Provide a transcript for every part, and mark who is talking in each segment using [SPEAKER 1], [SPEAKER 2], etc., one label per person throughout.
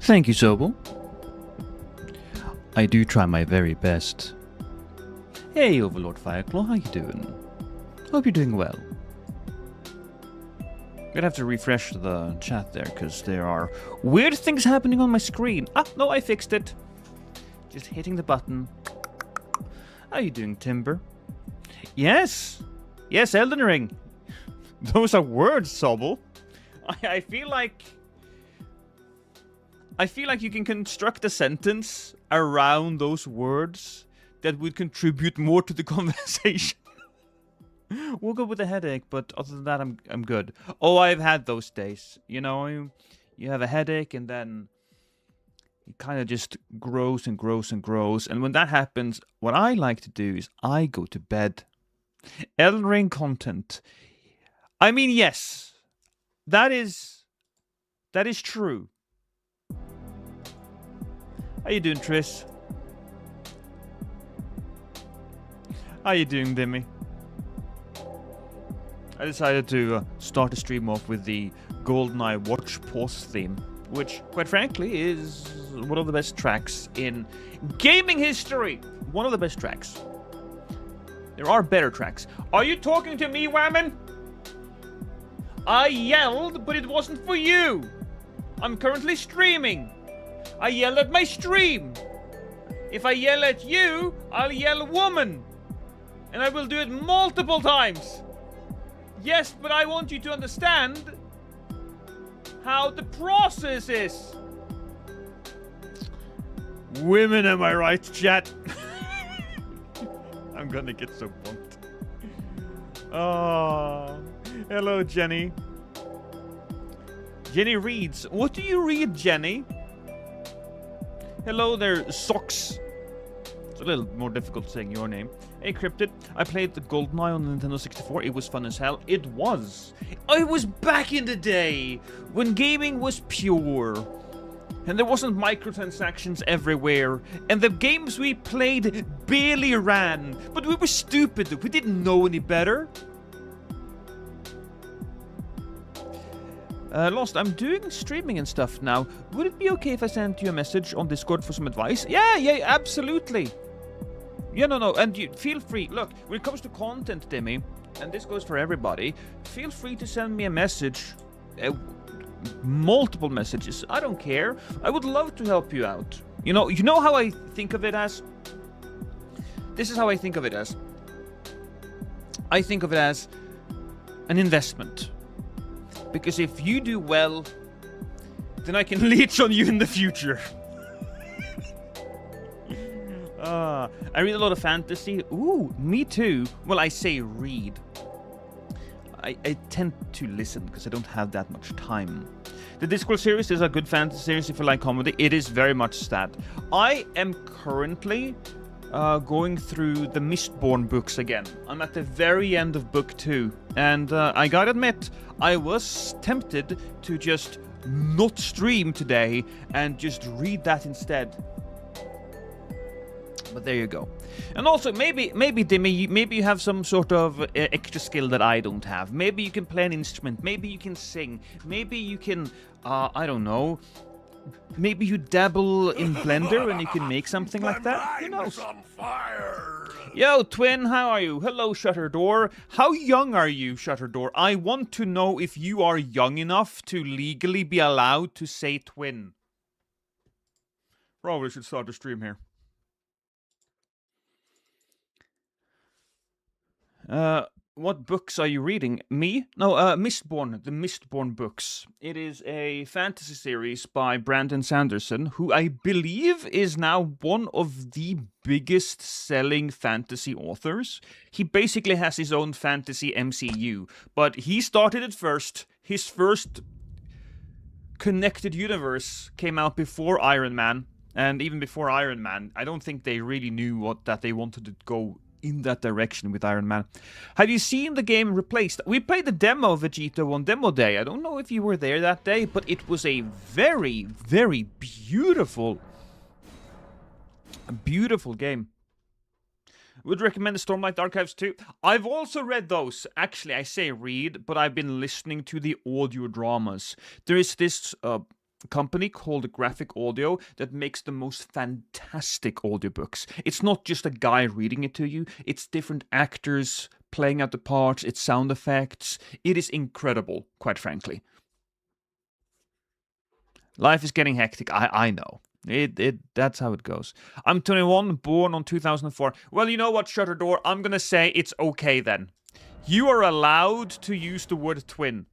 [SPEAKER 1] Thank you, Sobel. I do try my very best. Hey, Overlord Fireclaw, how you doing? Hope you're doing well. Gonna have to refresh the chat there, because there are weird things happening on my screen. Ah, no, I fixed it. Just hitting the button. How you doing, Timber? Yes! Yes, Elden Ring! Those are words, Sobel. I feel like... you can construct a sentence around those words that would contribute more to the conversation. We'll go with a headache, but other than that, I'm good. Oh, I've had those days. You know, you have a headache and then it kind of just grows and grows and grows. And when that happens, what I like to do is I go to bed. Elden Ring content. I mean, yes, that is true. How you doing, Triss? How you doing, Dimmy? I decided to start the stream off with the GoldenEye Watch Pause theme, which, quite frankly, is one of the best tracks in gaming history. One of the best tracks. There are better tracks. Are you talking to me, Whammon? I yelled, but it wasn't for you. I'm currently streaming. I yelled at my stream. If I yell at you, I'll yell woman. And I will do it multiple times. Yes, but I want you to understand how the process is. Women, am I right, chat? I'm gonna get so bumped. Oh, hello, Jenny. Jenny reads. What do you read, Jenny? Hello there, Socks. It's a little more difficult saying your name. Hey, Cryptid. I played the GoldenEye on the Nintendo 64. It was fun as hell. It was. I was back in the day when gaming was pure. And there wasn't microtransactions everywhere. And the games we played barely ran. But we were stupid. We didn't know any better. Lost, I'm doing streaming and stuff now. Would it be okay if I sent you a message on Discord for some advice? Yeah, absolutely. Yeah, no, and you feel free. Look, when it comes to content, Dimmy, and this goes for everybody, feel free to send me a message. Multiple messages. I don't care. I would love to help you out. You know how I think of it as? This is how I think of it as. I think of it as an investment. Because if you do well, then I can leech on you in the future. I read a lot of fantasy. Ooh, me too. Well, I say read. I tend to listen because I don't have that much time. The Discord series is a good fantasy series if you like comedy. It is very much that. I am currently going through the Mistborn books again. I'm at the very end of book 2. And I gotta admit, I was tempted to just not stream today and just read that instead. But there you go. And also, maybe Dimmy, maybe you have some sort of extra skill that I don't have. Maybe you can play an instrument. Maybe you can sing. Maybe you can, I don't know. Maybe you dabble in Blender and you can make something like that. Who knows?
[SPEAKER 2] On fire.
[SPEAKER 1] Yo, Twin, how are you? Hello, Shutterdoor. How young are you, Shutterdoor? I want to know if you are young enough to legally be allowed to say Twin. Probably should start the stream here. What books are you reading? Me? No, Mistborn. The Mistborn books. It is a fantasy series by Brandon Sanderson, who I believe is now one of the biggest selling fantasy authors. He basically has his own fantasy MCU, but he started it first. His first connected universe came out before Iron Man, and even before Iron Man, I don't think they really knew that they wanted to go in that direction with Iron Man. Have you seen the game Replaced? We played the demo of Vegeta on demo day. I don't know if you were there that day, but it was a very, very beautiful game. Would recommend the Stormlight Archives too. I've also read those. Actually, I say read, but I've been listening to the audio dramas. There is this company called Graphic Audio that makes the most fantastic audiobooks. It's not just a guy reading it to you, it's different actors playing out the parts, it's sound effects. It is incredible, quite frankly. Life is getting hectic, I know. That's how it goes. I'm 21, born on 2004. Well, you know what, Shutterdoor? I'm gonna say it's okay then. You are allowed to use the word twin.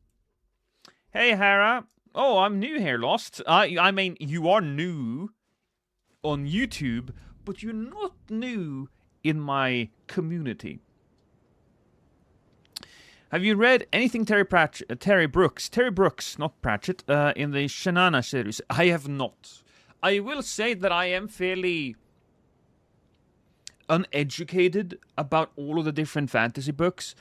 [SPEAKER 1] Hey, Hera. Oh, I'm new here, Lost. I mean, you are new on YouTube, but you're not new in my community. Have you read anything Terry Brooks, not Pratchett, in the Shanana series? I have not. I will say that I am fairly uneducated about all of the different fantasy books.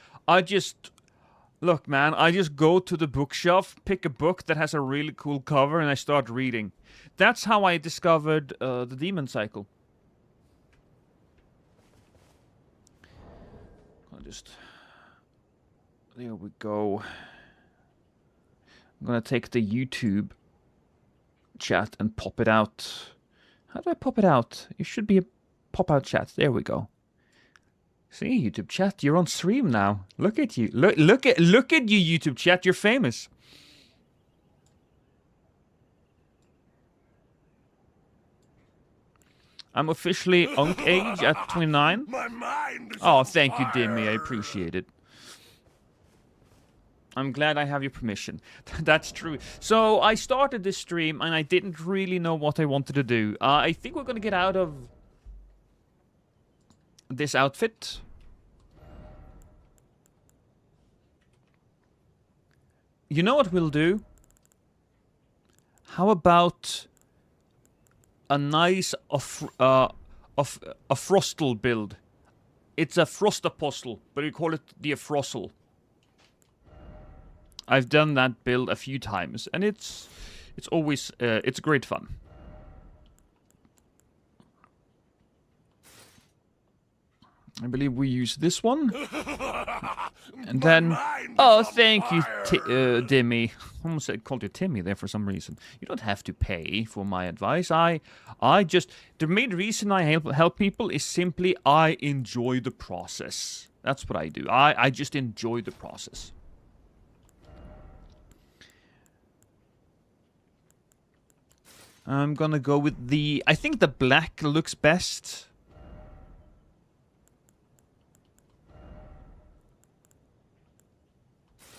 [SPEAKER 1] Look, man, I just go to the bookshelf, pick a book that has a really cool cover, and I start reading. That's how I discovered the Demon Cycle. There we go. I'm gonna take the YouTube chat and pop it out. How do I pop it out? It should be a pop-out chat. There we go. See, YouTube chat, you're on stream now. Look at you. Look at you, YouTube chat. You're famous. I'm officially unk age at 29. Oh, thank you, Dimmy. I appreciate it. I'm glad I have your permission. That's true. So I started this stream and I didn't really know what I wanted to do. I think we're going to get out of this outfit. You know what we'll do? How about a nice a Frostal build? It's a Frost Apostle, but we call it the Afrostle. I've done that build a few times, and it's always it's great fun. I believe we use this one, and then thank you, Dimmy. I almost called you Timmy there for some reason. You don't have to pay for my advice. I just the main reason I help people is simply I enjoy the process. That's what I do. I just enjoy the process. I'm gonna go with I think the black looks best.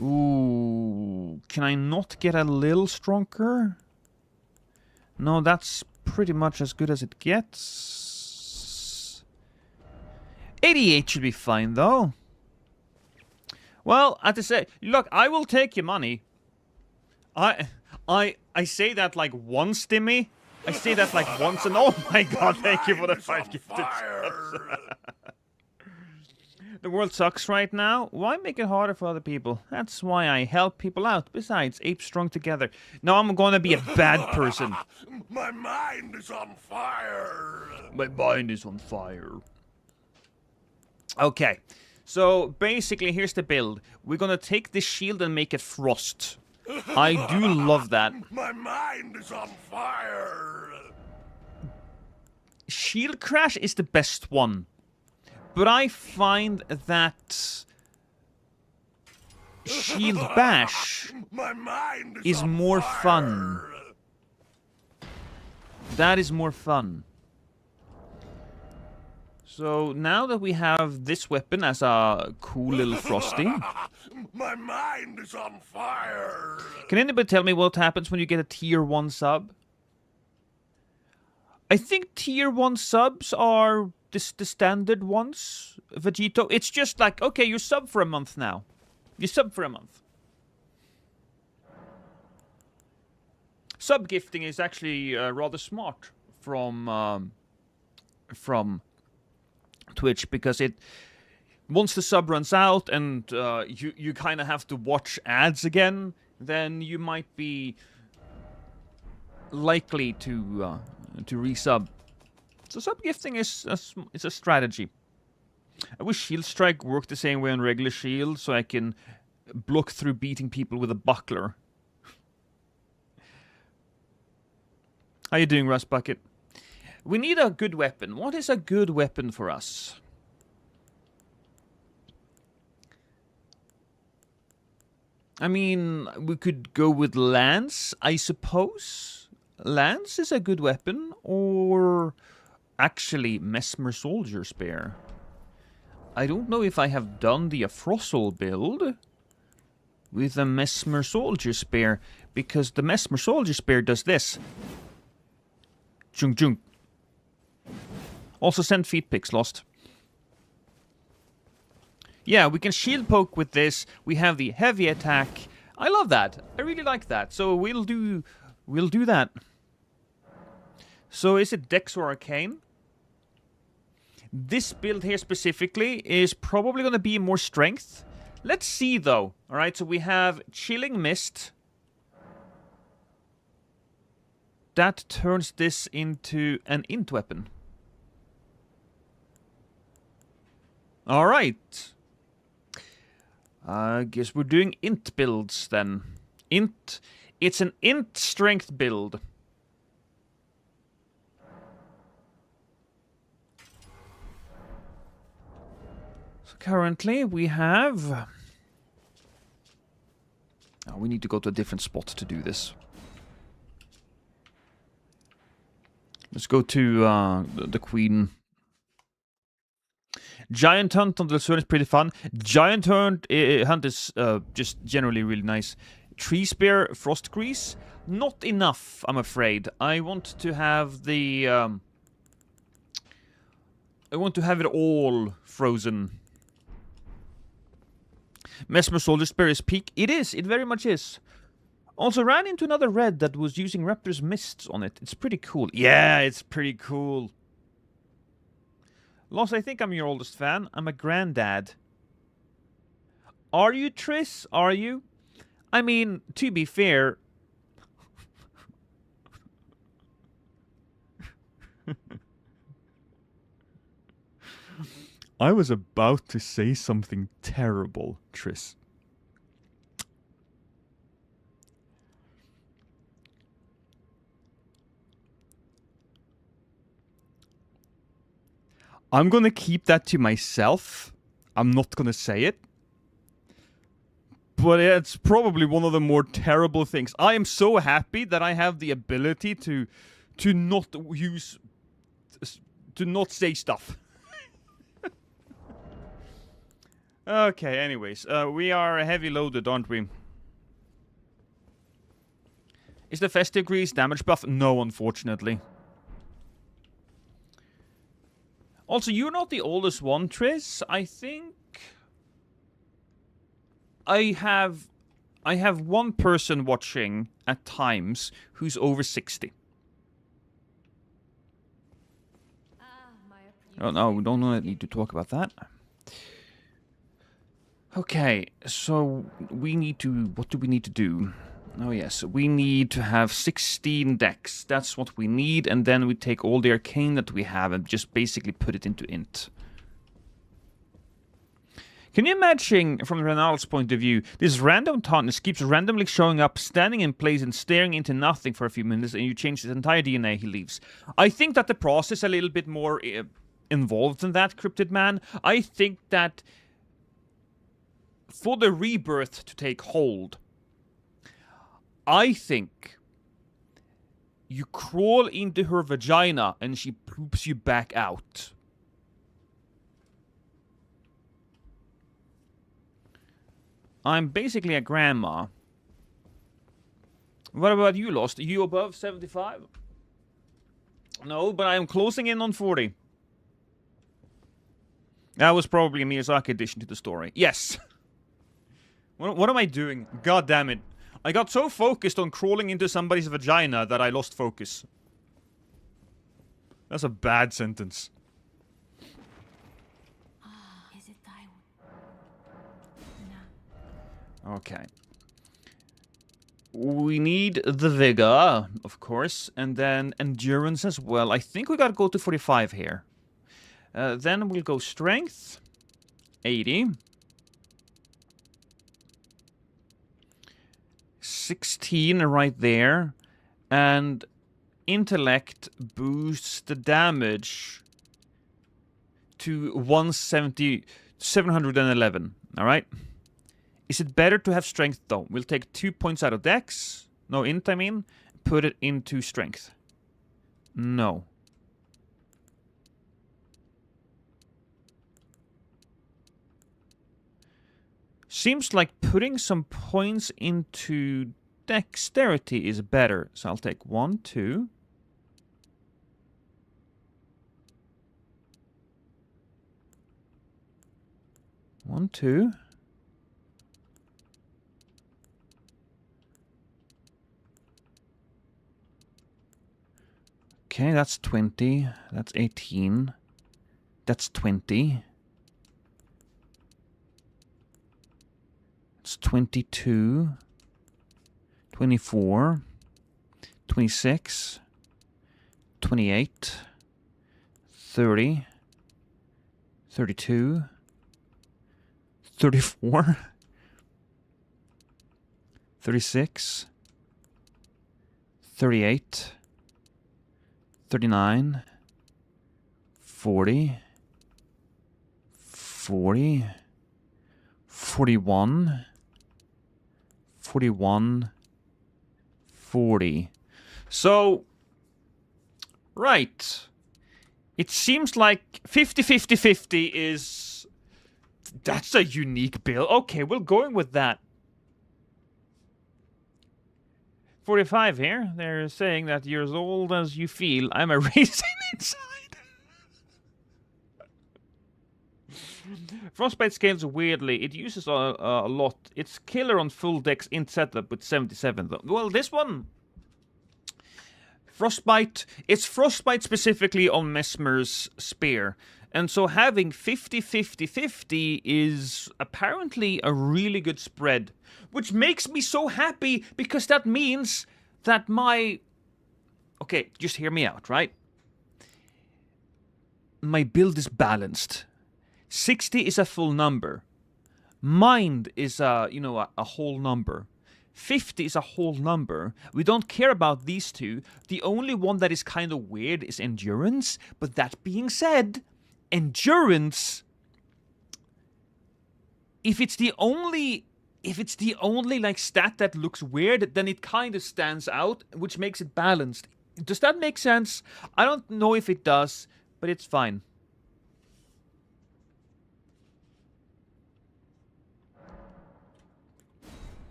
[SPEAKER 1] Ooh, can I not get a little stronger? No, that's pretty much as good as it gets. 88 should be fine, though. Well, I have to say, look, I will take your money. I say that like once, Timmy. I say that like once, and oh my god, thank you for the 5 gifted subs. The world sucks right now. Why make it harder for other people? That's why I help people out. Besides, apes strong together. Now I'm gonna be a bad person.
[SPEAKER 2] My mind is on fire.
[SPEAKER 1] My mind is on fire. Okay, so basically here's the build. We're gonna take this shield and make it frost. I do love that.
[SPEAKER 2] My mind is on fire.
[SPEAKER 1] Shield Crash is the best one. But I find that Shield Bash is more fun. That is more fun. So now that we have this weapon as a cool little Frosty.
[SPEAKER 2] My mind is on fire.
[SPEAKER 1] Can anybody tell me what happens when you get a tier 1 sub? I think tier 1 subs are the standard ones, Vegito. It's just like, okay, you sub for a month now. You sub for a month. Sub gifting is actually rather smart from Twitch, because once the sub runs out and you kind of have to watch ads again, then you might be likely to resub. So sub gifting is a strategy. I wish Shield Strike worked the same way on regular Shield, so I can block through beating people with a buckler. How you doing, Rust Bucket? We need a good weapon. What is a good weapon for us? I mean, we could go with Lance, I suppose. Lance is a good weapon. Or actually, Mesmer Soldier Spear. I don't know if I have done the Afrosol build with a Mesmer Soldier Spear, because the Mesmer Soldier Spear does this. Chung chung. Also send feet pics, Lost. Yeah, we can shield poke with this. We have the heavy attack. I love that. I really like that. So we'll do that. So is it Dex or Arcane? This build here specifically is probably going to be more strength. Let's see though. Alright, so we have Chilling Mist. That turns this into an int weapon. Alright. I guess we're doing int builds then. Int. It's an int strength build. So currently we have... Oh, we need to go to a different spot to do this. Let's go to the Queen. Giant Hunt on the Lucerne is pretty fun. Giant Hunt is just generally really nice. Tree Spear, Frost Grease, not enough, I'm afraid. I want to have the... I want to have it all frozen. Mesmer Soldier Spear is peak. It is, it very much is. Also ran into another red that was using Raptor's Mists on it. It's pretty cool. Yeah, it's pretty cool. Lost, I think I'm your oldest fan. I'm a granddad. Are you, Triss? Are you? I mean, to be fair... I was about to say something terrible, Triss. I'm gonna keep that to myself. I'm not gonna say it. But it's probably one of the more terrible things. I am so happy that I have the ability to not use... to not say stuff. Okay, anyways. We are heavy loaded, aren't we? Is the Festive Grease damage buff? No, unfortunately. Also, you're not the oldest one, Triss. I think... I have one person watching at times who's over 60. Oh no, we don't need to talk about that. Okay, so we need to... What do we need to do? Oh yes, we need to have 16 decks. That's what we need, and then we take all the arcane that we have and just basically put it into int. Can you imagine, from Renald's point of view, this random tauntness keeps randomly showing up, standing in place and staring into nothing for a few minutes, and you change his entire DNA, he leaves. I think that the process is a little bit more involved than that, Cryptid Man. I think that for the rebirth to take hold, I think you crawl into her vagina and she poops you back out. I'm basically a grandma. What about you, Lost? Are you above 75? No, but I am closing in on 40. That was probably a Miyazaki addition to the story. Yes. What am I doing? God damn it. I got so focused on crawling into somebody's vagina that I lost focus. That's a bad sentence. Okay. We need the vigor, of course, and then endurance as well. I think we gotta go to 45 here. Then we'll go strength. 80. 16 right there. And intellect boosts the damage to 711. All right. Is it better to have strength though? We'll take 2 points out of dex. No, int, I mean. Put it into strength. No. Seems like putting some points into dexterity is better. So I'll take 1, 2. One, 2. Okay, that's 20. That's 18. That's 20. It's 22. 24. 26. 28. 30. 32. 34. 36. 38. 39, 40, 40, 41, 41, 40. So, right. It seems like 50-50-50 is... That's a unique build. Okay, we're going with that. 45 here. They're saying that you're as old as you feel. I'm a raisin inside. Frostbite scales weirdly. It uses a lot. It's killer on full dex int setup with 77 though. Well, this one... Frostbite... It's Frostbite specifically on Mesmer's spear. And so having 50-50-50 is apparently a really good spread. Which makes me so happy, because that means that my... Okay, just hear me out, right? My build is balanced. 60 is a full number. Mind is a whole number. 50 is a whole number. We don't care about these two. The only one that is kind of weird is endurance. But that being said, endurance... If it's the only like stat that looks weird, then it kind of stands out, which makes it balanced. Does that make sense? I don't know if it does, but it's fine.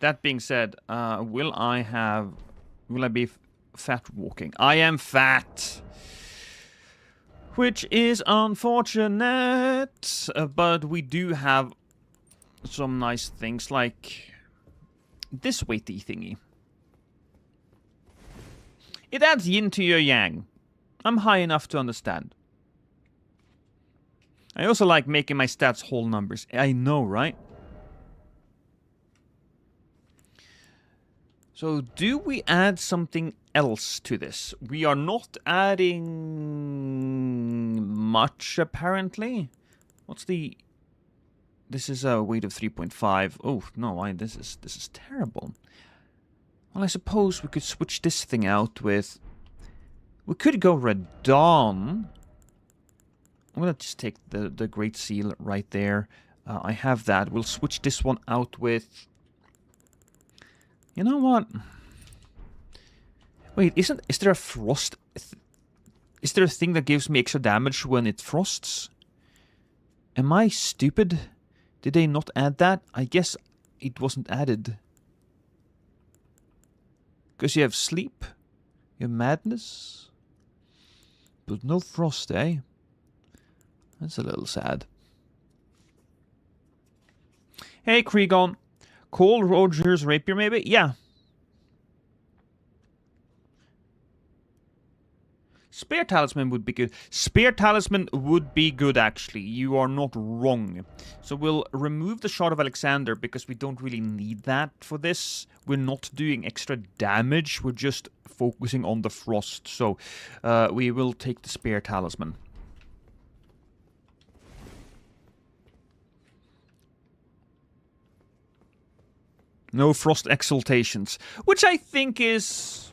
[SPEAKER 1] That being said, will I be fat walking? I am fat. Which is unfortunate, but we do have some nice things like this weighty thingy. It adds yin to your yang. I'm high enough to understand. I also like making my stats whole numbers. I know, right? So do we add something else to this? We are not adding much, apparently. What's the... This is a weight of 3.5. Oh, no, this is terrible. Well, I suppose we could switch this thing out with... We could go Red Dawn. I'm gonna just take the Great Seal right there. I have that. We'll switch this one out with... You know what? Wait, is there a frost... Is there a thing that gives me extra damage when it frosts? Am I stupid? Did they not add that? I guess it wasn't added. Because you have sleep, you have madness, but no frost, eh? That's a little sad. Hey, Cregon. Cole Rogers Rapier, maybe? Yeah. Spear Talisman would be good. Spear Talisman would be good, actually. You are not wrong. So we'll remove the Shard of Alexander, because we don't really need that for this. We're not doing extra damage. We're just focusing on the frost. So we will take the Spear Talisman. No frost exaltations. Which I think is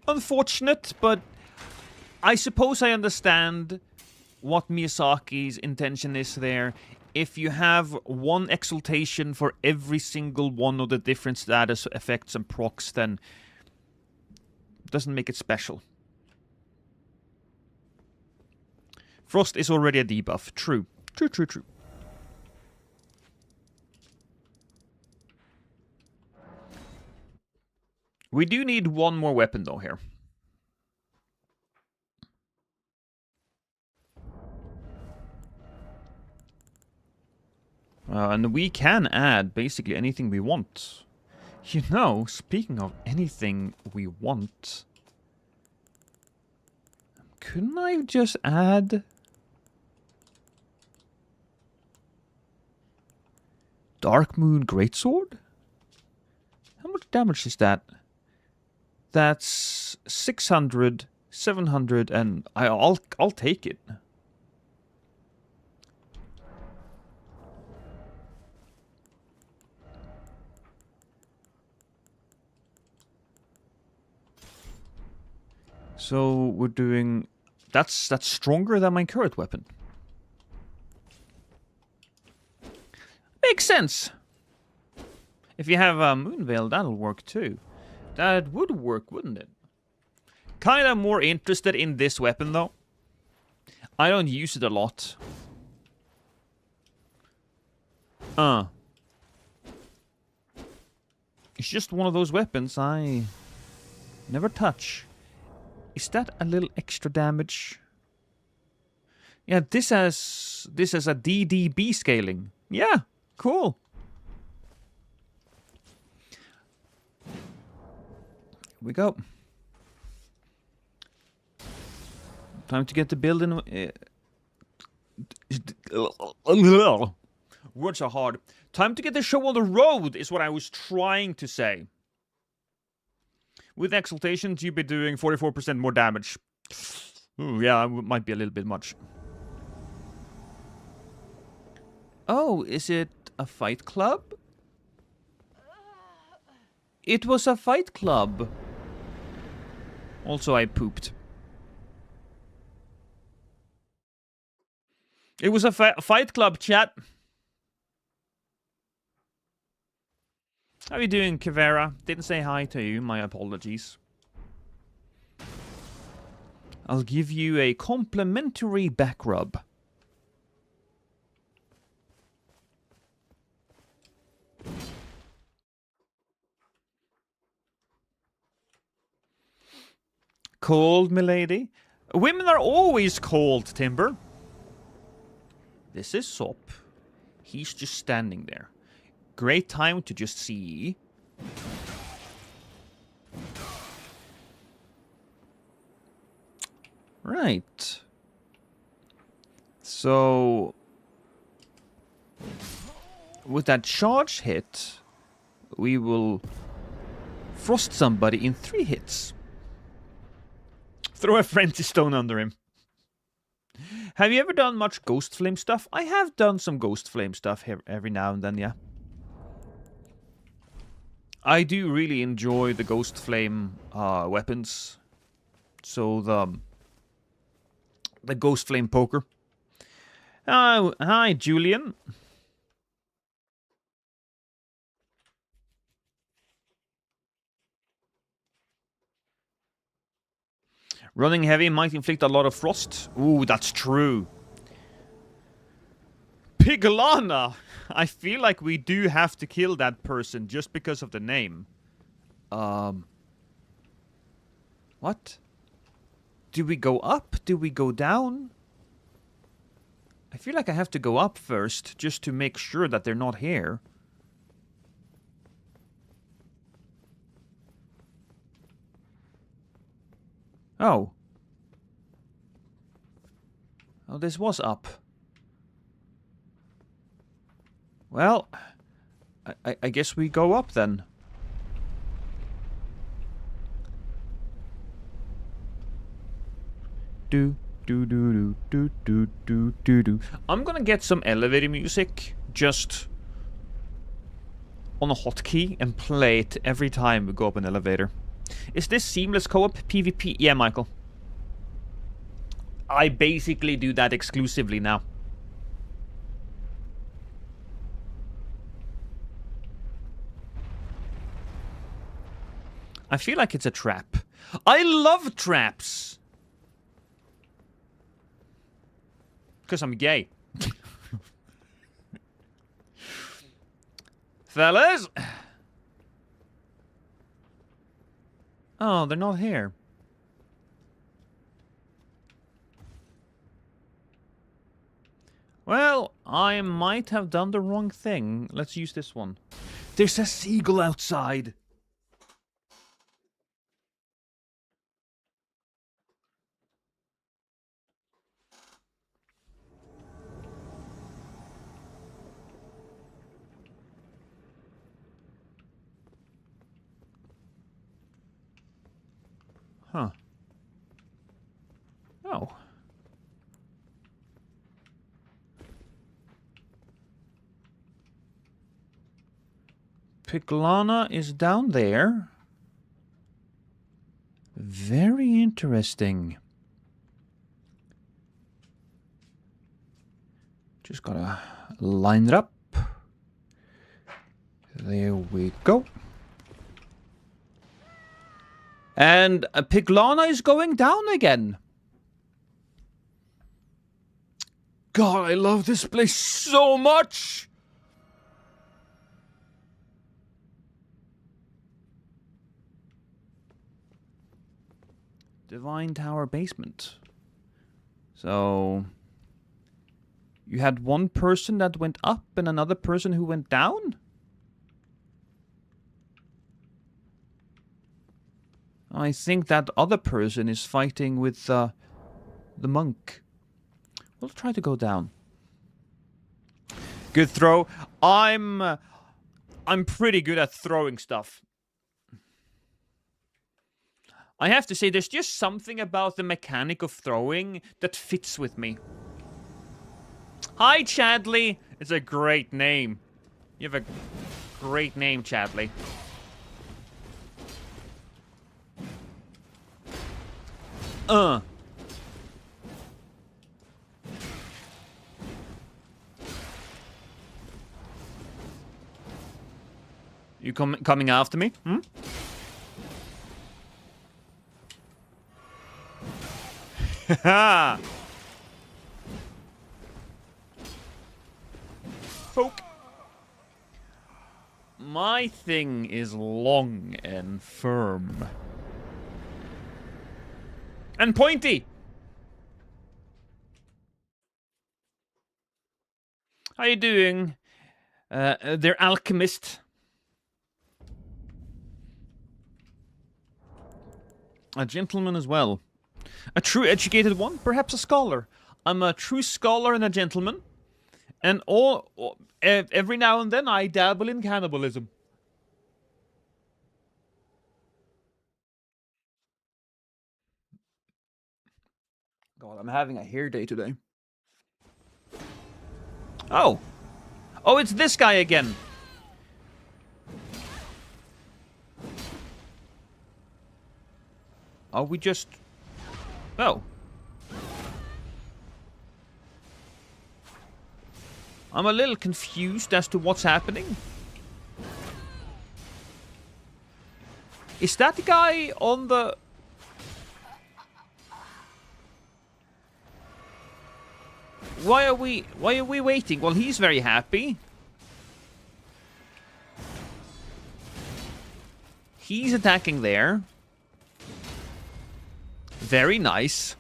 [SPEAKER 1] unfortunate, but I suppose I understand what Miyazaki's intention is there. If you have one exaltation for every single one of the different status effects and procs, then it doesn't make it special. Frost is already a debuff. True. True. We do need one more weapon, though, here. And we can add basically anything we want. You know, speaking of anything we want... Couldn't I just add... Dark Moon Greatsword? How much damage is that? That's 600, 700, and I'll take it. So we're doing... That's stronger than my current weapon. Makes sense. If you have a Moonveil, that'll work too. That would work, wouldn't it? Kinda more interested in this weapon, though. I don't use it a lot. It's just one of those weapons I never touch. Is that a little extra damage? Yeah, this has a DDB scaling. Yeah, cool. Here we go. Time to get the building. Words are hard. Time to get the show on the road is what I was trying to say. With exaltations, you'd be doing 44% more damage. Ooh, yeah, it might be a little bit much. Oh, is it a fight club? It was a fight club. Also, I pooped. It was a fight club, chat. How are you doing, Kavera? Didn't say hi to you, my apologies. I'll give you a complimentary back rub. Cold, milady? Women are always cold, Timber. This is Sop. He's just standing there. Great time to just see. Right. So... with that charge hit, we will frost somebody in 3 hits. Throw a frenzy stone under him. Have you ever done much Ghost Flame stuff? I have done some Ghost Flame stuff here every now and then, yeah. I do really enjoy the Ghost Flame weapons. So the Ghost Flame poker. Hi, Julian. Running heavy might inflict a lot of frost. Ooh, that's true. Piglana! I feel like we do have to kill that person just because of the name. What? Do we go up? Do we go down? I feel like I have to go up first just to make sure that they're not here. Oh. Oh, this was up. Well, I guess we go up then. Do. I'm gonna get some elevator music just on a hotkey and play it every time we go up an elevator. Is this seamless co-op PvP? Yeah, Michael. I basically do that exclusively now. I feel like it's a trap. I love traps! Because I'm gay. Fellas! Oh, they're not here. Well, I might have done the wrong thing. Let's use this one. There's a seagull outside. Huh. Oh. Piglana is down there. Very interesting. Just gotta line it up. There we go. And Piglana is going down again. God, I love this place so much! Divine Tower basement. So... you had one person that went up and another person who went down? I think that other person is fighting with the monk. We'll try to go down. Good throw. I'm pretty good at throwing stuff. I have to say, there's just something about the mechanic of throwing that fits with me. Hi, Chadley. It's a great name. You have a great name, Chadley. You coming after me? Hmm? Haha! Poke. My thing is long and firm. And pointy! How you doing? They're alchemist. A gentleman as well. A true educated one, perhaps a scholar. I'm a true scholar and a gentleman. And every now and then I dabble in cannibalism. God, I'm having a hair day today. Oh. Oh, it's this guy again. Are we just... Oh. I'm a little confused as to what's happening. Is that the guy on the... Why are we waiting? Well, he's very happy. He's attacking there. Very nice.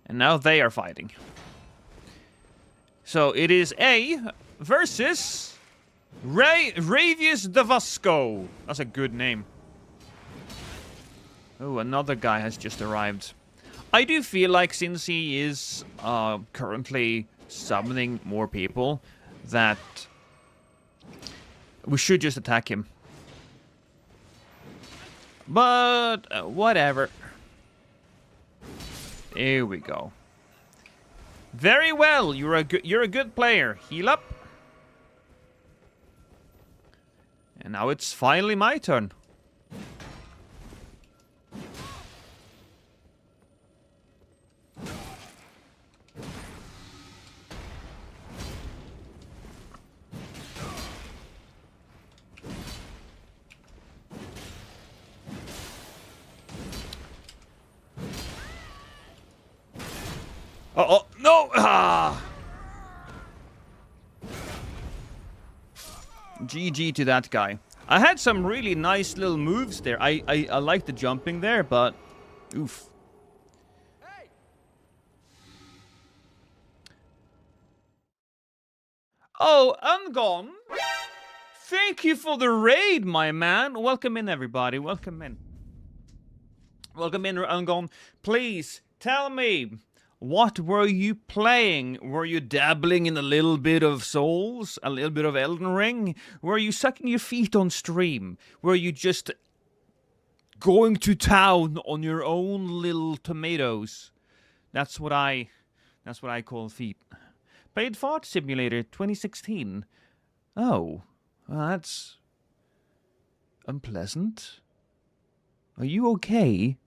[SPEAKER 1] And now they are fighting. So it is A versus Ravius Davasco. That's a good name. Oh, another guy has just arrived. I do feel like since he is currently summoning more people, that we should just attack him. But whatever. Here we go. Very well. You're a good player. Heal up. And now it's finally my turn. Oh, no! Ah! GG to that guy. I had some really nice little moves there. I like the jumping there, but... Oof. Oh, Ungone! Thank you for the raid, my man! Welcome in, everybody. Welcome in. Welcome in, Ungone. Please, tell me... What were you playing? Were you dabbling in a little bit of Souls? A little bit of Elden Ring? Were you sucking your feet on stream? Were you just going to town on your own little tomatoes? That's what I call feet. Played Fart Simulator 2016. Oh, well, that's unpleasant. Are you okay?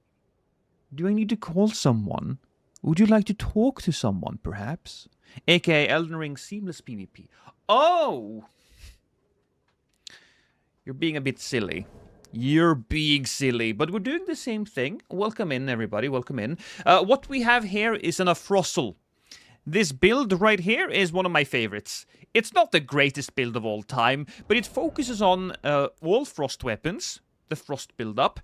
[SPEAKER 1] Do I need to call someone? Would you like to talk to someone, perhaps? AKA Elden Ring Seamless PvP. Oh! You're being a bit silly. You're being silly, but we're doing the same thing. Welcome in, everybody. Welcome in. What we have here is an Afrossel. This build right here is one of my favorites. It's not the greatest build of all time, but it focuses on all frost weapons, the frost build-up,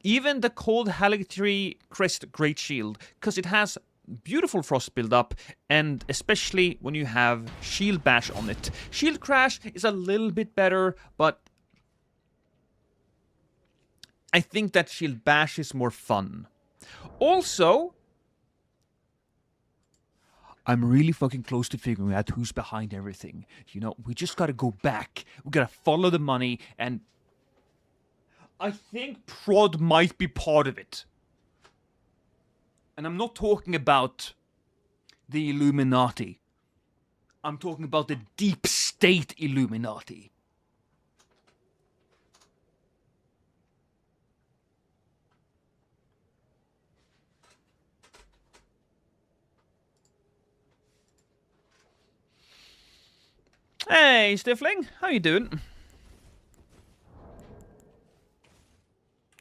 [SPEAKER 1] even the Cold Halletree Crest Great Shield, because it has beautiful frost build-up, and especially when you have Shield Bash on it. Shield Crash is a little bit better, but I think that Shield Bash is more fun. Also, I'm really fucking close to figuring out who's behind everything. You know, we just gotta go back. We gotta follow the money, and I think Prod might be part of it. And I'm not talking about the Illuminati. I'm talking about the deep state Illuminati. Hey, Stifling, how you doing?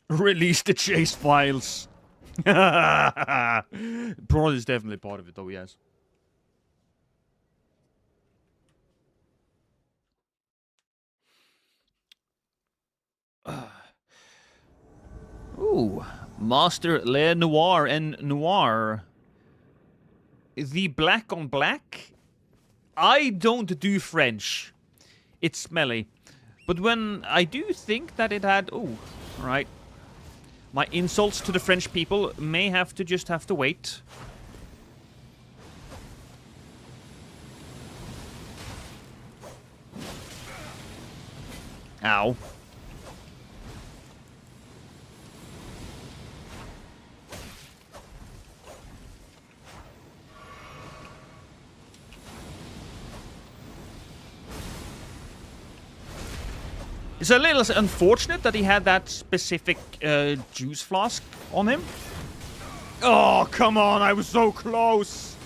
[SPEAKER 1] Release the chase files. Prod is definitely part of it, though, yes. Ooh, Master Le Noir and Noir. The black on black? I don't do French. It's smelly. But when I do think that it had... Oh, right. My insults to the French people may have to wait. Ow. It's a little unfortunate that he had that specific juice flask on him. Oh, come on, I was so close.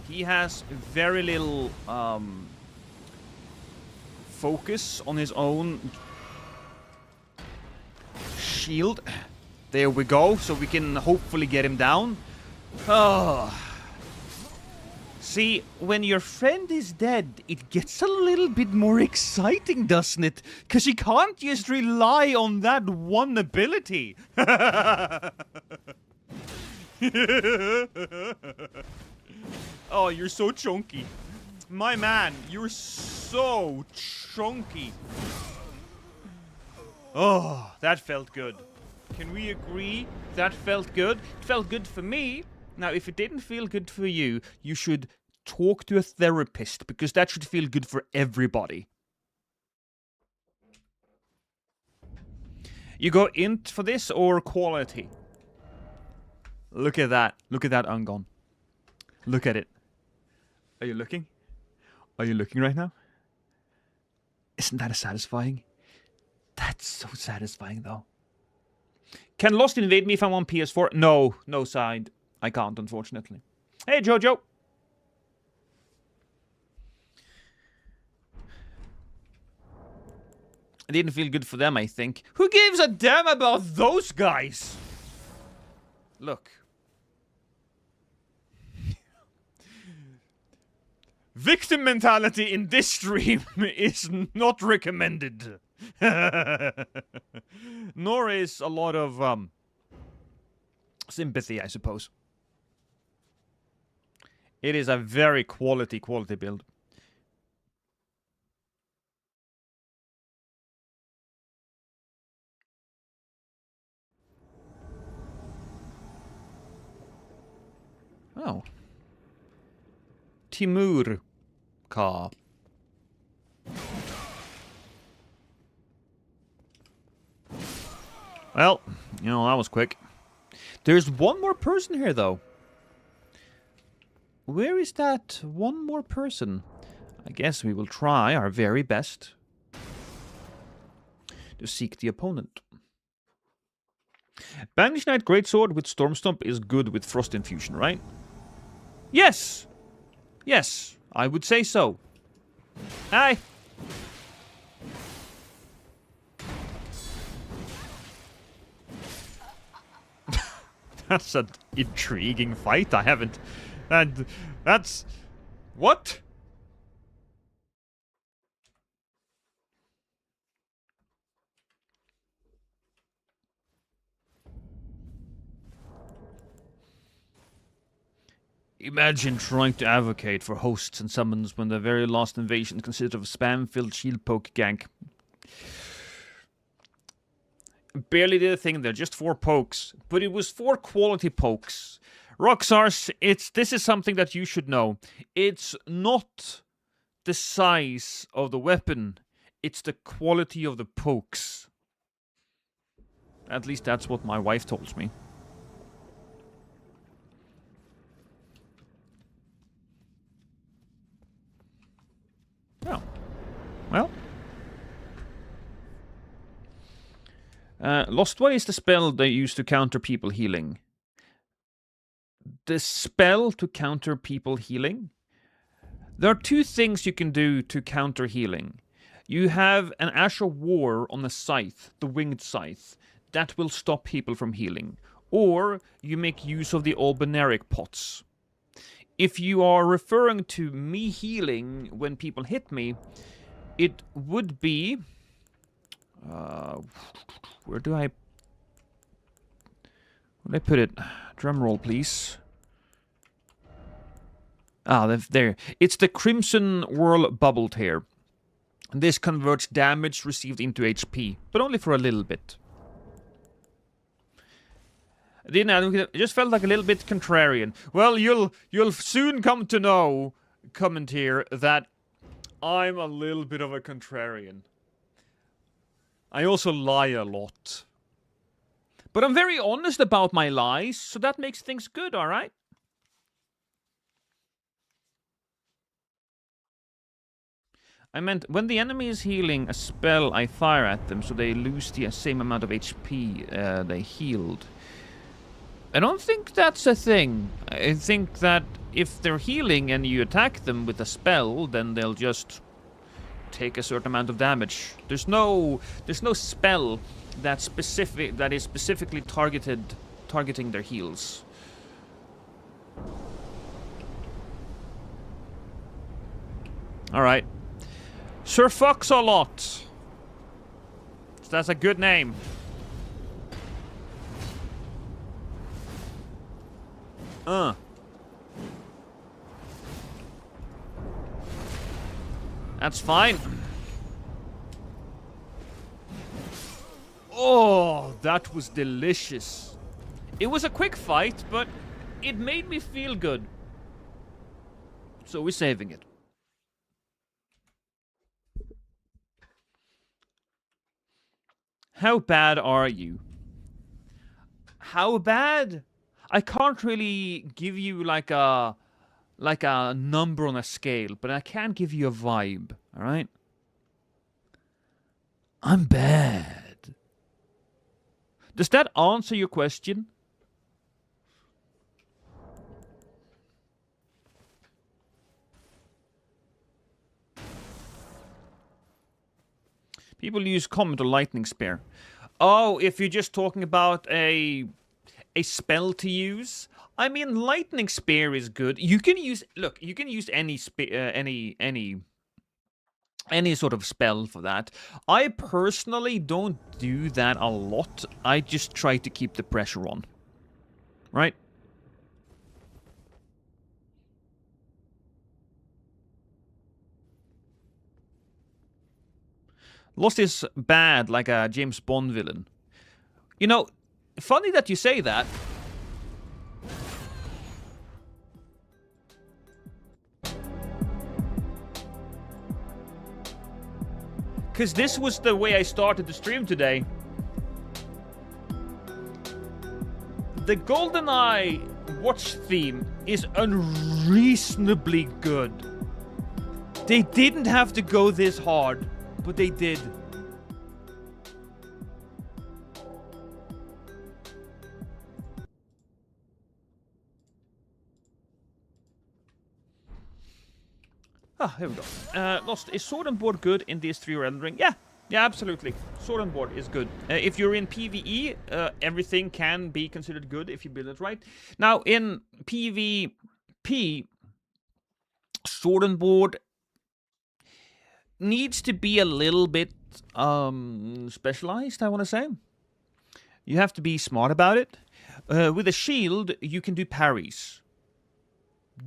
[SPEAKER 1] He has very little focus on his own shield. There we go, so we can hopefully get him down. Oh. See, when your friend is dead, it gets a little bit more exciting, doesn't it? Because you can't just rely on that one ability. Oh, you're so chunky. My man, you're so chunky. Oh, that felt good. Can we agree that felt good? It felt good for me. Now, if it didn't feel good for you, you should talk to a therapist, because that should feel good for everybody. You go int for this or quality? Look at that. Look at that Ungon. Look at it. Are you looking? Are you looking right now? Isn't that satisfying? That's so satisfying, though. Can Lost invade me if I'm on PS4? No. No side. I can't, unfortunately. Hey, Jojo. It didn't feel good for them, I think. Who gives a damn about those guys? Look. Victim mentality in this stream is not recommended. Nor is a lot of sympathy, I suppose. It is a very quality build. Oh. Timur Ka. Well, you know, that was quick. There's one more person here, though. Where is that one more person? I guess we will try our very best to seek the opponent. Banish Knight Greatsword with Storm Stomp is good with Frost Infusion, right? Yes! Yes, I would say so. Hi! That's an intriguing fight. I haven't... And that's... What? Imagine trying to advocate for hosts and summons when the very last invasion consisted of a spam-filled shield poke gank. Barely did a thing there, just 4 pokes. But it was 4 quality pokes. Roxars, this is something that you should know. It's not the size of the weapon, it's the quality of the pokes. At least that's what my wife told me. Oh. Well. Lost Way is the spell they use to counter people healing. The spell to counter people healing? There are 2 things you can do to counter healing. You have an Ash of War on the scythe, the winged scythe. That will stop people from healing. Or you make use of the Albinaric pots. If you are referring to me healing when people hit me, it would be... where do I put it? Drum roll, please. Ah, there. It's the Crimson Whirl Bubble Tear. This converts damage received into HP, but only for a little bit. It just felt like a little bit contrarian. Well, you'll soon come to know, comment here, that I'm a little bit of a contrarian. I also lie a lot. But I'm very honest about my lies, so that makes things good, alright? I meant, when the enemy is healing a spell, I fire at them, so they lose the same amount of HP they healed. I don't think that's a thing. I think that if they're healing and you attack them with a spell, then they'll just take a certain amount of damage. There's no spell that is specifically targeting their heals. All right, Sir Fox-a-Lot. That's a good name. That's fine. Oh, that was delicious. It was a quick fight, but it made me feel good. So we're saving it. How bad are you? How bad? I can't really give you like a number on a scale, but I can give you a vibe, all right? I'm bad. Does that answer your question? People use Comet or Lightning Spear. Oh, if you're just talking about a spell to use, I mean, Lightning Spear is good. You can use you can use any any sort of spell for that. I personally don't do that a lot. I just try to keep the pressure on. Right? Lost is bad like a James Bond villain. You know, funny that you say that. Because this was the way I started the stream today. The GoldenEye watch theme is unreasonably good. They didn't have to go this hard, but they did. Ah, here we go. Lost, is Sword and Board good in DS3 or Elden Ring? Yeah, absolutely. Sword and Board is good. If you're in PvE, everything can be considered good if you build it right. Now, in PvP, Sword and Board needs to be a little bit specialized, I want to say. You have to be smart about it. With a shield, you can do parries.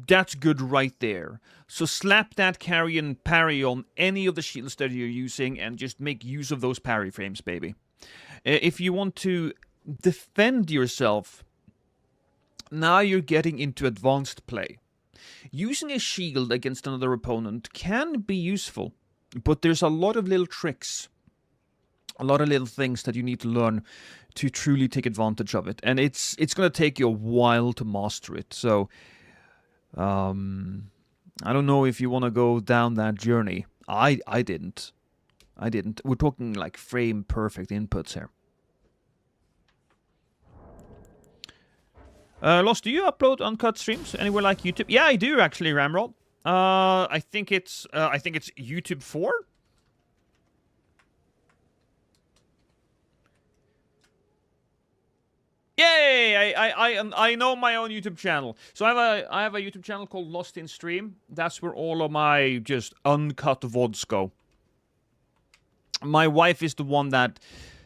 [SPEAKER 1] That's good right there. So slap that carrion parry on any of the shields that you're using and just make use of those parry frames, baby. If you want to defend yourself, now you're getting into advanced play. Using a shield against another opponent can be useful, but there's a lot of little tricks, a lot of little things that you need to learn to truly take advantage of it. And it's going to take you a while to master it. So I don't know if you want to go down that journey. I didn't. We're talking like frame perfect inputs here. Lost, do you upload uncut streams anywhere like YouTube? Yeah, I do actually, Ramroll. I think it's YouTube 4. Yay! I know my own YouTube channel. So I have a YouTube channel called Lost in Stream. That's where all of my just uncut VODs go. My wife is the one that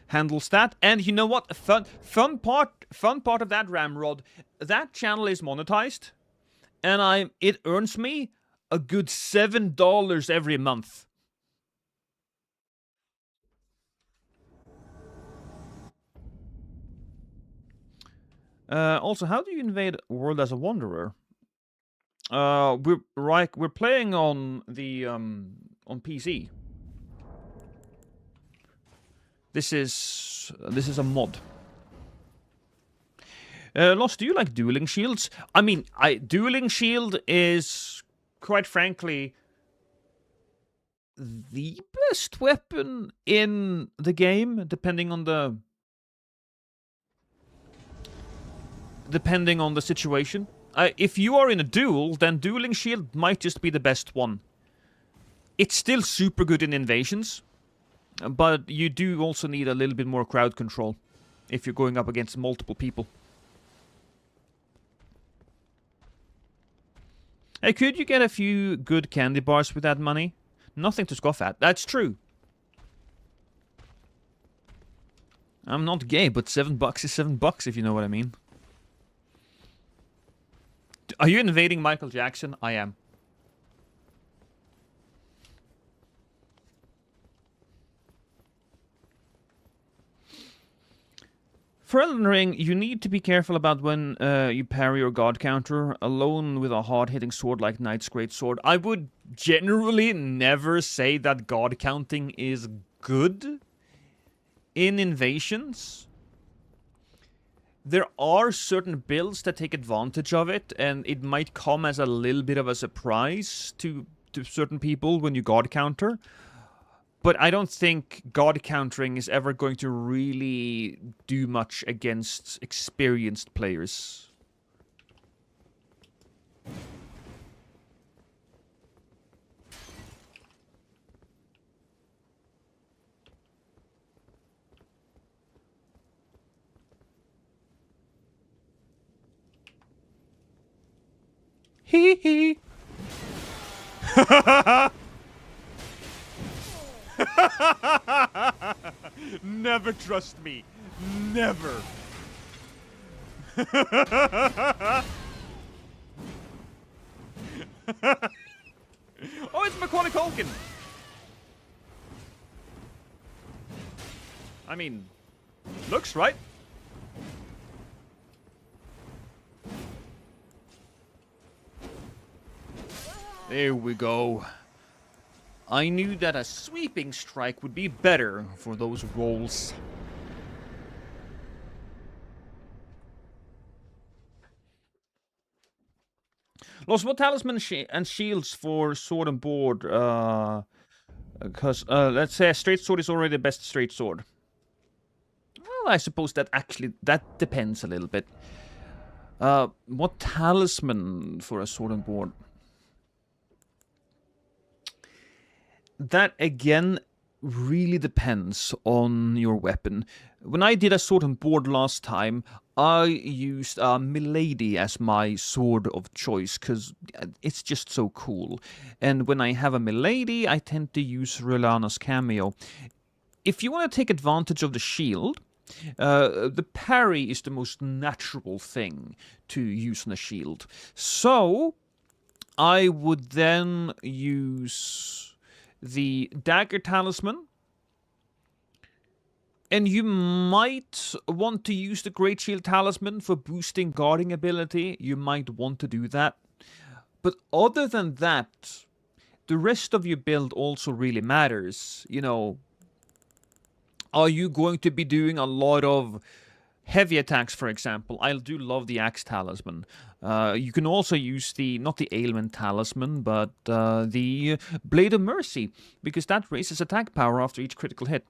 [SPEAKER 1] handles that. And you know what? Fun part of that, Ramrod. That channel is monetized, and it earns me a good $7 every month. Also, how do you invade World as a Wanderer? We're playing on the on PC. This is a mod. Lost, do you like dueling shields? I mean, dueling shield is quite frankly the best weapon in the game, depending on the situation. If you are in a duel, then dueling shield might just be the best one. It's still super good in invasions, but you do also need a little bit more crowd control if you're going up against multiple people. Hey, could you get a few good candy bars with that money? Nothing to scoff at. That's true. I'm not gay, but $7 is $7 if you know what I mean. Are you invading Michael Jackson? I am. for Elden Ring, you need to be careful about when you parry your god counter. Alone with a hard-hitting sword like Knight's Greatsword, I would generally never say that god counting is good in invasions. There are certain builds that take advantage of it, and it might come as a little bit of a surprise to certain people when you god counter. But I don't think god countering is ever going to really do much against experienced players. Hee hee. Never trust me. Never. Oh, it's Macaulay Culkin. I mean, looks right. There we go. I knew that a sweeping strike would be better for those rolls. Los, what talisman and shields for sword and board? Because let's say a straight sword is already the best straight sword. Well, I suppose that depends a little bit. What talisman for a sword and board? That, again, really depends on your weapon. When I did a sword and board last time, I used Milady as my sword of choice, because it's just so cool. And when I have a Milady, I tend to use Rolana's cameo. If you want to take advantage of the shield, the parry is the most natural thing to use on a shield. So, I would then use the dagger talisman, and you might want to use the great shield talisman for boosting guarding ability. You might want to do that, but other than that, the rest of your build also really matters. You know, are you going to be doing a lot of heavy attacks, for example? I do love the axe talisman. You can also use not the ailment talisman, but the Blade of Mercy, because that raises attack power after each critical hit.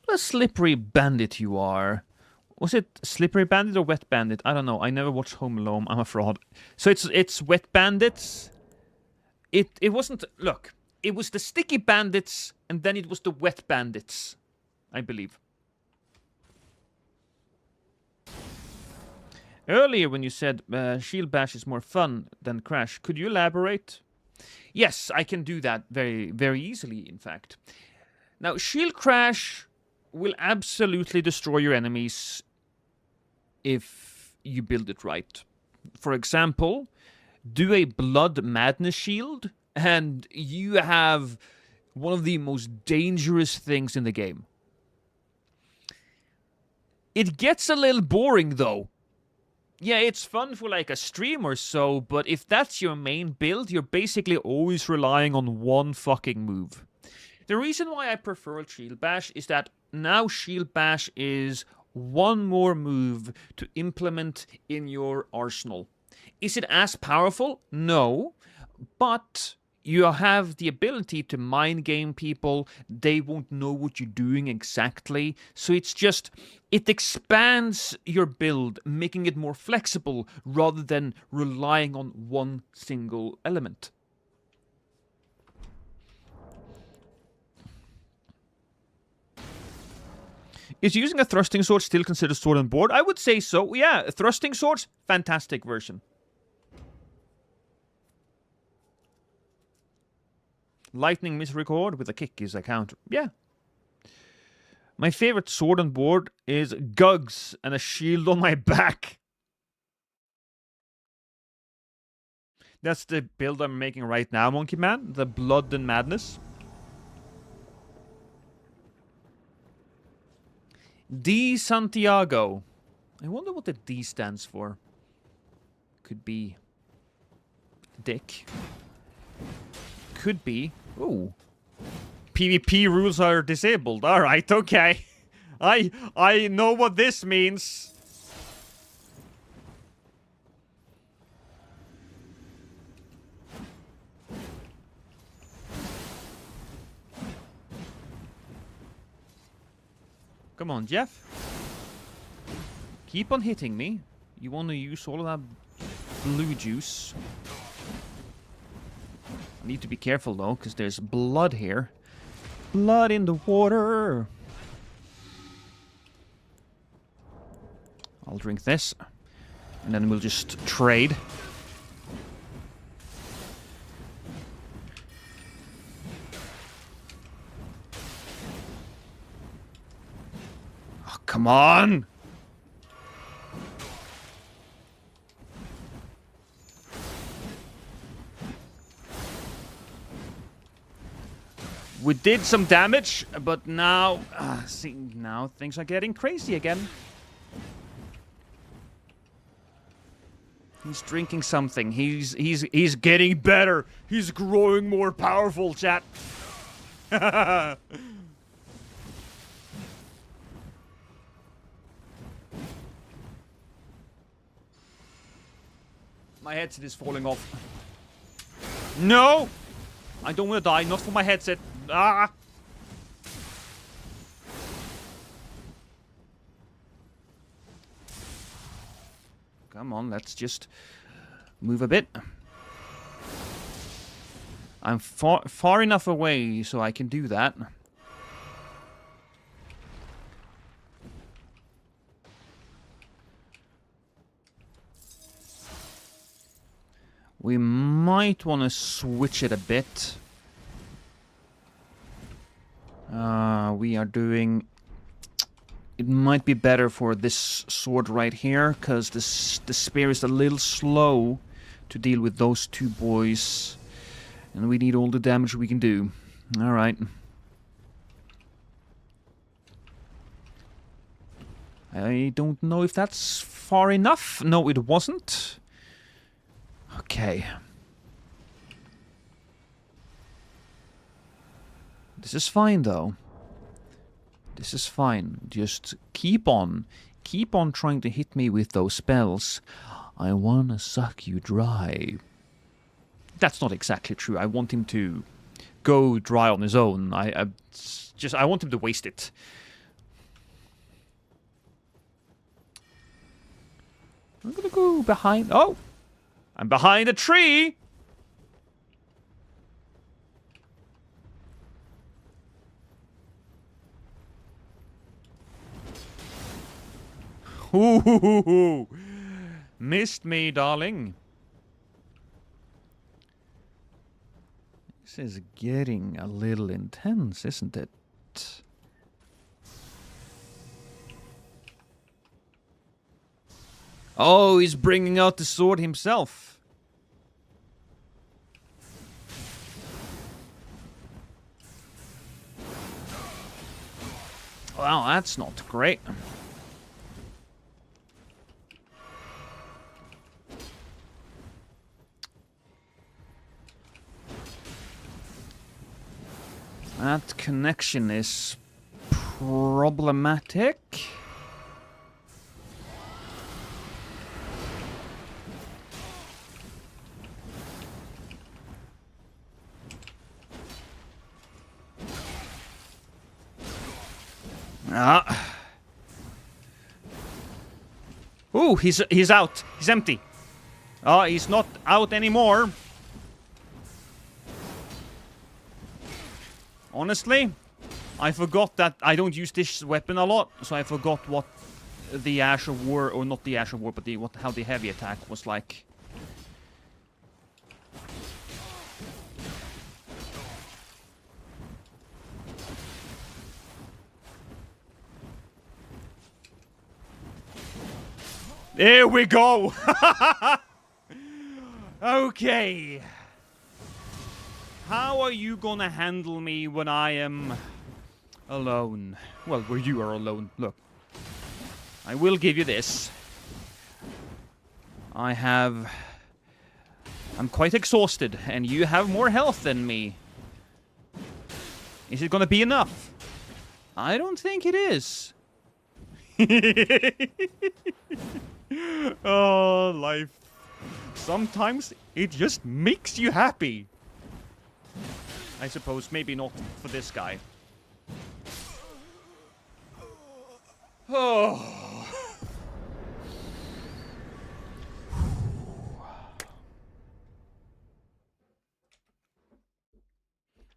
[SPEAKER 1] What a slippery bandit you are. Was it slippery bandit or wet bandit? I don't know. I never watched Home Alone. I'm a fraud. So it's wet bandits. It wasn't. Look, it was the sticky bandits, and then it was the wet bandits, I believe. Earlier, when you said Shield Bash is more fun than Crash, could you elaborate? Yes, I can do that very, very easily, in fact. Now, Shield Crash will absolutely destroy your enemies if you build it right. For example, do a Blood Madness Shield, and you have one of the most dangerous things in the game. It gets a little boring, though. Yeah, it's fun for like a stream or so, but if that's your main build, you're basically always relying on one fucking move. The reason why I prefer Shield Bash is that now Shield Bash is one more move to implement in your arsenal. Is it as powerful? No, but you have the ability to mind game people. They won't know what you're doing exactly. So it expands your build, making it more flexible rather than relying on one single element. Is using a thrusting sword still considered sword and board? I would say so. Yeah, thrusting swords, fantastic version. Lightning misrecord with a kick is a counter. Yeah. My favorite sword and board is Gugs and a shield on my back. That's the build I'm making right now, Monkey Man. The Blood and Madness. D Santiago. I wonder what the D stands for. Could be dick. Could be. Ooh. PvP rules are disabled. Alright, okay. I know what this means. Come on, Jeff. Keep on hitting me. You want to use all of that blue juice. I need to be careful, though, because there's blood here. Blood in the water. I'll drink this. And then we'll just trade. Oh, come on! We did some damage, but now... see, now things are getting crazy again. He's drinking something. He's getting better. He's growing more powerful, chat. My headset is falling off. No! I don't want to die. Not for my headset. Ah! Come on, let's just move a bit. I'm far enough away so I can do that. We might want to switch it a bit. We are doing... It might be better for this sword right here, because the spear is a little slow to deal with those two boys. And we need all the damage we can do. Alright. I don't know if that's far enough. No, it wasn't. Okay. This is fine, though. This is fine. Just keep on. Keep on trying to hit me with those spells. I wanna suck you dry. That's not exactly true. I want him to go dry on his own. I want him to waste it. I'm gonna go behind... Oh! I'm behind a tree! Ooh, missed me, darling. This is getting a little intense, isn't it? Oh, he's bringing out the sword himself. Well, that's not great. That connection is problematic. Ah. Ooh, he's out. He's empty. Oh, he's not out anymore. Honestly, I forgot that I don't use this weapon a lot, so I forgot what the Ash of War, or not the Ash of War, but how the heavy attack was like. There we go! Okay. How are you gonna handle me when I am alone? Well, where you are alone. Look. I will give you this. I'm quite exhausted, and you have more health than me. Is it gonna be enough? I don't think it is. Oh, life. Sometimes it just makes you happy. I suppose maybe not for this guy. Oh.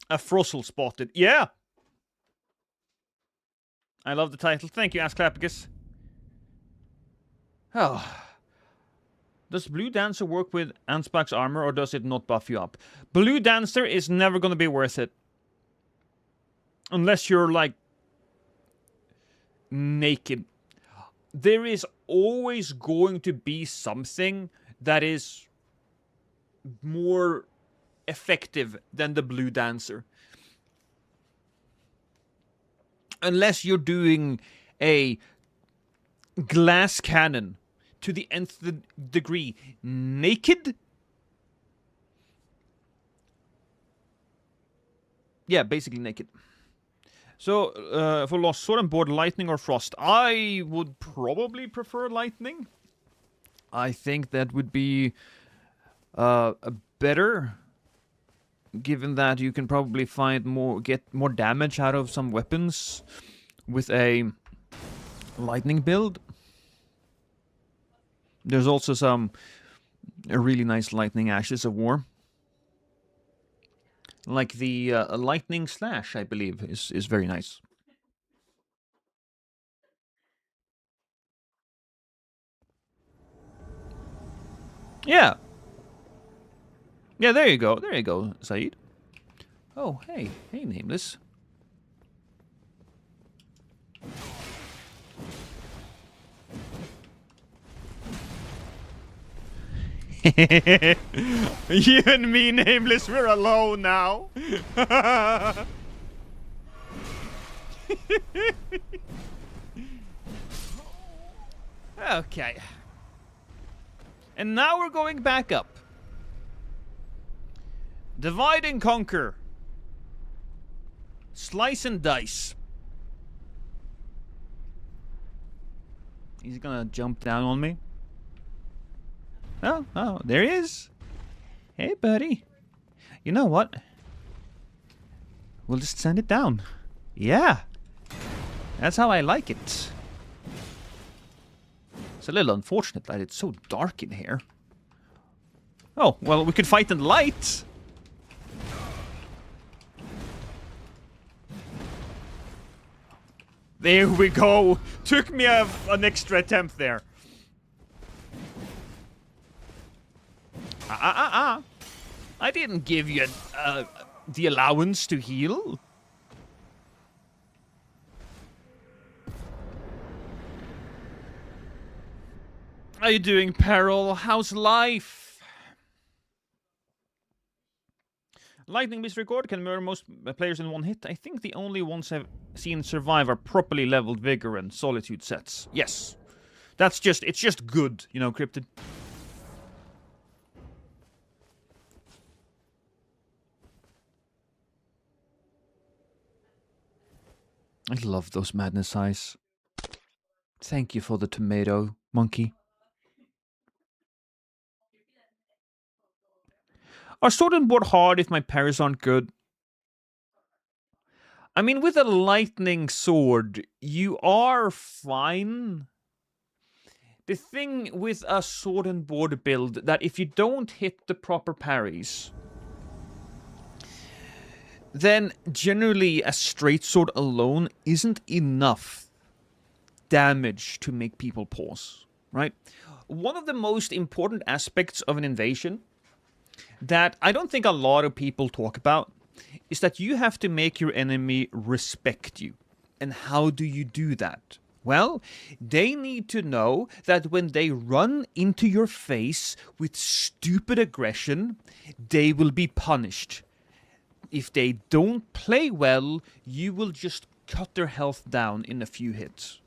[SPEAKER 1] A Frozzle spotted. Yeah! I love the title. Thank you, Asclepius. Oh. Does Blue Dancer work with Anspach's armor, or does it not buff you up? Blue Dancer is never gonna be worth it. Unless you're, like, naked. There is always going to be something that is more effective than the Blue Dancer. Unless you're doing a glass cannon to the nth degree naked. Yeah, basically naked. So, for Lost Sword and Board, lightning or frost? I would probably prefer lightning. I think that would be better, given that you can probably get more damage out of some weapons with a lightning build. There's also some really nice lightning ashes of war. Like the lightning slash, I believe, is very nice. Yeah. Yeah, there you go. There you go, Saeed. Oh, hey. Hey, Nameless. You and me, Nameless, we're alone now. Okay. And now we're going back up. Divide and conquer. Slice and dice. He's gonna jump down on me. Oh, there he is. Hey, buddy. You know what? We'll just send it down. Yeah. That's how I like it. It's a little unfortunate that it's so dark in here. Oh, well, we could fight in the light. There we go. Took me an extra attempt there. I didn't give you the allowance to heal. How you doing, Peril? How's life? Lightning Beast record can murder most players in one hit. I think the only ones I've seen survive are properly leveled Vigor and Solitude sets. Yes. It's just good, you know, Cryptid. I love those madness eyes. Thank you for the tomato, monkey. Are sword and board hard if my parries aren't good? I mean, with a lightning sword, you are fine. The thing with a sword and board build, that if you don't hit the proper parries, then generally a straight sword alone isn't enough damage to make people pause, right? One of the most important aspects of an invasion that I don't think a lot of people talk about is that you have to make your enemy respect you. And how do you do that? Well, they need to know that when they run into your face with stupid aggression, they will be punished. If they don't play well, you will just cut their health down in a few hits.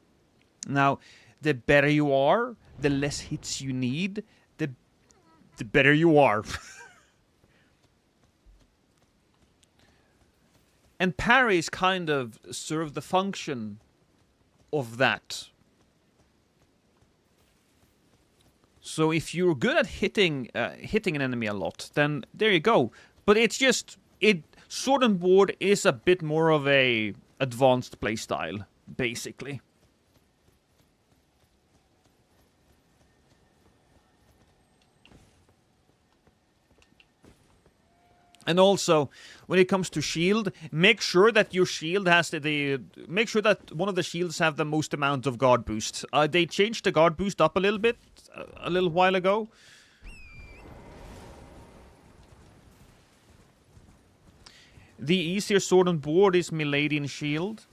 [SPEAKER 1] Now, the better you are, the less hits you need, the better you are. And parries kind of serve the function of that. So if you're good at hitting an enemy a lot, then there you go. But it's just sword and board is a bit more of a advanced playstyle, basically. And also, when it comes to shield, make sure that your shield has make sure that one of the shields have the most amount of guard boost. They changed the guard boost up a little bit a little while ago. The easier sword and board is Milady and shield.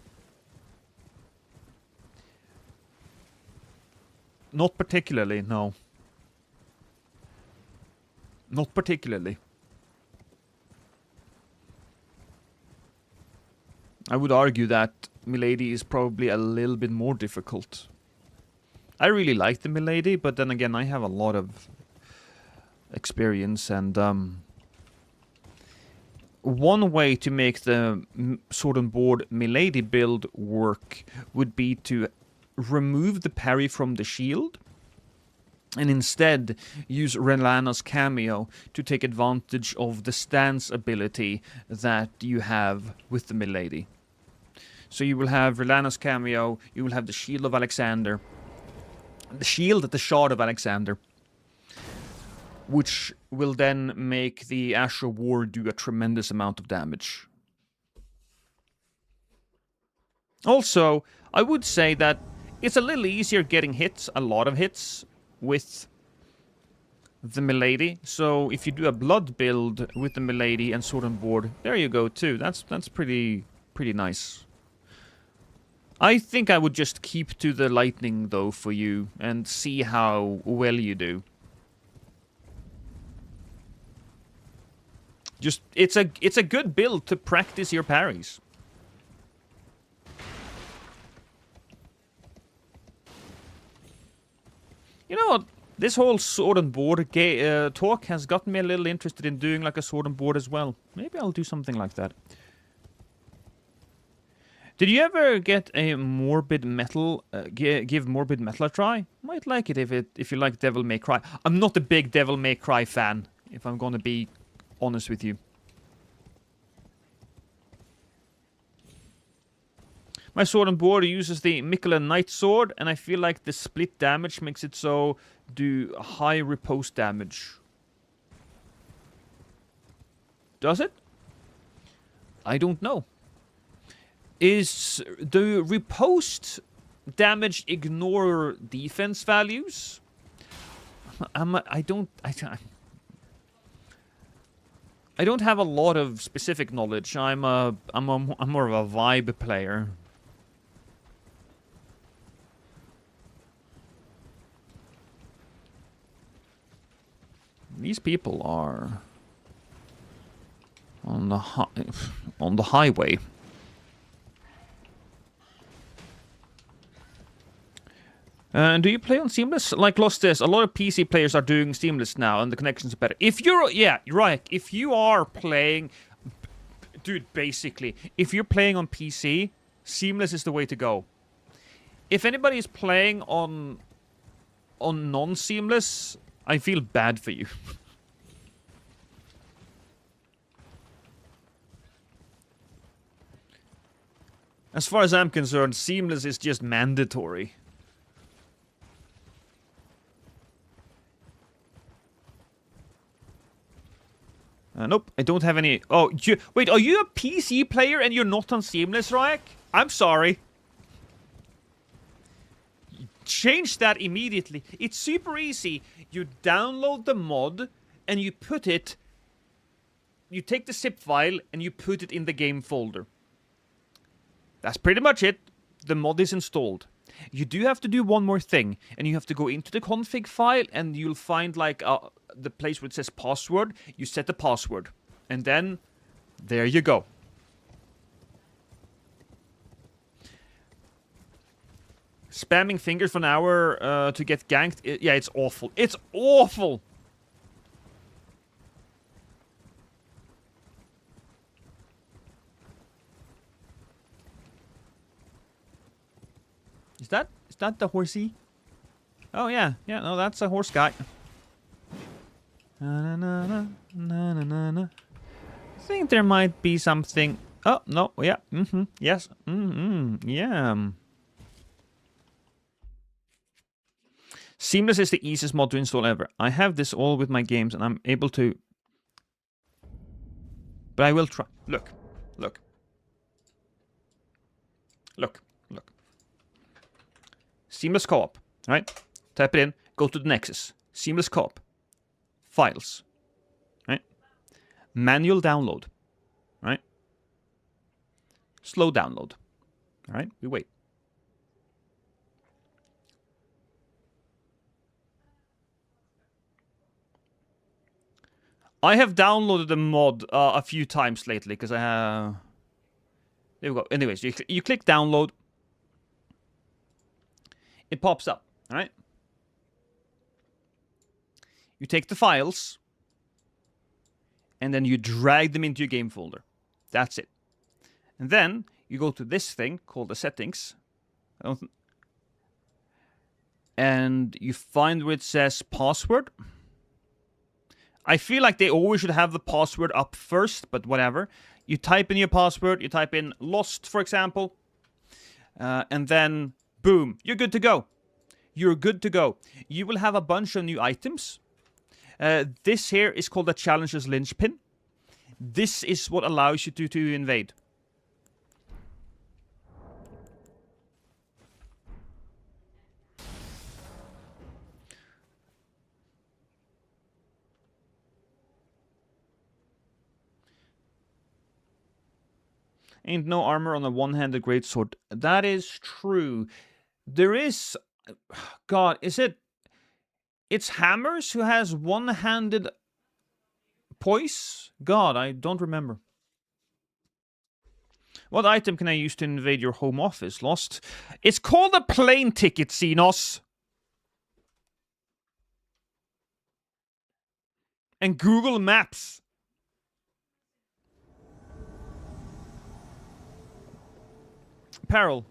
[SPEAKER 1] Not particularly, no. Not particularly. I would argue that Milady is probably a little bit more difficult. I really like the Milady, but then again, I have a lot of experience, and one way to make the sword and board Milady build work would be to remove the parry from the shield and instead use Relana's cameo to take advantage of the stance ability that you have with the Milady. So you will have Relana's cameo, you will have the Shield of Alexander, the Shard of Alexander, which will then make the Asher War do a tremendous amount of damage. Also, I would say that it's a little easier getting hits, a lot of hits, with the Milady. So if you do a blood build with the Milady and sword and board, there you go too. That's pretty nice. I think I would just keep to the lightning though for you and see how well you do. Just it's a good build to practice your parries. You know what? This whole sword and board talk has gotten me a little interested in doing like a sword and board as well. Maybe I'll do something like that. Did you ever get a Morbid Metal, give Morbid Metal a try? Might like it if you like Devil May Cry. I'm not a big Devil May Cry fan, if I'm gonna be honest with you. My sword and board uses the Mikula Knight Sword, and I feel like the split damage makes it so do high riposte damage. Does it? I don't know. Is the riposte damage ignore defense values? I don't have a lot of specific knowledge. I'm more of a vibe player. These people are on the highway. Do you play on Seamless? Like Lost this, a lot of PC players are doing Seamless now, and the connections are better. If you're, yeah, right. If you are playing, dude, basically, if you're playing on PC, Seamless is the way to go. If anybody is playing on non-Seamless, I feel bad for you. As far as I'm concerned, Seamless is just mandatory. Nope, I don't have any... Oh, wait, are you a PC player and you're not on Seamless, Ryak? I'm sorry. Change that immediately. It's super easy. You download the mod and you put it... You take the zip file and you put it in the game folder. That's pretty much it. The mod is installed. You do have to do one more thing, and you have to go into the config file, and you'll find like the place where it says password. You set the password, and then there you go. Spamming fingers for an hour to get ganked. Yeah, it's awful. It's awful! Is that the horsey? Oh yeah, yeah, no, that's a horse guy. Na na na na na na na. I think there might be something. Oh no, yeah, yes, yeah. Seamless is the easiest mod to install ever. I have this all with my games, and I'm able to. But I will try. Look. Seamless co-op, right? Type it in. Go to the Nexus. Seamless co-op. Files, right? Manual download, right? Slow download, all right? We wait. I have downloaded the mod a few times lately because I have. There we go. Anyways, you click download. It pops up, all right? You take the files, and then you drag them into your game folder. That's it. And then you go to this thing called the settings, and you find where it says password. I feel like they always should have the password up first, but whatever. You type in your password, you type in lost, for example, and then boom, you're good to go. You're good to go. You will have a bunch of new items. This here is called the Challenger's Linchpin. This is what allows you to invade. Ain't no armor on a one-handed greatsword. That is true. There is... God, is it... It's Hammers who has one-handed poise? God, I don't remember. What item can I use to invade your home office? Lost? It's called a plane ticket, Xenos. And Google Maps. Peril,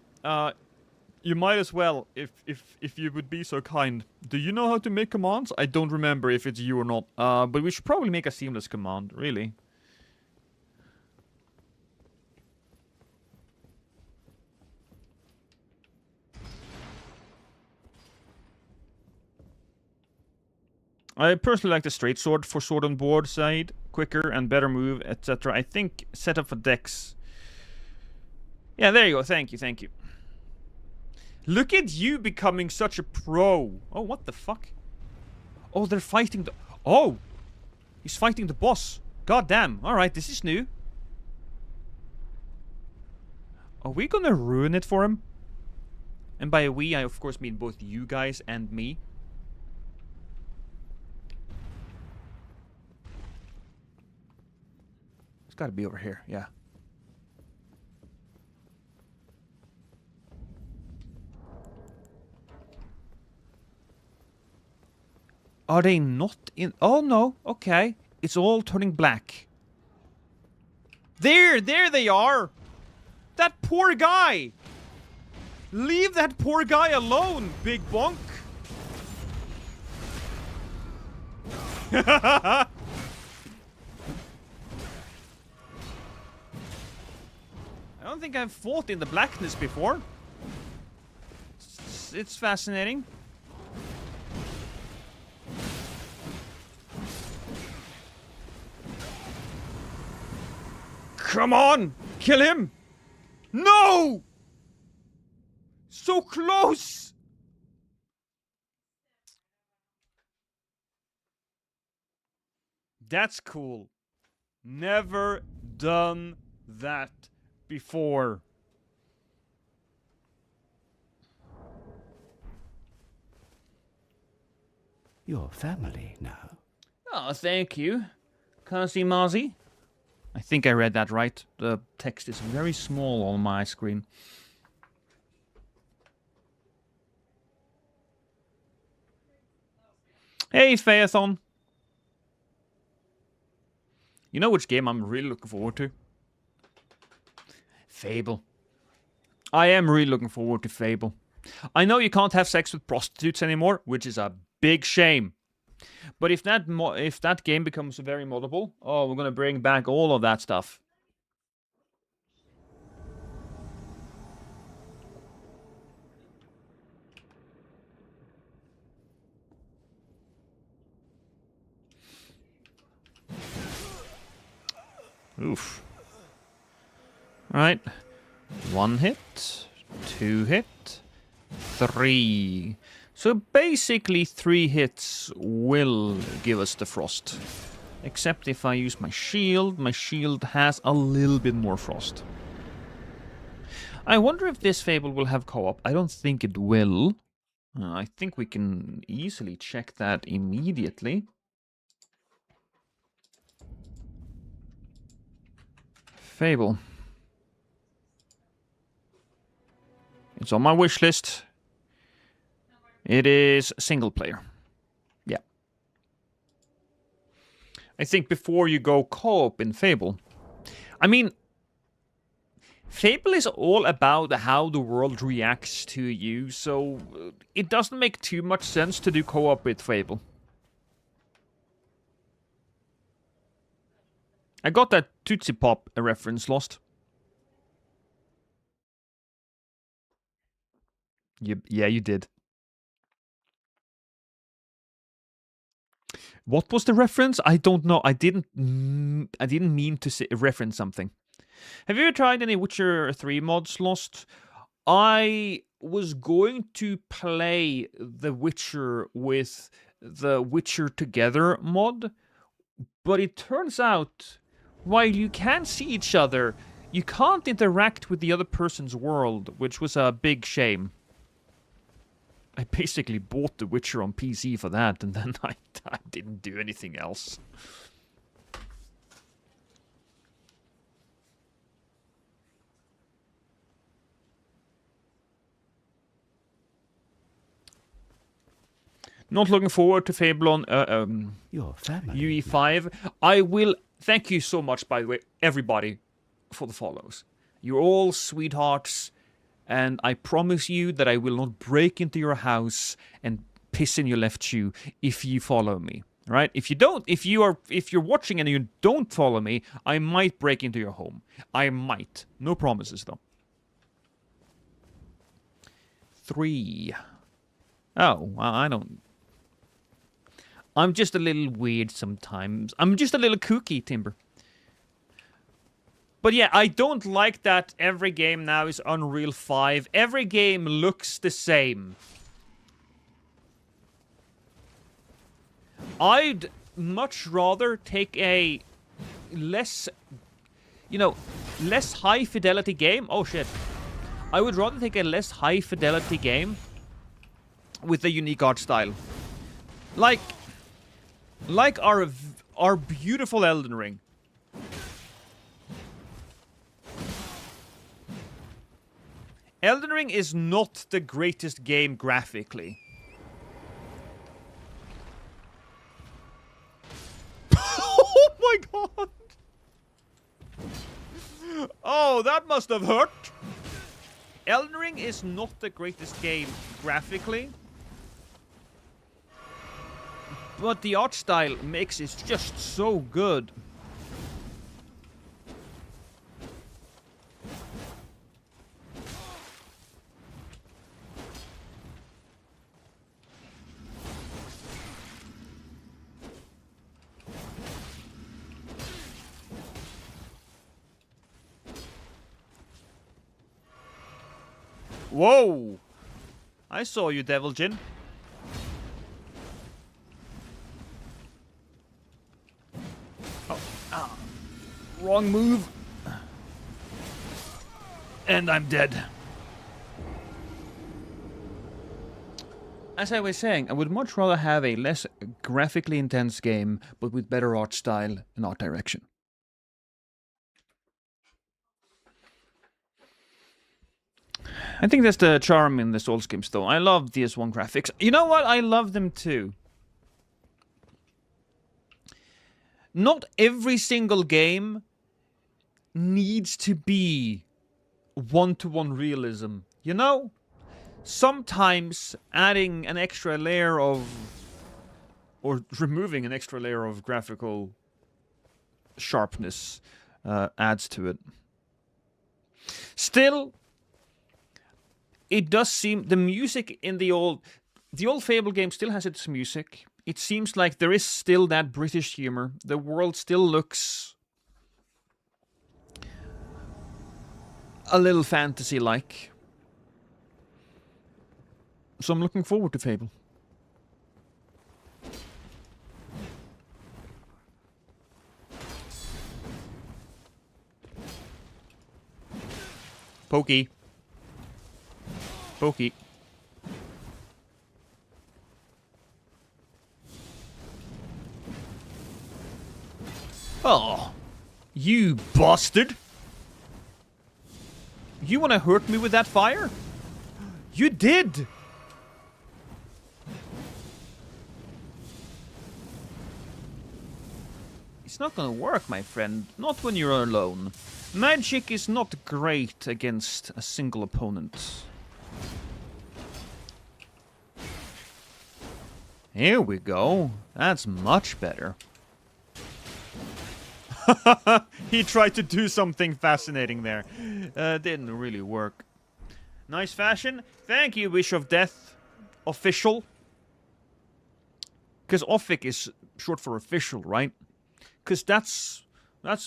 [SPEAKER 1] you might as well, if you would be so kind. Do you know how to make commands? I don't remember if it's you or not. But we should probably make a seamless command, really. I personally like the straight sword for sword on board side, quicker and better move, etc. I think set up for decks. Yeah, there you go. Thank you. Look at you becoming such a pro. Oh, what the fuck? Oh, they're fighting the... Oh! He's fighting the boss. God damn. Alright, this is new. Are we gonna ruin it for him? And by we, I of course mean both you guys and me. It's gotta be over here, yeah. Are they not in... Oh, no. Okay. It's all turning black. There they are! That poor guy! Leave that poor guy alone, big bonk! I don't think I've fought in the blackness before. It's fascinating. Come on! Kill him! No! So close! That's cool. Never done that before.
[SPEAKER 3] Your family now.
[SPEAKER 1] Oh, thank you, Kazi Mazi. I think I read that right. The text is very small on my screen. Hey, Phaethon. You know which game I'm really looking forward to? Fable. I am really looking forward to Fable. I know you can't have sex with prostitutes anymore, which is a big shame. But if that game becomes very moddable, oh, we're gonna bring back all of that stuff. Oof. Alright. 1 hit, 2 hit, 3. So basically 3 hits will give us the frost. Except if I use my shield has a little bit more frost. I wonder if this Fable will have co-op. I don't think it will. I think we can easily check that immediately. Fable. It's on my wish list. It is single player. Yeah. I think before you go co-op in Fable. I mean, Fable is all about how the world reacts to you, so it doesn't make too much sense to do co-op with Fable. I got that Tootsie Pop reference, Lost. Yeah, you did. What was the reference? I don't know. I didn't mean to reference something. Have you ever tried any Witcher 3 mods, Lost? I was going to play The Witcher with the Witcher Together mod, but it turns out while you can see each other, you can't interact with the other person's world, which was a big shame. I basically bought The Witcher on PC for that, and then I didn't do anything else. Not looking forward to Fable on
[SPEAKER 3] Your family.
[SPEAKER 1] UE5. I will... Thank you so much, by the way, everybody, for the follows. You're all sweethearts, and I promise you that I will not break into your house and piss in your left shoe if you follow me. Right? If you don't, if you're watching and you don't follow me, I might break into your home. I might. No promises, though. 3. Oh, well, I don't... I'm just a little weird sometimes. I'm just a little kooky, Timber. But yeah, I don't like that every game now is Unreal 5. Every game looks the same. I'd much rather take a less, less high fidelity game. Oh shit. I would rather take a less high fidelity game with a unique art style. Like our beautiful Elden Ring. Elden Ring is not the greatest game graphically. Oh my god! Oh, that must have hurt! Elden Ring is not the greatest game graphically. But the art style mix is just so good. Whoa! I saw you, Devil Jin. Wrong move. And I'm dead. As I was saying, I would much rather have a less graphically intense game, but with better art style and art direction. I think that's the charm in the Souls games, though. I love DS1 graphics. You know what? I love them too. not every single game needs to be one-to-one realism, you know? Sometimes adding an extra layer of, or removing an extra layer of graphical sharpness adds to it. Still, it does seem the music in the old Fable game still has its music. It seems like there is still that British humor. The world still looks a little fantasy-like. So I'm looking forward to Fable. Pokey. Pokey. Oh, you bastard! You want to hurt me with that fire? You did! It's not gonna work, my friend. Not when you're alone. Magic is not great against a single opponent. Here we go. That's much better. He tried to do something fascinating there. Didn't really work. Nice fashion. Thank you, Wish of Death. Official. Because Offic is short for official, right? Because that's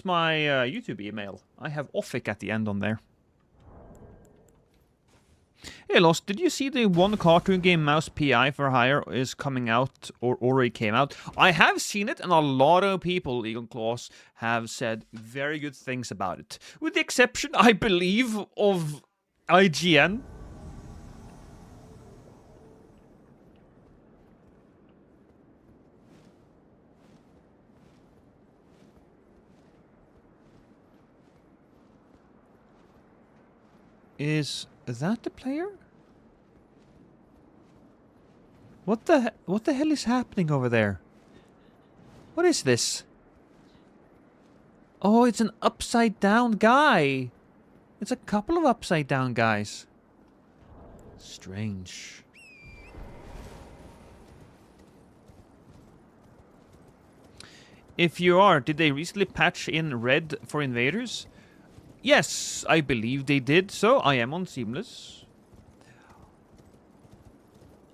[SPEAKER 1] my YouTube email. I have Offic at the end on there. Hey, Lost, did you see the one cartoon game Mouse PI for Hire is coming out, or already came out? I have seen it, and a lot of people, Eagle Claws, have said very good things about it. With the exception, I believe, of IGN. Is that the player? What the hell is happening over there? What is this? Oh, it's an upside down guy. It's a couple of upside down guys. Strange. If you are, did they recently patch in red for invaders? Yes, I believe they did, so I am on Seamless.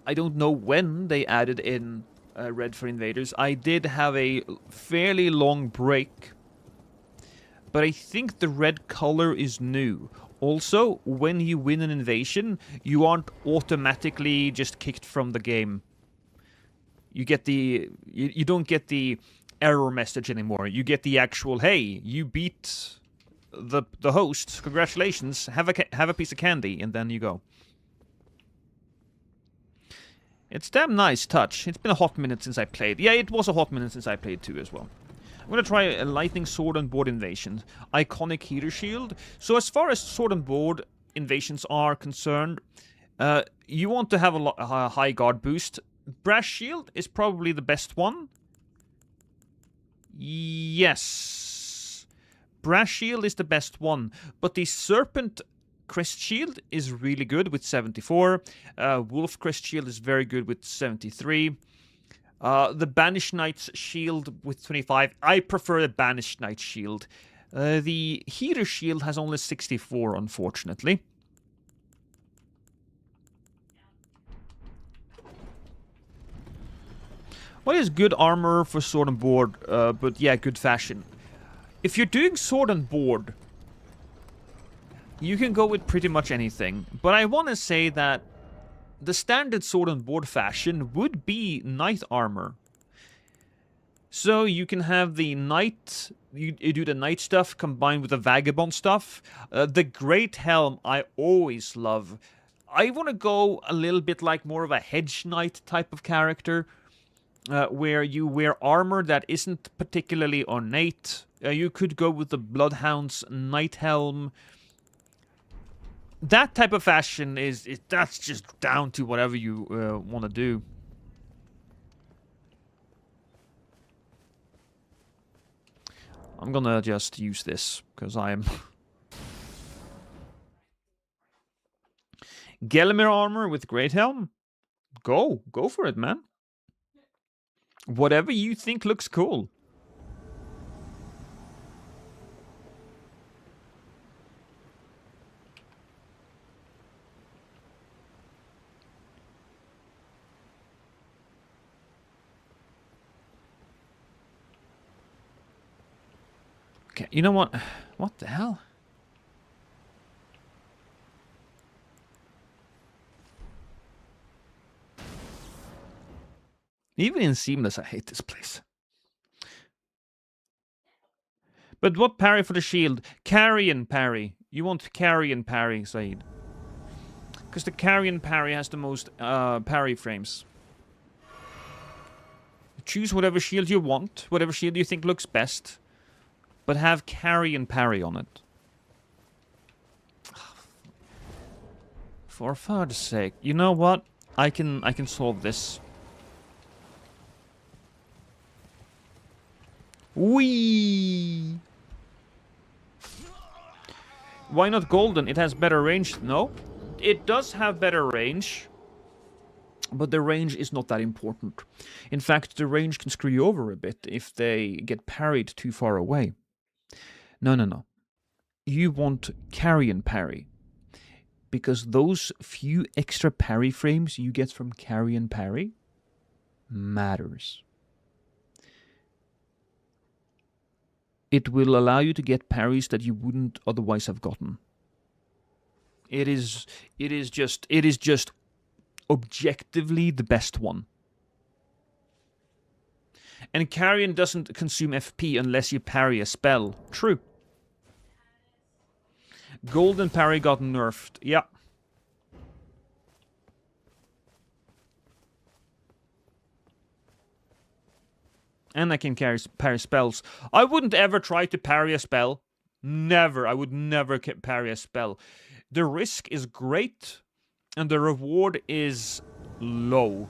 [SPEAKER 1] I don't know when they added in red for invaders. I did have a fairly long break, but I think the red color is new. Also, when you win an invasion, you aren't automatically just kicked from the game. You get the... You don't get the error message anymore. You get the actual, hey, you beat the host, congratulations, have a piece of candy, and then you go. It's damn nice touch. It's been a hot minute since I played. Yeah, it was a hot minute since I played too as well. I'm gonna try a lightning sword and board invasion. Iconic heater shield. So as far as sword and board invasions are concerned, you want to have a high guard boost. Brass shield is probably the best one. Yes. Brass shield is the best one, but the serpent crest shield is really good with 74. Wolf crest shield is very good with 73. The banished knight's shield with 25. I prefer the banished knight shield. The heater shield has only 64, unfortunately. What is good armor for sword and board? But yeah, good fashion. If you're doing sword and board, you can go with pretty much anything. But I want to say that the standard sword and board fashion would be knight armor. So you can have the knight, you do the knight stuff combined with the vagabond stuff. The great helm I always love. I want to go a little bit like more of a hedge knight type of character. Where you wear armor that isn't particularly ornate. You could go with the Bloodhound's Knight Helm. That type of fashion that's just down to whatever you want to do. I'm gonna just use this, because I'm... Gelmir armor with Great Helm? Go for it, man. Whatever you think looks cool. Okay, you know what? What the hell? Even in Seamless, I hate this place. But what parry for the shield? Carrion parry. You want carrion parry, Said. Because the carrion parry has the most parry frames. Choose whatever shield you want, whatever shield you think looks best, but have carrion parry on it. For fur's sake. You know what? I can solve this. Whee! Why not golden? It has better range. No, it does have better range, but the range is not that important. In fact, the range can screw you over a bit if they get parried too far away. No. You want carrion parry, because those few extra parry frames you get from carrion parry matters. It will allow you to get parries that you wouldn't otherwise have gotten. It is just objectively the best one. And carrion doesn't consume FP unless you parry a spell. True. Golden parry got nerfed. Yeah. And I can parry spells. I wouldn't ever try to parry a spell. Never. I would never parry a spell. The risk is great, and the reward is low.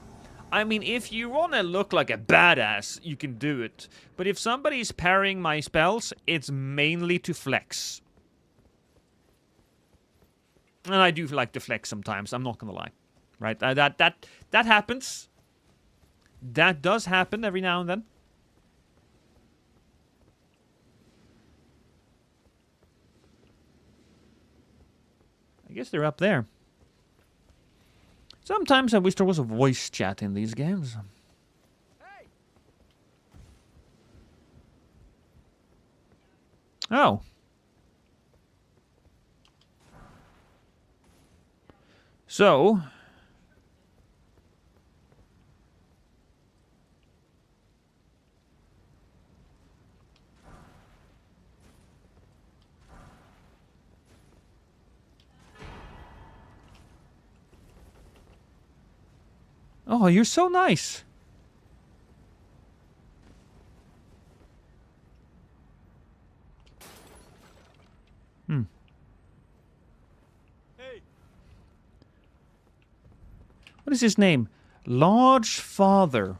[SPEAKER 1] I mean, if you want to look like a badass, you can do it. But if somebody's parrying my spells, it's mainly to flex. And I do like to flex sometimes, I'm not gonna lie. Right? That happens. That does happen every now and then. I guess they're up there. Sometimes I wish there was a voice chat in these games. Hey. Oh. So... Oh, you're so nice. Hey. What is his name? Large Father.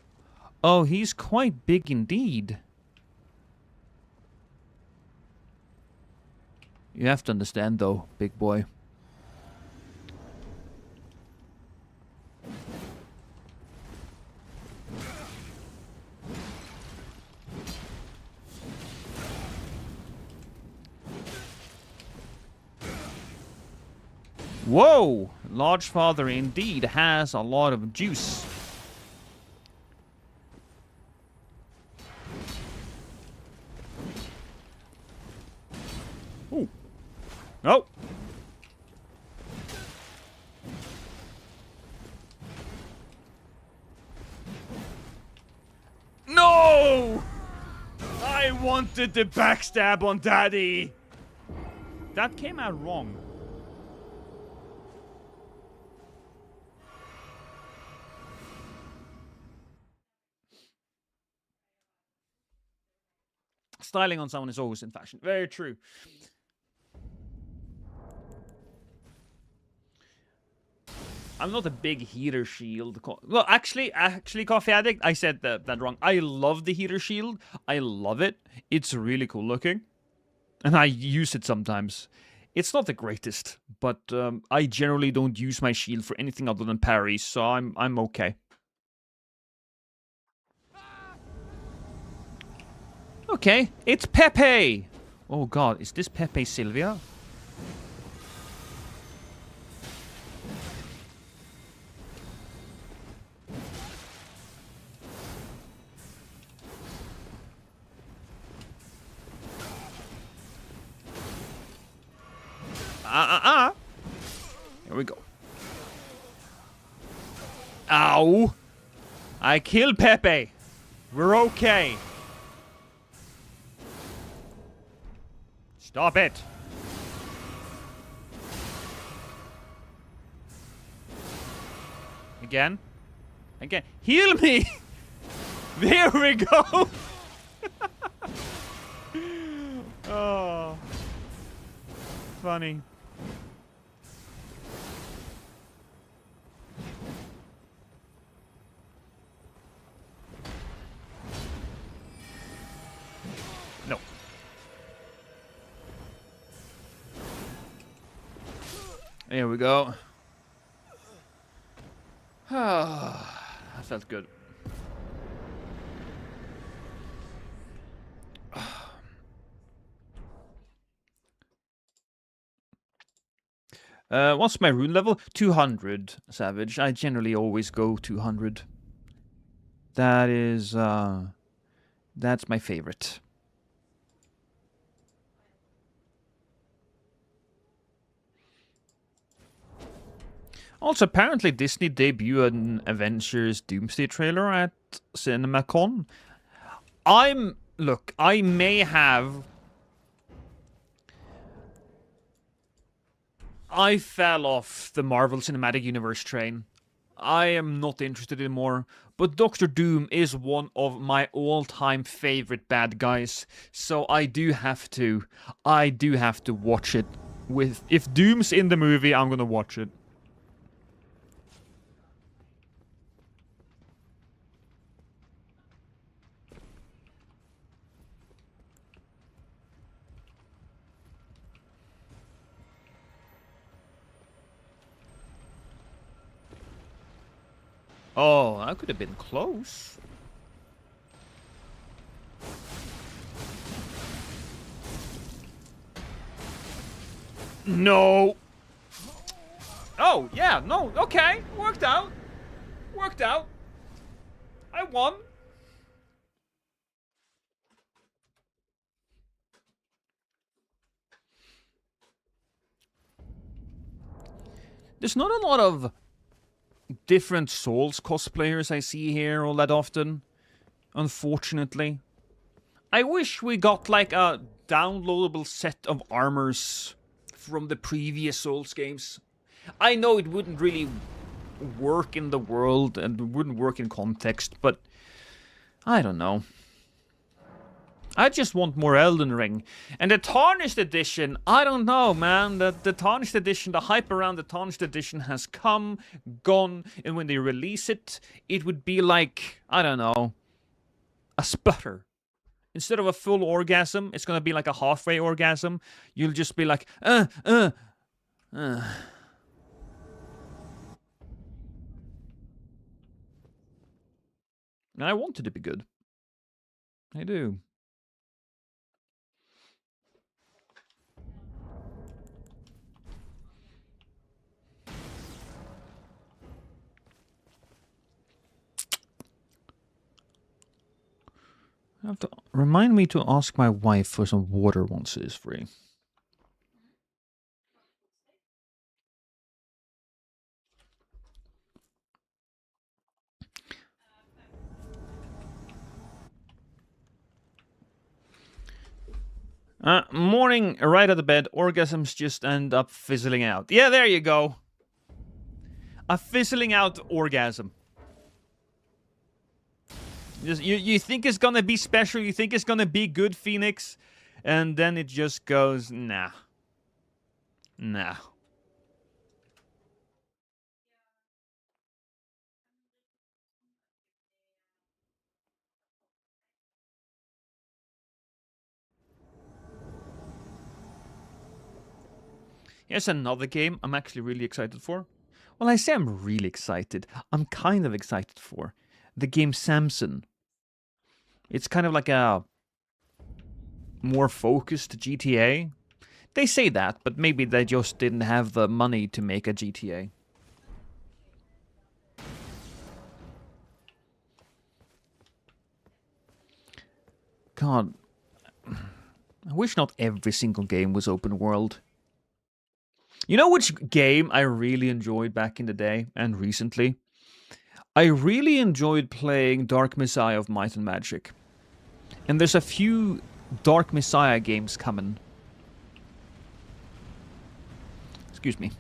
[SPEAKER 1] Oh, he's quite big indeed. You have to understand, though, big boy. Whoa! Large Father indeed has a lot of juice. Ooh. Oh! No! I wanted the backstab on Daddy! That came out wrong. Styling on someone is always in fashion. Very true. I'm not a big heater shield. Well, actually, Coffee Addict, I said that wrong. I love the heater shield. I love it. It's really cool looking. And I use it sometimes. It's not the greatest, but I generally don't use my shield for anything other than parries, so I'm okay. Okay, it's Pepe! Oh god, is this Pepe Sylvia? Here we go. Ow! I killed Pepe! We're okay. Stop it! Again? Again. Heal me! There we go! Oh. Funny. No. There we go. That felt good. What's my rune level? 200, Savage. I generally always go 200. That is, that's my favorite. Also, apparently Disney debuted an Avengers Doomsday trailer at CinemaCon. Look, I may have... I fell off the Marvel Cinematic Universe train. I am not interested anymore. But Doctor Doom is one of my all-time favorite bad guys. So I do have to watch it. If Doom's in the movie, I'm gonna watch it. Oh, that could have been close. No. Oh, yeah, no, okay. Worked out. Worked out. I won. There's not a lot of different Souls cosplayers I see here all that often, unfortunately. I wish we got like a downloadable set of armors from the previous Souls games. I know it wouldn't really work in the world and wouldn't work in context, but I don't know. I just want more Elden Ring. And the Tarnished Edition, I don't know, man. The Tarnished Edition, the hype around the Tarnished Edition has come, gone, and when they release it, it would be like, I don't know, a sputter. Instead of a full orgasm, it's gonna be like a halfway orgasm. You'll just be like, And I want it to be good. I do. I have to remind me to ask my wife for some water once it is free. Morning, right out of bed, orgasms just end up fizzling out. Yeah, there you go. A fizzling out orgasm. You think it's gonna be special, you think it's gonna be good, Phoenix, and then it just goes, nah. Nah. Here's another game I'm actually really excited for. Well, I say I'm really excited. I'm kind of excited for the game Samson. It's kind of like a more focused GTA. They say that, but maybe they just didn't have the money to make a GTA. God, I wish not every single game was open world. You know which game I really enjoyed back in the day and recently? I really enjoyed playing Dark Messiah of Might and Magic. And there's a few Dark Messiah games coming. Excuse me.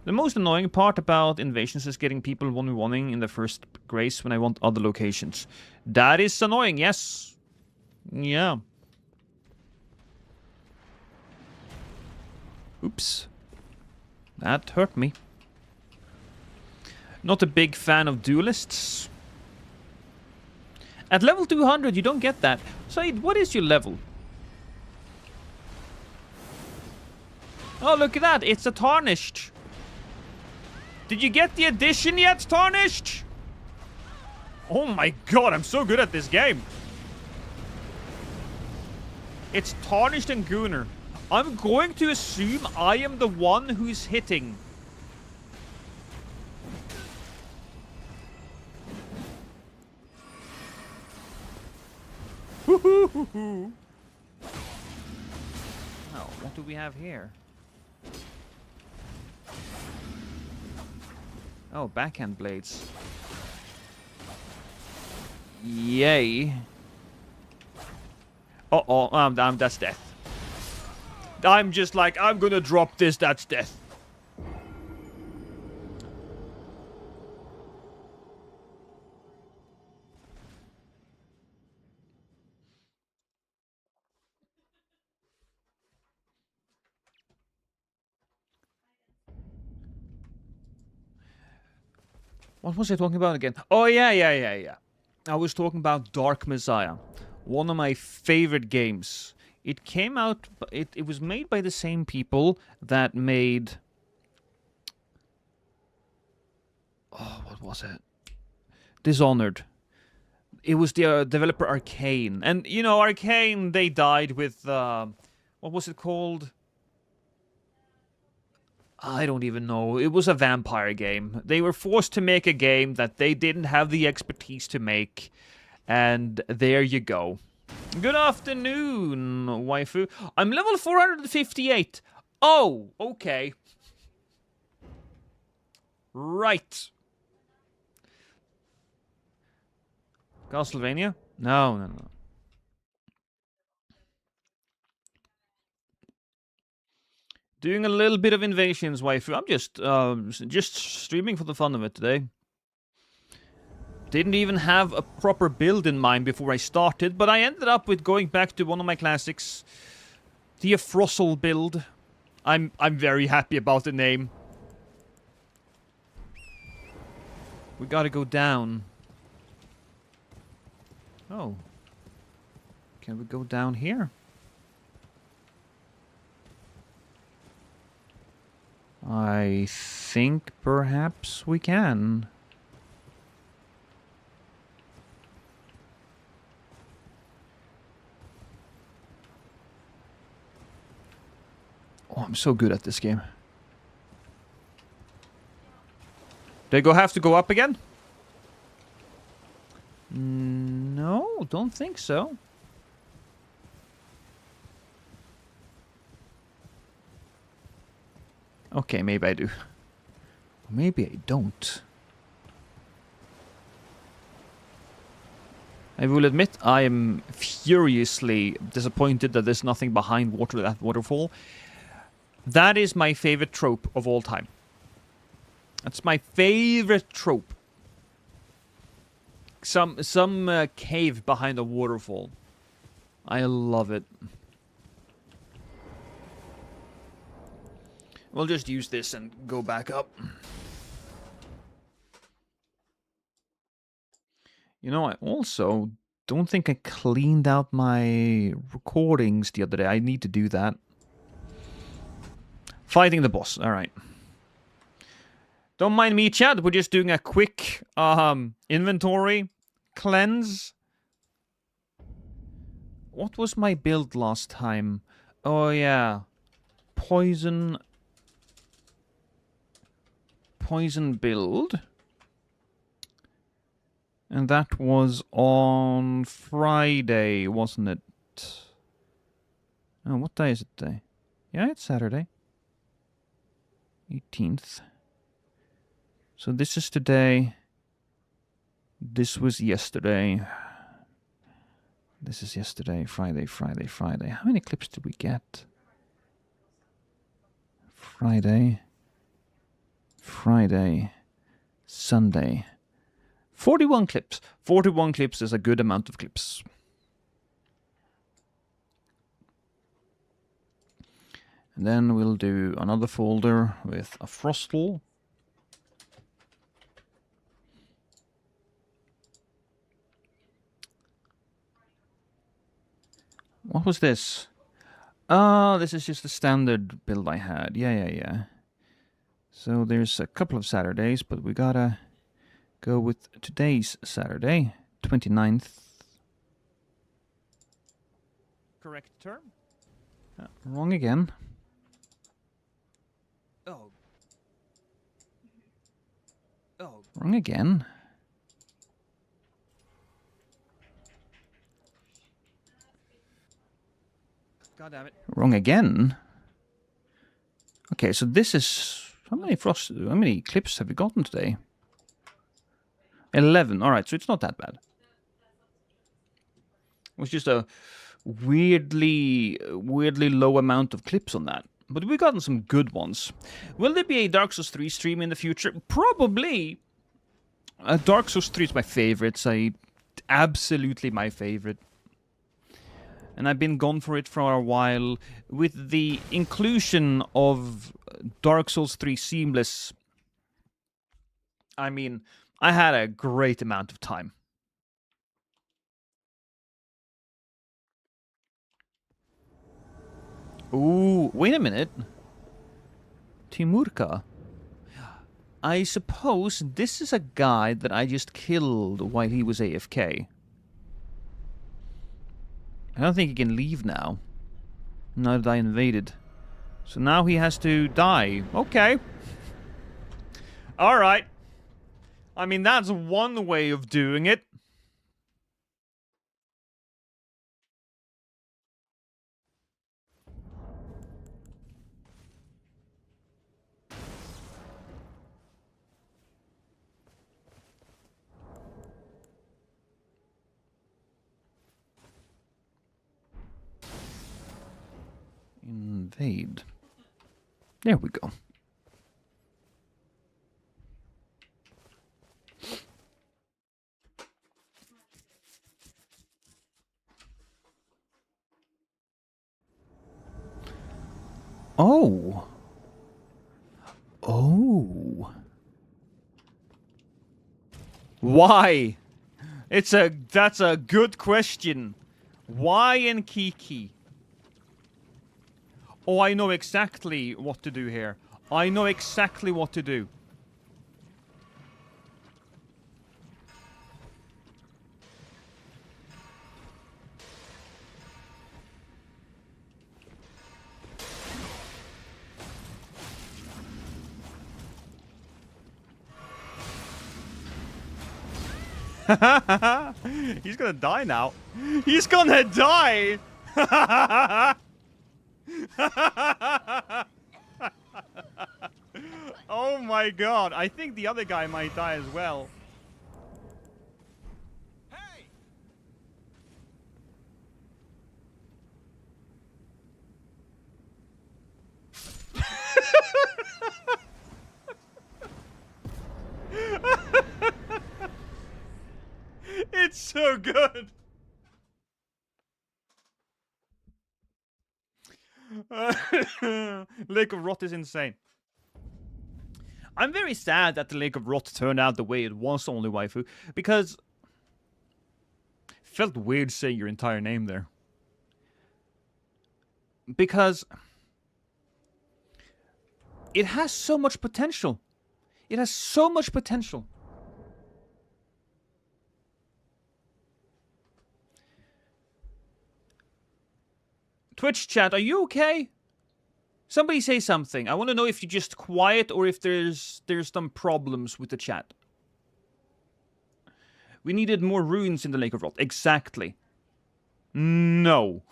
[SPEAKER 1] The most annoying part about Invasions is getting people 1v1ing in the first grace when I want other locations. That is annoying, yes. Yeah. Oops. That hurt me. Not a big fan of duelists. At level 200, you don't get that. Said, what is your level? Oh, look at that. It's a Tarnished. Did you get the edition yet, Tarnished? Oh my god, I'm so good at this game. It's Tarnished and Gunnar. I'm going to assume I am the one who's hitting. Oh, what do we have here? Oh, backhand blades. Yay. Uh-oh, that's death. I'm just like, I'm gonna drop this, that's death. What was I talking about again? Oh, yeah. I was talking about Dark Messiah. One of my favorite games. It came out... It was made by the same people that made... Oh, what was it? Dishonored. It was the developer Arcane. And, you know, Arcane, they died with... what was it called? I don't even know. It was a vampire game. They were forced to make a game that they didn't have the expertise to make. And there you go. Good afternoon, waifu. I'm level 458. Oh, okay. Right. Castlevania? No. Doing a little bit of Invasions, waifu. I'm just streaming for the fun of it today. Didn't even have a proper build in mind before I started, but I ended up with going back to one of my classics, the Frossel build. I'm very happy about the name. We gotta go down. Oh. Can we go down here? I think perhaps we can. Oh, I'm so good at this game. Do I have to go up again? No, don't think so. Okay, maybe I do. Maybe I don't. I will admit I am furiously disappointed that there's nothing behind that waterfall. That is my favorite trope of all time. That's my favorite trope. Some cave behind a waterfall. I love it. We'll just use this and go back up. You know, I also don't think I cleaned out my recordings the other day. I need to do that. Fighting the boss. All right. Don't mind me, chat. We're just doing a quick inventory cleanse. What was my build last time? Oh, yeah. Poison build. And that was on Friday, wasn't it? Oh, what day is it today? Yeah, it's Saturday. 18th. So this is today. This was yesterday. This is yesterday. Friday. How many clips did we get? Friday. Sunday. 41 clips. 41 clips is a good amount of clips. And then we'll do another folder with a Frostal. What was this? Oh, this is just the standard build I had. Yeah. So there's a couple of Saturdays, but we gotta go with today's Saturday, 29th. Correct term? Wrong again. Oh. Wrong again. God damn it. Wrong again. Okay, so this is... How many clips have we gotten today? 11. Alright, so it's not that bad. It was just a weirdly low amount of clips on that. But we've gotten some good ones. Will there be a Dark Souls 3 stream in the future? Probably. Dark Souls 3 is my favorite. Absolutely my favorite. And I've been gone for it for a while. With the inclusion of Dark Souls 3 Seamless, I mean, I had a great amount of time. Ooh, wait a minute. Timurka. I suppose this is a guy that I just killed while he was AFK. I don't think he can leave now. Now that I invaded. So now he has to die. Okay. Alright. I mean, that's one way of doing it. Invade. There we go. Oh. Oh. Why? That's a good question. Why in Kiki? Oh, I know exactly what to do here. I know exactly what to do. He's gonna die now. He's gonna die! Oh my god, I think the other guy might die as well. Hey! It's so good! Lake of Rot is insane. I'm very sad that the Lake of Rot turned out the way it was, only waifu, because it felt weird saying your entire name there. Because it has so much potential. It has so much potential. Twitch chat, are you okay? Somebody say something. I want to know if you're just quiet or if there's some problems with the chat. We needed more ruins in the Lake of Rot. Exactly. No.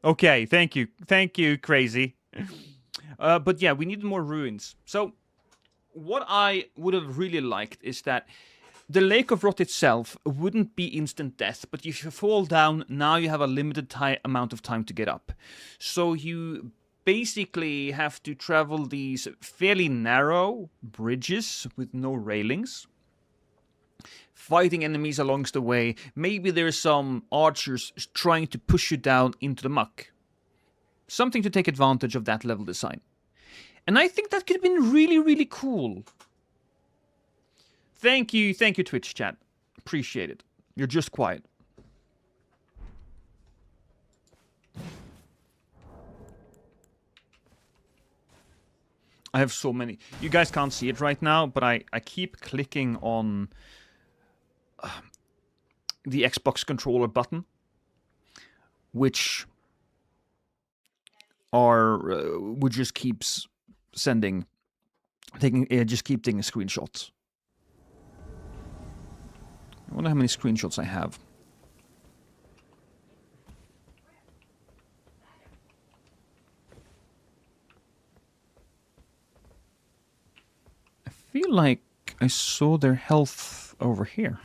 [SPEAKER 1] Okay, thank you. Thank you, Crazy. But yeah, we needed more ruins. So, what I would have really liked is that the Lake of Rot itself wouldn't be instant death, but if you fall down, now you have a limited amount of time to get up. So you basically have to travel these fairly narrow bridges with no railings, fighting enemies along the way. Maybe there's some archers trying to push you down into the muck. Something to take advantage of that level design. And I think that could have been really, really cool. Thank you, Twitch chat. Appreciate it. You're just quiet. I have so many. You guys can't see it right now, but I keep clicking on the Xbox controller button, which just keeps sending, just keep taking screenshots. I wonder how many screenshots I have. I feel like I saw their health over here.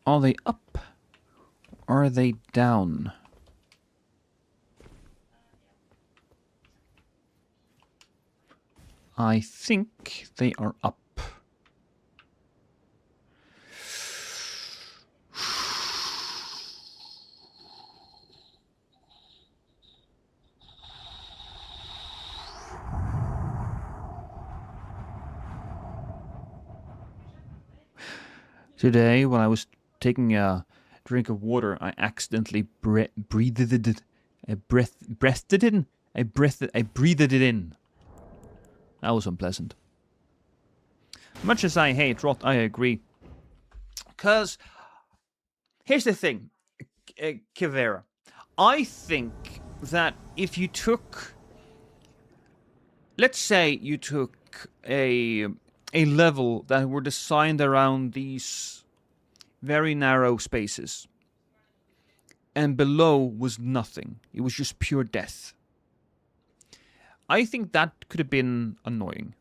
[SPEAKER 1] Are they up? Or are they down? I think they are up. Today, when I was taking a drink of water, I accidentally breathed it. I breathed it in. I breathed it in. That was unpleasant. Much as I hate Rot, I agree. Because, here's the thing, Kivera. I think that if you took... Let's say you took a level that were designed around these very narrow spaces. And below was nothing. It was just pure death. I think that could have been annoying.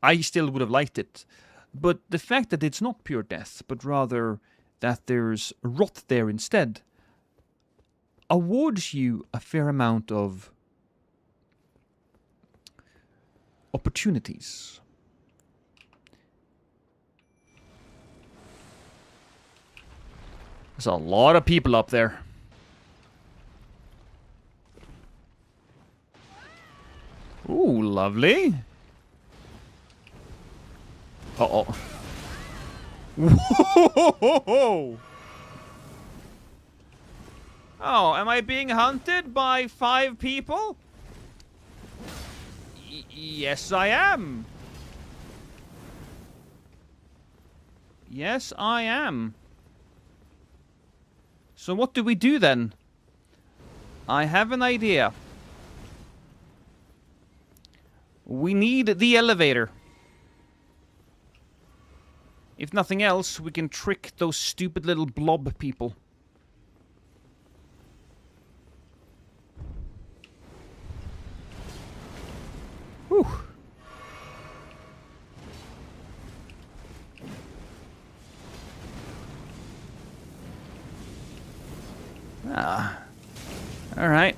[SPEAKER 1] I still would have liked it. But the fact that it's not pure death, but rather that there's rot there instead, awards you a fair amount of opportunities. There's a lot of people up there. Ooh, lovely. Uh-oh. Whoa! Oh, am I being hunted by 5 people? Yes, I am. Yes, I am. So what do we do then? I have an idea. We need the elevator. If nothing else, we can trick those stupid little blob people. Whew. Ah. All right.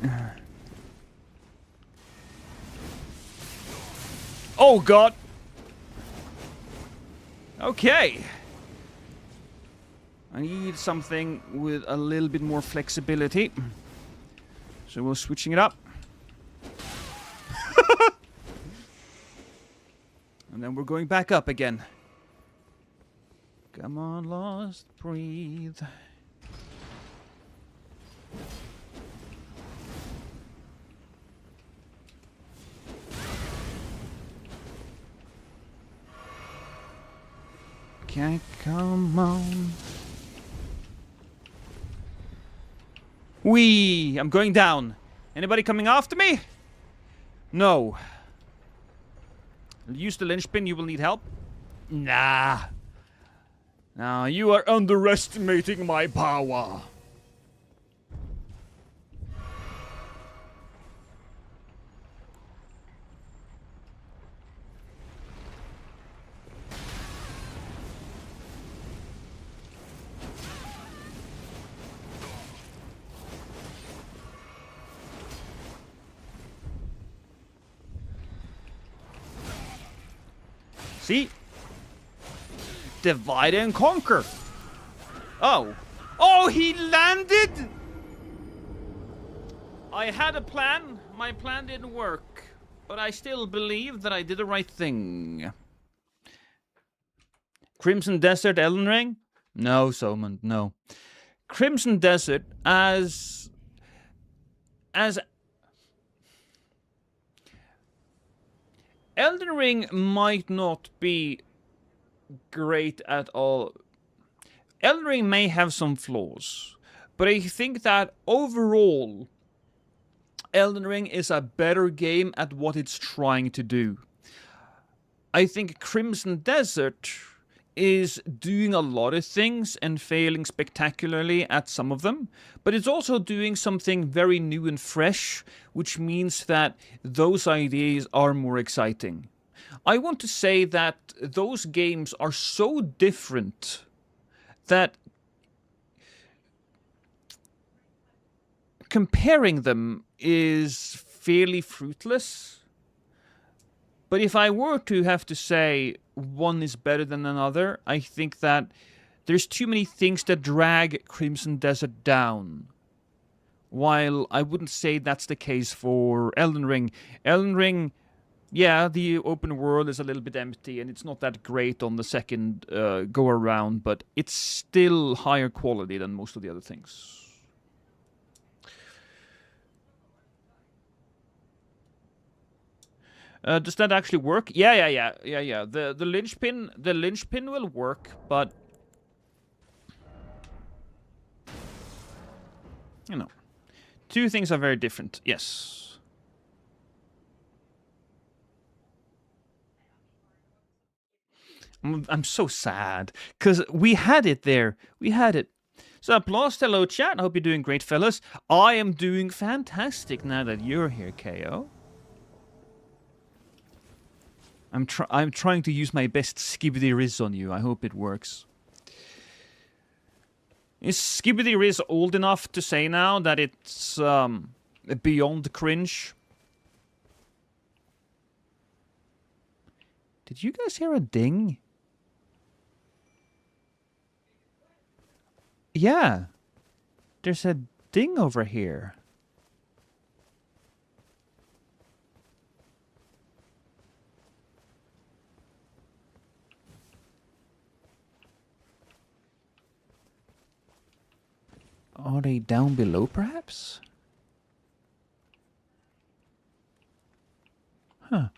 [SPEAKER 1] Oh, God. Okay. I need something with a little bit more flexibility. So we're switching it up. And then we're going back up again. Come on, Lost, breathe. Okay, come on. Whee! I'm going down. Anybody coming after me? No. Use the linchpin, you will need help. Nah. Now, you are underestimating my power. See? Divide and conquer. Oh. Oh, he landed? I had a plan. My plan didn't work. But I still believe that I did the right thing. Crimson Desert Elden Ring? No, Solomon, no. Crimson Desert as Elden Ring might not be great at all. Elden Ring may have some flaws, but I think that overall, Elden Ring is a better game at what it's trying to do. I think Crimson Desert is doing a lot of things and failing spectacularly at some of them, but it's also doing something very new and fresh, which means that those ideas are more exciting. I want to say that those games are so different that comparing them is fairly fruitless. But if I were to have to say one is better than another, I think that there's too many things that drag Crimson Desert down. While I wouldn't say that's the case for Elden Ring. Elden Ring, yeah, the open world is a little bit empty and it's not that great on the second go around, but it's still higher quality than most of the other things. Does that actually work? Yeah. The linchpin will work, but you know, two things are very different. Yes. I'm so sad because we had it there. We had it. So applause, hello chat. I hope you're doing great, fellas. I am doing fantastic now that you're here, KO. I'm trying to use my best Skibidi Riz on you. I hope it works. Is Skibidi Riz old enough to say now that it's beyond cringe? Did you guys hear a ding? Yeah. There's a ding over here. Are they down below, perhaps? Huh.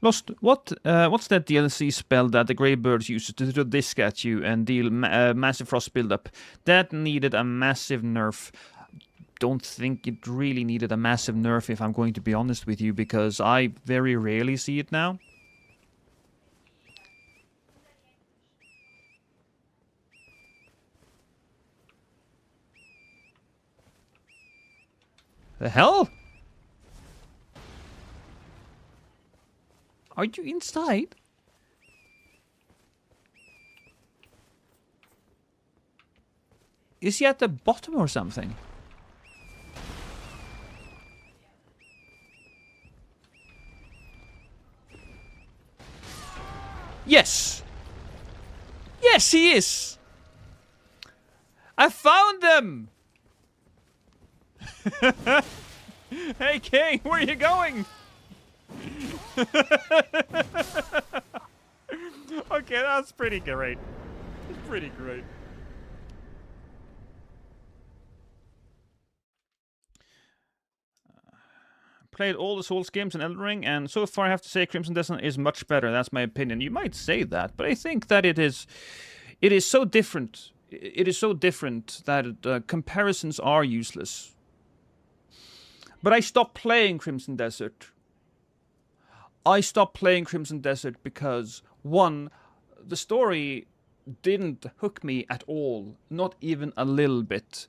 [SPEAKER 1] Lost. What's that DLC spell that the Greybirds use to throw disc at you and deal massive frost buildup? That needed a massive nerf. Don't think it really needed a massive nerf, if I'm going to be honest with you, because I very rarely see it now. The hell? Are you inside? Is he at the bottom or something? Yes! Yes, he is! I found them! Hey, King, where are you going? Okay, that's pretty great. It's pretty great. Played all the Souls games in Elden Ring, and so far I have to say Crimson Descent is much better. That's my opinion. You might say that, but I think that it is it is so different. It is so different that comparisons are useless. But I stopped playing Crimson Desert. I stopped playing Crimson Desert because, one, the story didn't hook me at all, not even a little bit.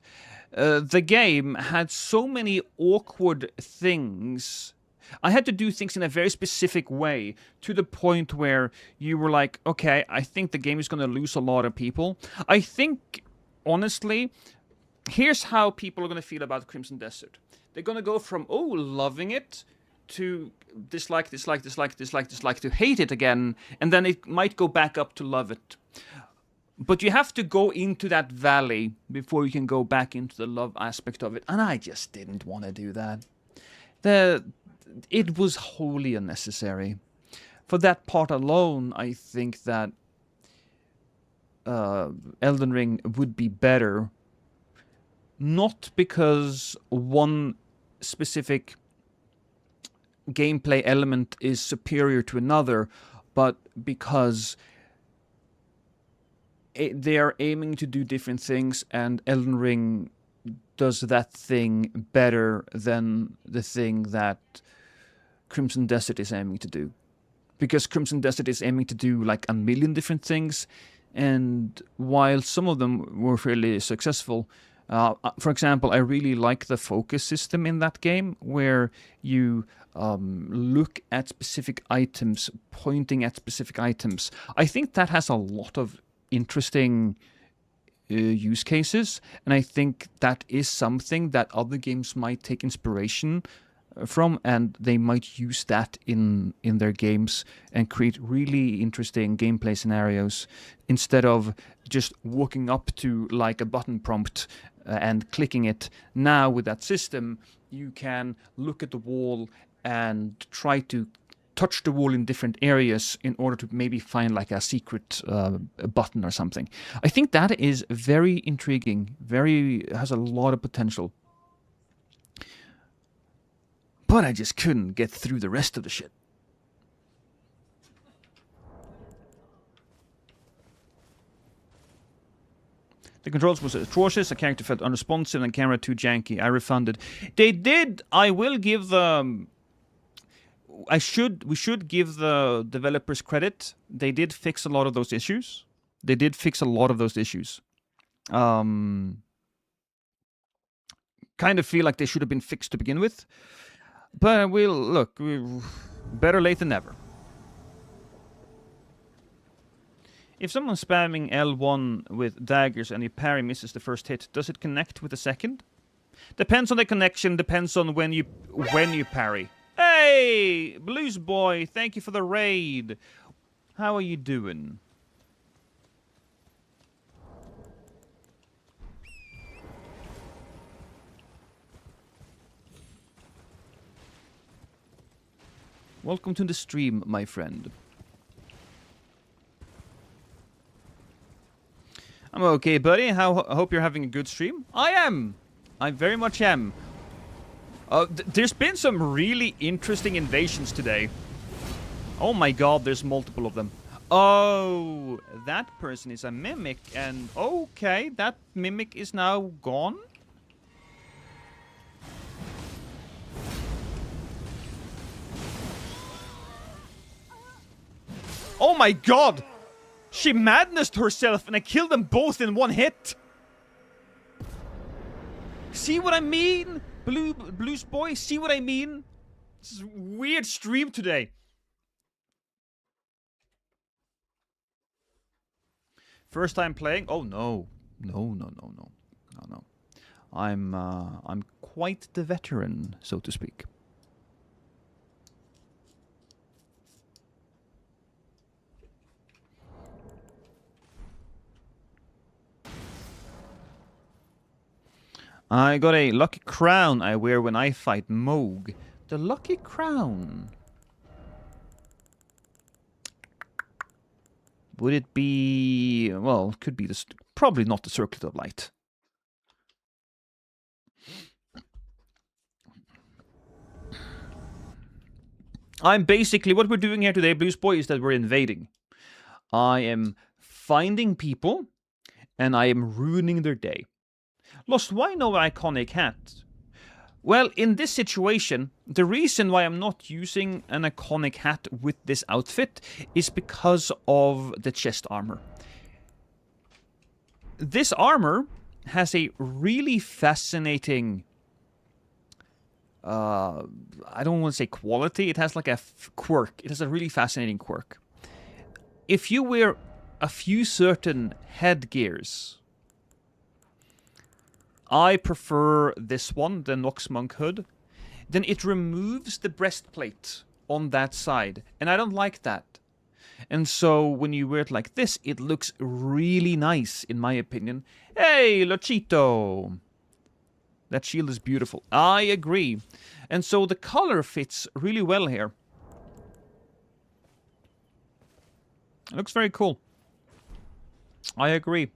[SPEAKER 1] The game had so many awkward things. I had to do things in a very specific way, to the point where you were like, okay, I think the game is going to lose a lot of people. I think, honestly, here's how people are going to feel about Crimson Desert. They're going to go from, oh, loving it, to dislike, to hate it again, and then it might go back up to love it. But you have to go into that valley before you can go back into the love aspect of it, and I just didn't want to do that. It was wholly unnecessary. For that part alone, I think that Elden Ring would be better. Not because one specific gameplay element is superior to another, but because they are aiming to do different things, and Elden Ring does that thing better than the thing that Crimson Desert is aiming to do. Because Crimson Desert is aiming to do like a million different things, and while some of them were fairly successful, for example, I really like the focus system in that game, where you look at specific items, pointing at specific items. I think that has a lot of interesting use cases, and I think that is something that other games might take inspiration from, and they might use that in their games and create really interesting gameplay scenarios, instead of just walking up to like a button prompt and clicking it. Now with that system, you can look at the wall and try to touch the wall in different areas in order to maybe find like a secret button or something. I think that is very intriguing, has a lot of potential. But I just couldn't get through the rest of the shit. The controls was atrocious, the character felt unresponsive, and the camera too janky. I refunded. They did, I will give the... we should give the developers credit. They did fix a lot of those issues. Kind of feel like they should have been fixed to begin with. But better late than never. If someone's spamming L1 with daggers and your parry misses the first hit, does it connect with the second? Depends on the connection, depends on when you parry. Hey! Blues Boy, thank you for the raid. How are you doing? Welcome to the stream, my friend. I'm okay, buddy. I hope you're having a good stream. I am. I very much am. There's been some really interesting invasions today. Oh my god, there's multiple of them. Oh, that person is a mimic, and okay, that mimic is now gone? Oh my god! She madnessed herself and I killed them both in one hit! See what I mean? Blues Boy, see what I mean? This is a weird stream today. First time playing? Oh no. No. I'm quite the veteran, so to speak. I got a lucky crown I wear when I fight Moog. The lucky crown. Would it be... well, it could be this... probably not the Circlet of Light. I'm basically... what we're doing here today, Blues Boy, is that we're invading. I am finding people, and I am ruining their day. Lost, why no iconic hat? Well, in this situation, the reason why I'm not using an iconic hat with this outfit is because of the chest armor. This armor has a really fascinating... I don't want to say quality, it has like a quirk. It has a really fascinating quirk. If you wear a few certain headgears... I prefer this one, the Nox Monk hood. Then it removes the breastplate on that side. And I don't like that. And so when you wear it like this, it looks really nice, in my opinion. Hey, Lochito! That shield is beautiful. I agree. And so the color fits really well here. It looks very cool. I agree.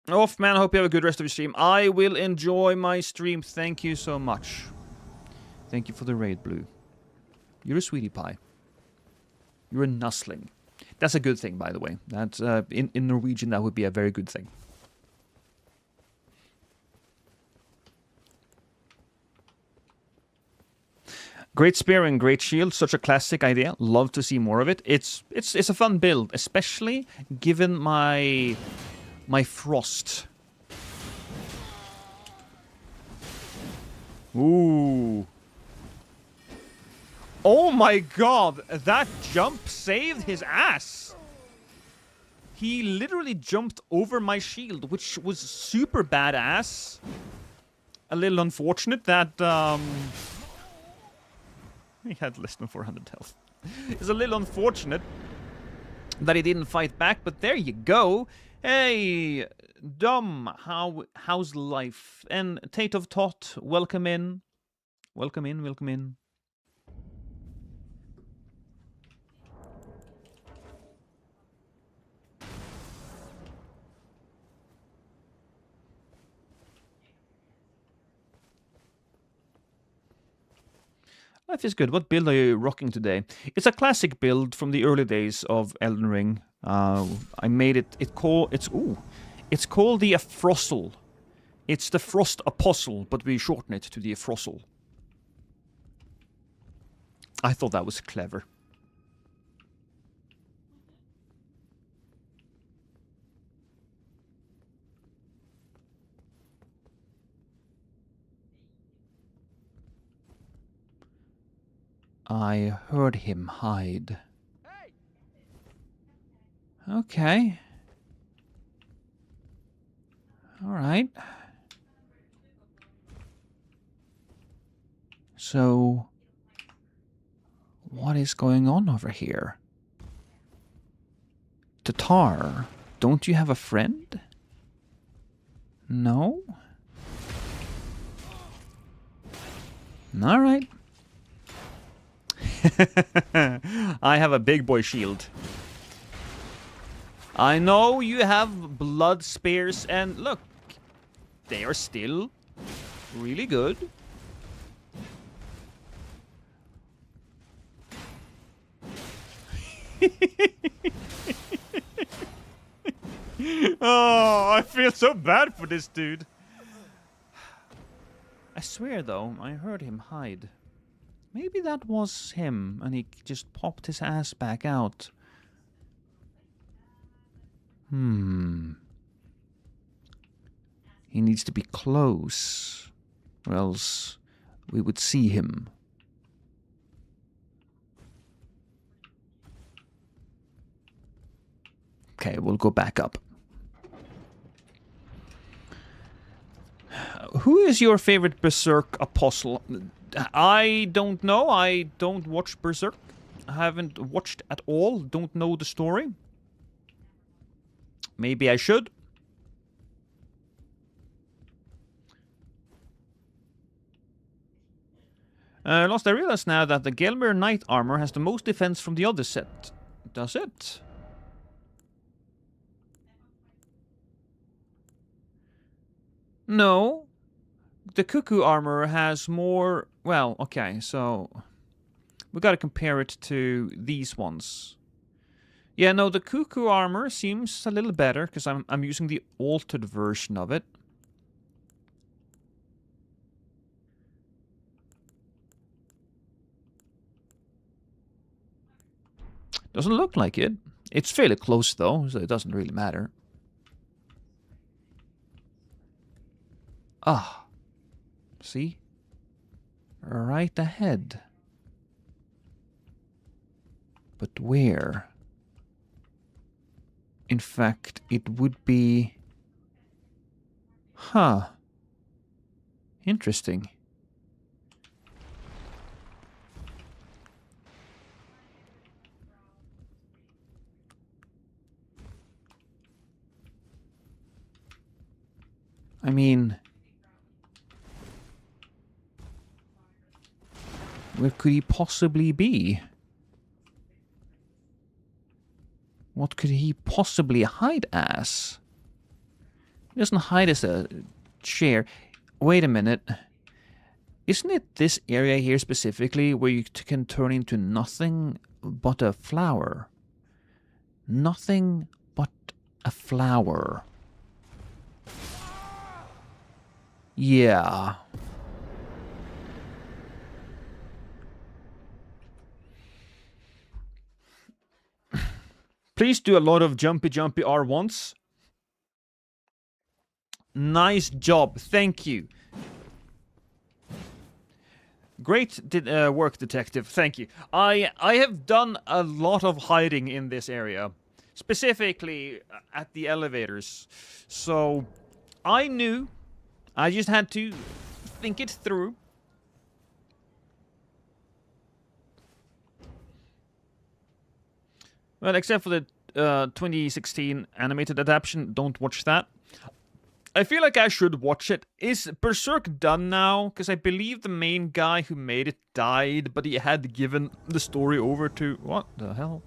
[SPEAKER 1] Off, man, I hope you have a good rest of your stream. I will enjoy my stream. Thank you so much. Thank you for the raid, Blue. You're a sweetie pie. You're a nussling. That's a good thing, by the way. That's in Norwegian, that would be a very good thing. Great spear and great shield, such a classic idea. Love to see more of it. It's a fun build, especially given my frost. Ooh. Oh my god, that jump saved his ass. He literally jumped over my shield, which was super badass. A little unfortunate that he had less than 400 health. It's a little unfortunate that he didn't fight back, but there you go. Hey, Dom, how's life? And Tate of Tot, welcome in. Welcome in, welcome in. Life is good. What build are you rocking today? It's a classic build from the early days of Elden Ring. I made it. It's called the Afrosel. It's the Frost Apostle, but we shorten it to the Afrosel. I thought that was clever. I heard him hide. Okay. All right. So, what is going on over here? Tatar, don't you have a friend? No? All right. I have a big boy shield. I know you have blood spears, and look, they are still really good. Oh, I feel so bad for this dude. I swear, though, I heard him hide. Maybe that was him, and he just popped his ass back out. He needs to be close, or else we would see him. Okay, we'll go back up. Who is your favorite Berserk apostle? I don't know. I don't watch Berserk. I haven't watched at all. Don't know the story. Maybe I should. Lost, I realize now that the Gelmir Knight armor has the most defense from the other set. Does it? No. The cuckoo armor has more... Well, okay, so... We gotta compare it to these ones. Yeah, no, the cuckoo armor seems a little better, because I'm using the altered version of it. Doesn't look like it. It's fairly close, though, so it doesn't really matter. Ah. See? Right ahead. But where? In fact, it would be... Huh. Interesting. I mean... Where could he possibly be? What could he possibly hide as? He doesn't hide as a chair. Wait a minute. Isn't it this area here specifically where you can turn into nothing but a flower? Nothing but a flower. Yeah. Please do a lot of jumpy R1s. Nice job. Thank you. Great work, detective. Thank you. I have done a lot of hiding in this area. Specifically at the elevators. So I knew. I just had to think it through. Well, except for the 2016 animated adaptation, don't watch that. I feel like I should watch it. Is Berserk done now? Because I believe the main guy who made it died, but he had given the story over to... What the hell?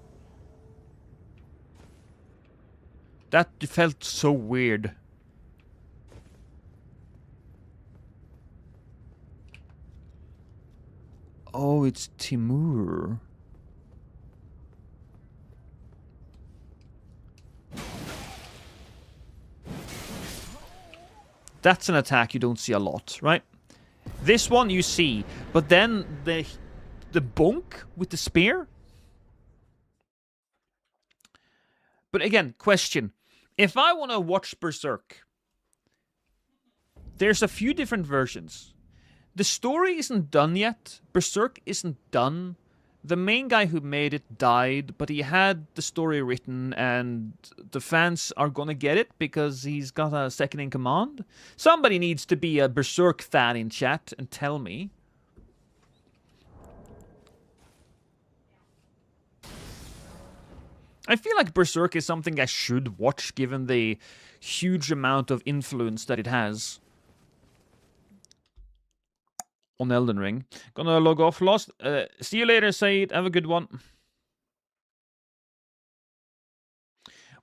[SPEAKER 1] That felt so weird. Oh, it's Timur. That's an attack you don't see a lot, right? This one you see, but then the bonk with the spear? But again, question. If I want to watch Berserk, there's a few different versions. The story isn't done yet. Berserk isn't done. The main guy who made it died, but he had the story written, and the fans are gonna get it because he's got a second in command. Somebody needs to be a Berserk fan in chat and tell me. I feel like Berserk is something I should watch given the huge amount of influence that it has on Elden Ring. Gonna log off. Lost. See you later, Said. Have a good one.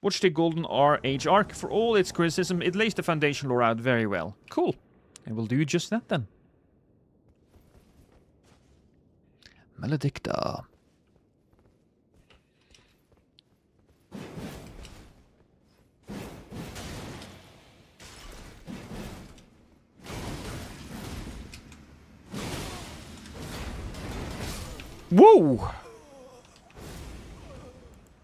[SPEAKER 1] Watch the Golden Age arc. For all its criticism, it lays the foundation lore out very well. Cool. I will do just that then. Maledicta. Whoa!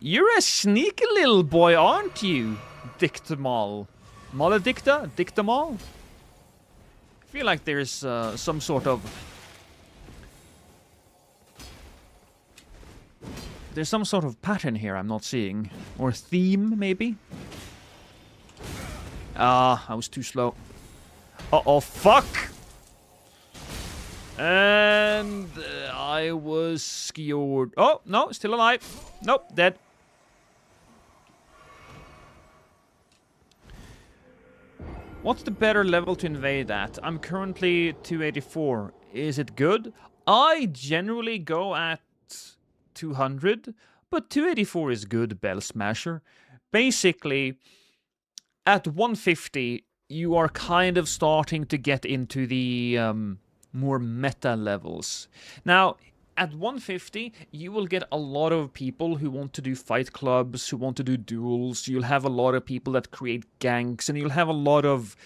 [SPEAKER 1] You're a sneaky little boy, aren't you, Dictamal? Maledicta? Dictamal? I feel like there's some sort of... There's some sort of pattern here I'm not seeing. Or theme, maybe? Ah, I was too slow. Uh-oh, fuck! And I was skewered. Oh, no, still alive. Nope, dead. What's the better level to invade at? I'm currently 284. Is it good? I generally go at 200, but 284 is good, Bell Smasher. Basically, at 150, you are kind of starting to get into the more meta levels. Now, at 150, you will get a lot of people who want to do fight clubs, who want to do duels. You'll have a lot of people that create ganks, and you'll have a lot of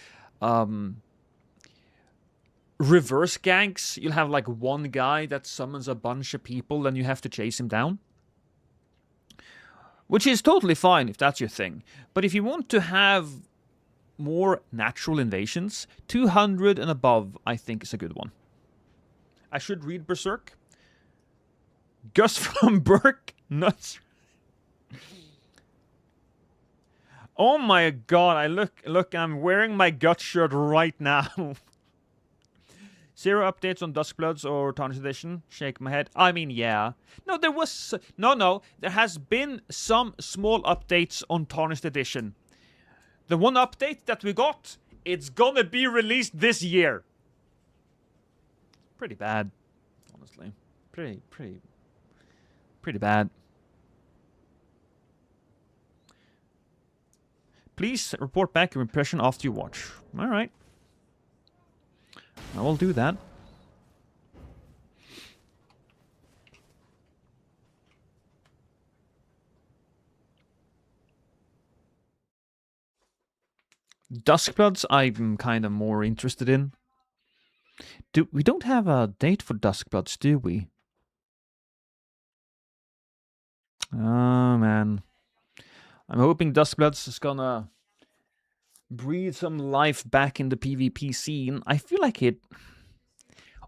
[SPEAKER 1] reverse ganks. You'll have like one guy that summons a bunch of people, and you have to chase him down. Which is totally fine if that's your thing. But if you want to have more natural invasions, 200 and above, I think, is a good one. I should read Berserk. Gus from Burke? Nuts. Oh my god, look, I'm wearing my gut shirt right now. 0 updates on Duskbloods or Tarnished Edition? Shake my head. I mean, yeah. No, there was... No. There has been some small updates on Tarnished Edition. The one update that we got, it's gonna be released this year. Pretty bad, honestly. Pretty bad. Please report back your impression after you watch. Alright. I will do that. Duskbloods, I'm kind of more interested in. We don't have a date for Duskbloods, do we? Oh, man. I'm hoping Duskbloods is gonna breathe some life back in the PvP scene. I feel like it...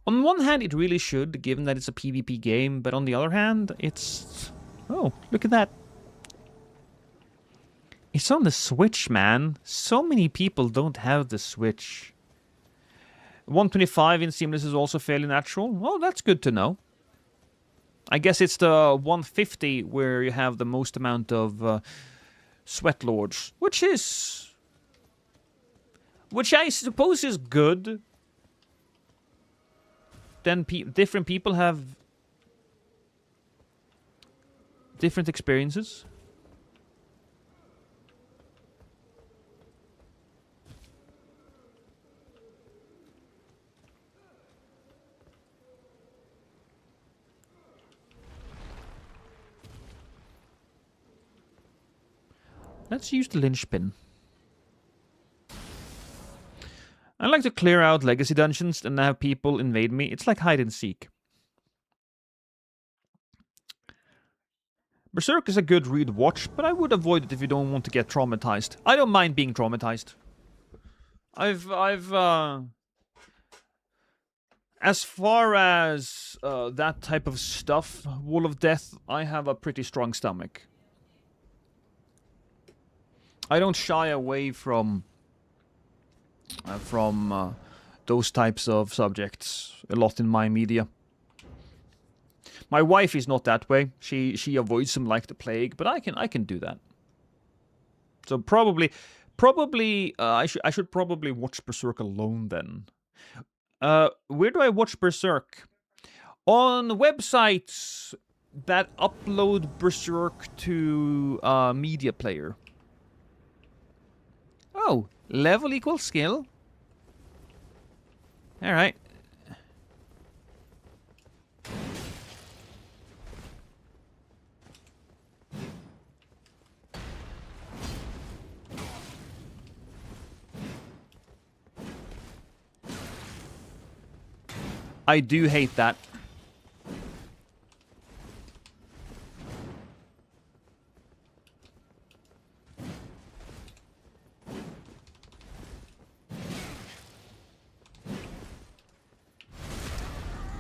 [SPEAKER 1] On one hand, it really should, given that it's a PvP game, but on the other hand, it's... Oh, look at that. It's on the Switch, man. So many people don't have the Switch. 125 in Seamless is also fairly natural. Well, that's good to know. I guess it's the 150 where you have the most amount of Sweat Lords, which I suppose is good. Then different people have different experiences. Let's use the linchpin. I like to clear out legacy dungeons and have people invade me. It's like hide and seek. Berserk is a good read watch, but I would avoid it if you don't want to get traumatized. I don't mind being traumatized. As far as that type of stuff, Wall of Death, I have a pretty strong stomach. I don't shy away from those types of subjects a lot in my media. My wife is not that way. She avoids them like the plague, but I can do that. So probably I should probably watch Berserk alone then. Where do I watch Berserk? On websites that upload Berserk to media player. Oh, level equals skill. Alright. I do hate that.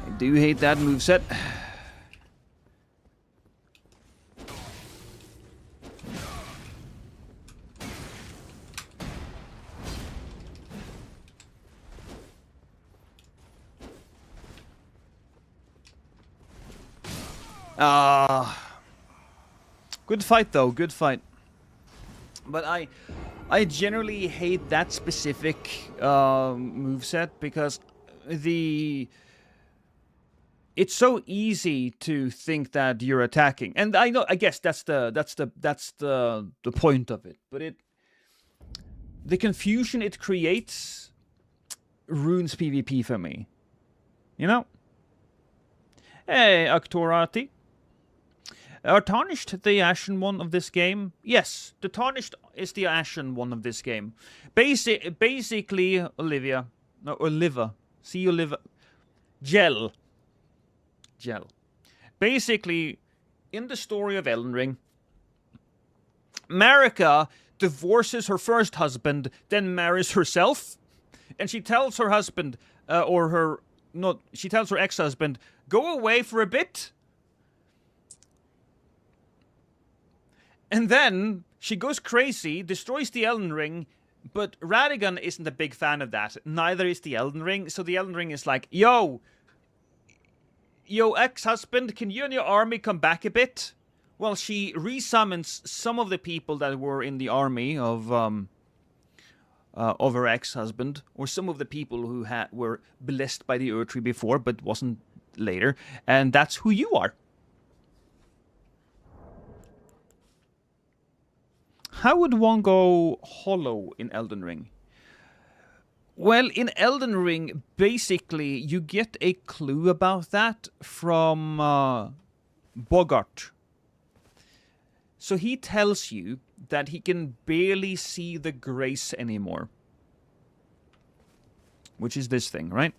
[SPEAKER 1] I do hate that moveset. Good fight though, good fight. But I generally hate that specific moveset because it's so easy to think that you're attacking. And I guess that's the point of it. But the confusion it creates ruins PvP for me. You know? Hey, Aktorati. Are Tarnished the Ashen one of this game? Yes, the Tarnished is the Ashen one of this game. Basically, Olivia. No, Oliva. See Oliva. Gel. Basically, in the story of Elden Ring, Marika divorces her first husband, then marries herself, and she tells her husband, she tells her ex-husband, go away for a bit. And then she goes crazy, destroys the Elden Ring, but Radigan isn't a big fan of that. Neither is the Elden Ring, so the Elden Ring is like, yo, ex-husband, can you and your army come back a bit? Well, she resummons some of the people that were in the army of her ex-husband, or some of the people who were blessed by the Erdtree before, but wasn't later, and that's who you are. How would one go hollow in Elden Ring? Well, in Elden Ring, basically, you get a clue about that from Bogart. So he tells you that he can barely see the grace anymore. Which is this thing, right?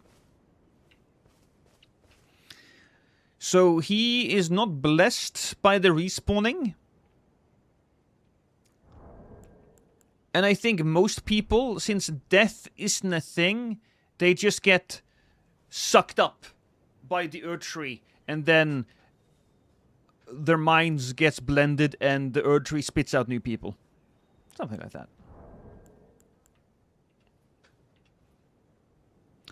[SPEAKER 1] So he is not blessed by the respawning. And I think most people, since death isn't a thing, they just get sucked up by the Erdtree, and then their minds gets blended and the Erdtree spits out new people. Something like that.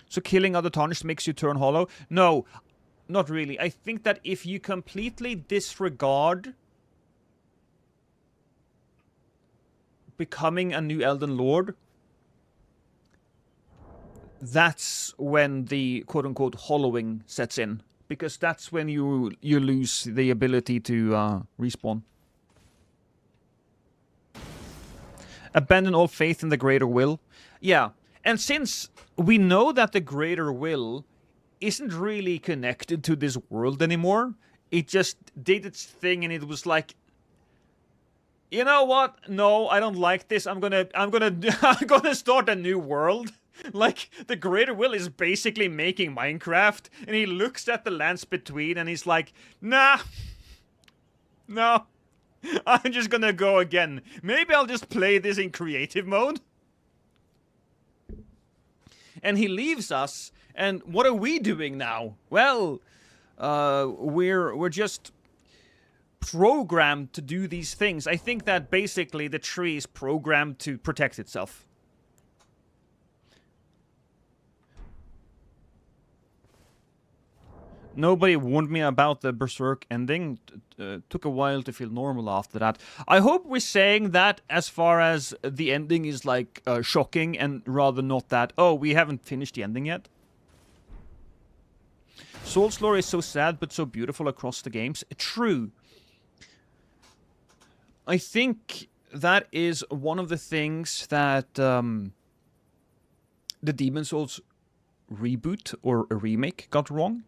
[SPEAKER 1] So killing other Tarnished makes you turn hollow? No, not really. I think that if you completely disregard becoming a new Elden Lord, that's when the quote-unquote hollowing sets in. Because that's when you lose the ability to respawn. Abandon all faith in the greater will. Yeah, and since we know that the greater will isn't really connected to this world anymore, it just did its thing and it was like, you know what? No, I don't like this. I'm gonna start a new world. Like, the Greater Will is basically making Minecraft, and he looks at the lands between, and he's like, nah, no, I'm just gonna go again. Maybe I'll just play this in creative mode. And he leaves us, and what are we doing now? Well, we're just programmed to do these things. I think that basically the tree is programmed to protect itself. Nobody warned me about the Berserk ending. Took a while to feel normal after that. I hope we're saying that as far as the ending is like shocking, and rather not that, oh, we haven't finished the ending yet. Soul's lore is so sad but so beautiful across the games. True. I think that is one of the things that the Demon Souls reboot or a remake got wrong.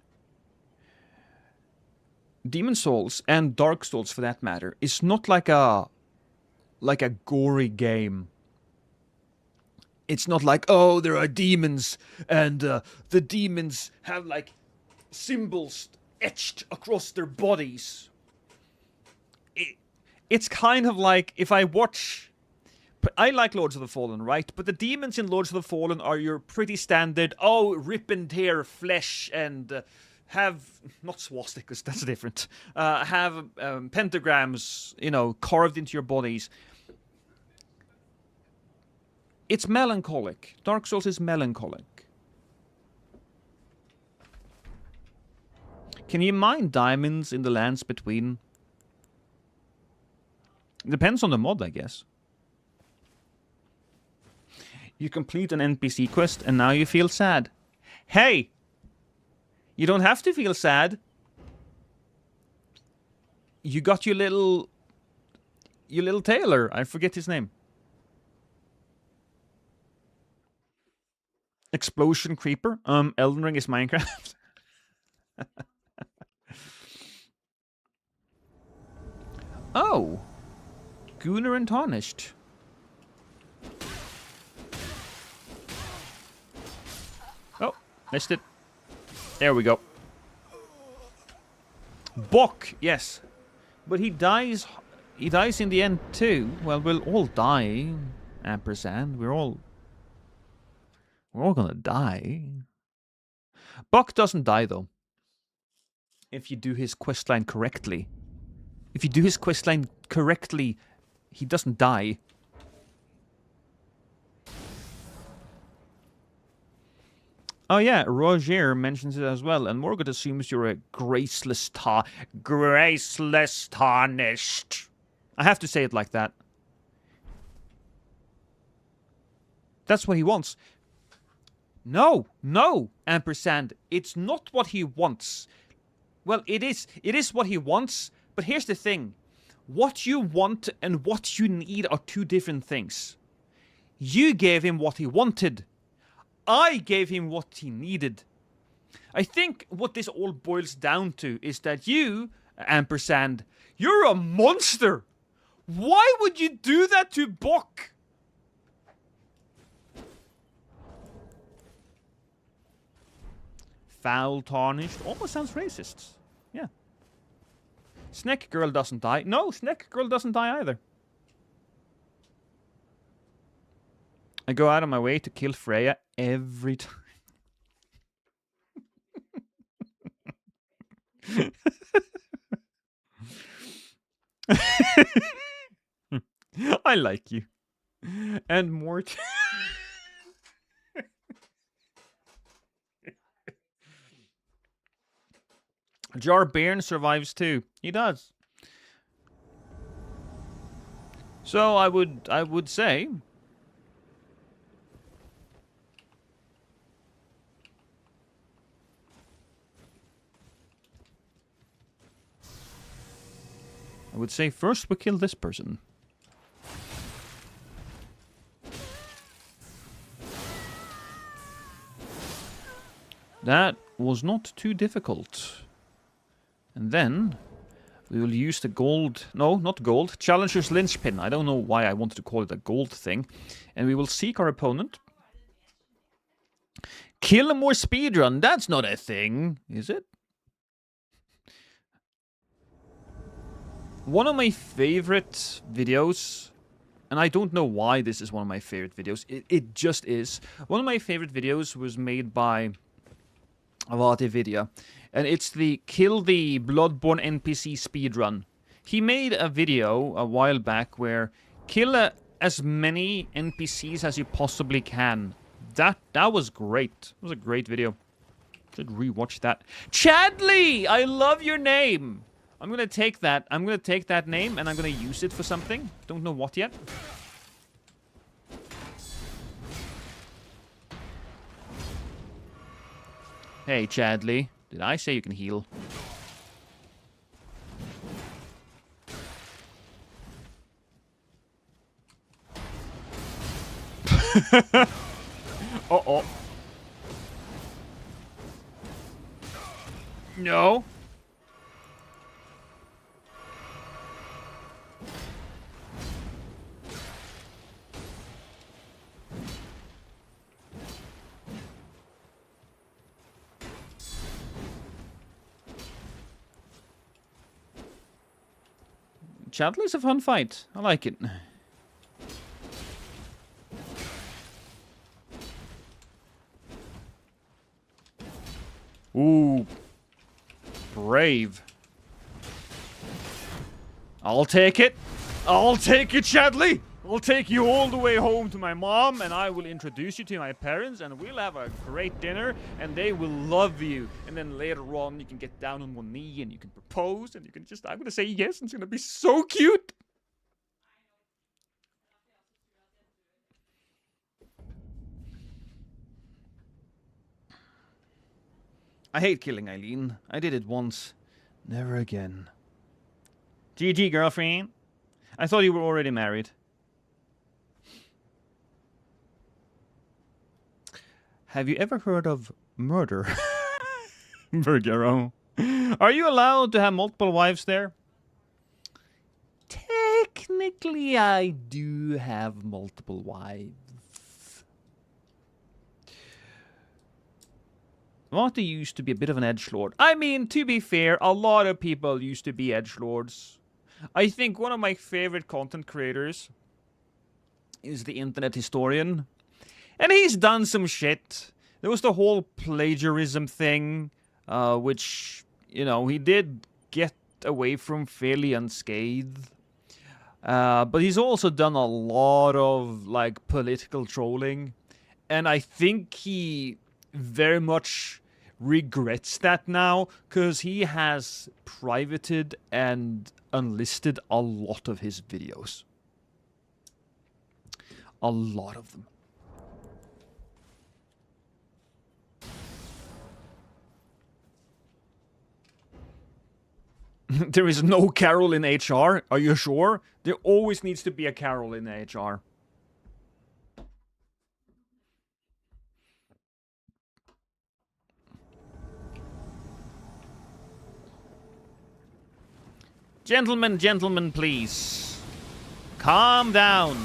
[SPEAKER 1] Demon Souls, and Dark Souls for that matter, is not like a gory game. It's not like, oh, there are demons, and the demons have like symbols etched across their bodies. It's kind of like if I watch... I like Lords of the Fallen, right? But the demons in Lords of the Fallen are your pretty standard, oh, rip and tear flesh and... have, not swastikas, that's different, have pentagrams, you know, carved into your bodies. It's melancholic. Dark Souls is melancholic. Can you mine diamonds in the lands between? Depends on the mod, I guess. You complete an NPC quest and now you feel sad. Hey! You don't have to feel sad. You got your little tailor. I forget his name. Explosion creeper. Elden Ring is Minecraft. Oh. Gunnar and Tarnished. Oh, missed it. There we go. Bok, yes. But he dies in the end too. Well, we'll all die. Ampersand. We're all gonna die. Bok doesn't die though. If you do his questline correctly. If you do his questline correctly, he doesn't die. Oh yeah, Roger mentions it as well, and Morgoth assumes you're a graceless tarnished. I have to say it like that. That's what he wants. No, Ampersand, it's not what he wants. Well, it is what he wants, but here's the thing. What you want and what you need are two different things. You gave him what he wanted. I gave him what he needed. I think what this all boils down to is that you, Ampersand, you're a monster. Why would you do that to Bok? Foul tarnished. Almost sounds racist. Yeah. Snack Girl doesn't die. No, Snack Girl doesn't die either. I go out of my way to kill Freya every time. I like you. And more. Jar Bairn survives too. He does. So I would say first we kill this person. That was not too difficult. And then we will use the gold... No, not gold. Challenger's Linchpin. I don't know why I wanted to call it a gold thing. And we will seek our opponent. Kill him or speedrun. That's not a thing, is it? One of my favorite videos... And I don't know why this is one of my favorite videos. It just is. One of my favorite videos was made by Avati, and it's the Kill the Bloodborne NPC speedrun. He made a video a while back where kill as many NPCs as you possibly can. That was great. It was a great video. Should rewatch that. Chadley! I love your name! I'm gonna take that. I'm gonna take that name and I'm gonna use it for something. Don't know what yet. Hey, Chadley. Did I say you can heal? Uh-oh. No. Chadley's a fun fight. I like it. Ooh. Brave. I'll take it. I'll take it, Chadley. I'll take you all the way home to my mom, and I will introduce you to my parents, and we'll have a great dinner, and they will love you. And then later on, you can get down on one knee, and you can propose, and you can just, I'm going to say yes, and it's going to be so cute. I hate killing Eileen. I did it once. Never again. GG, girlfriend. I thought you were already married. Have you ever heard of murder? Vergero. Are you allowed to have multiple wives there? Technically, I do have multiple wives. Marty used to be a bit of an edgelord. I mean, to be fair, a lot of people used to be edgelords. I think one of my favorite content creators is the Internet Historian. And he's done some shit. There was the whole plagiarism thing, which, you know, he did get away from fairly unscathed. But he's also done a lot of, like, political trolling. And I think he very much regrets that now, because he has privated and unlisted a lot of his videos. A lot of them. There is no Carol in HR? Are you sure? There always needs to be a Carol in HR. Gentlemen, gentlemen, please. Calm down.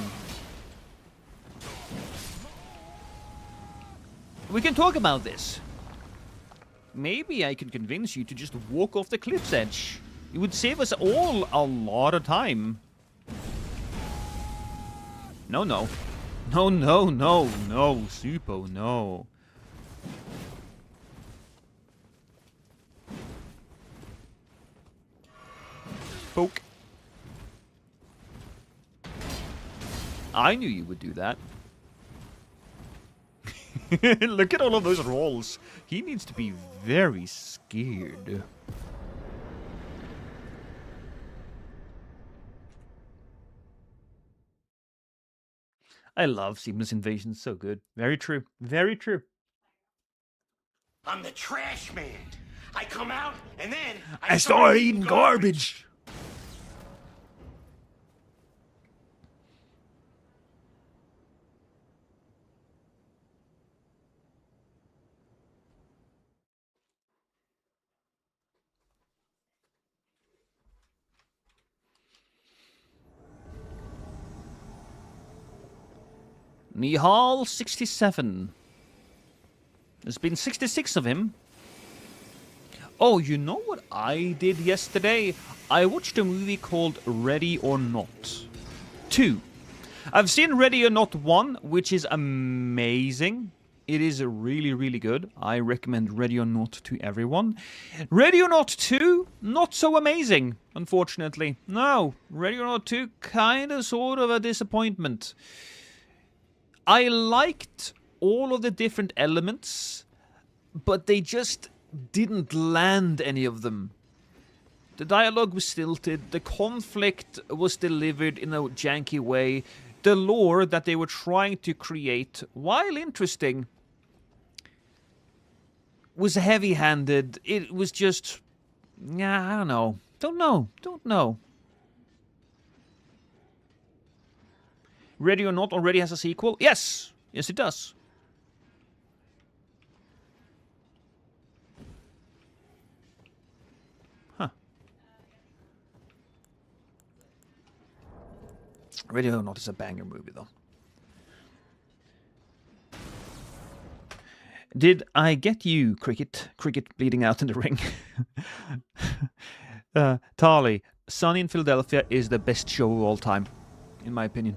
[SPEAKER 1] We can talk about this. Maybe I can convince you to just walk off the cliff's edge. It would save us all a lot of time. No, no. No, no, no, no, Supo, no. Poke. I knew you would do that. Look at all of those rolls. He needs to be very scared. I love Seamless Invasion. So good. Very true. Very true.
[SPEAKER 2] I'm the trash man. I come out and then
[SPEAKER 1] I start eating garbage. Nihal 67. There's been 66 of him. Oh, you know what I did yesterday? I watched a movie called Ready or Not 2. I've seen Ready or Not 1, which is amazing. It is really, really good. I recommend Ready or Not to everyone. Ready or Not 2, not so amazing, unfortunately. No, Ready or Not 2, kind of sort of a disappointment. I liked all of the different elements, but they just didn't land any of them. The dialogue was stilted, the conflict was delivered in a janky way, the lore that they were trying to create, while interesting, was heavy-handed. It was just... I don't know. Don't know. Ready or Not already has a sequel? Yes! Yes, it does. Huh. Ready or Not is a banger movie, though. Did I get you, Cricket? Cricket bleeding out in the ring. Tali, Sunny in Philadelphia is the best show of all time, in my opinion.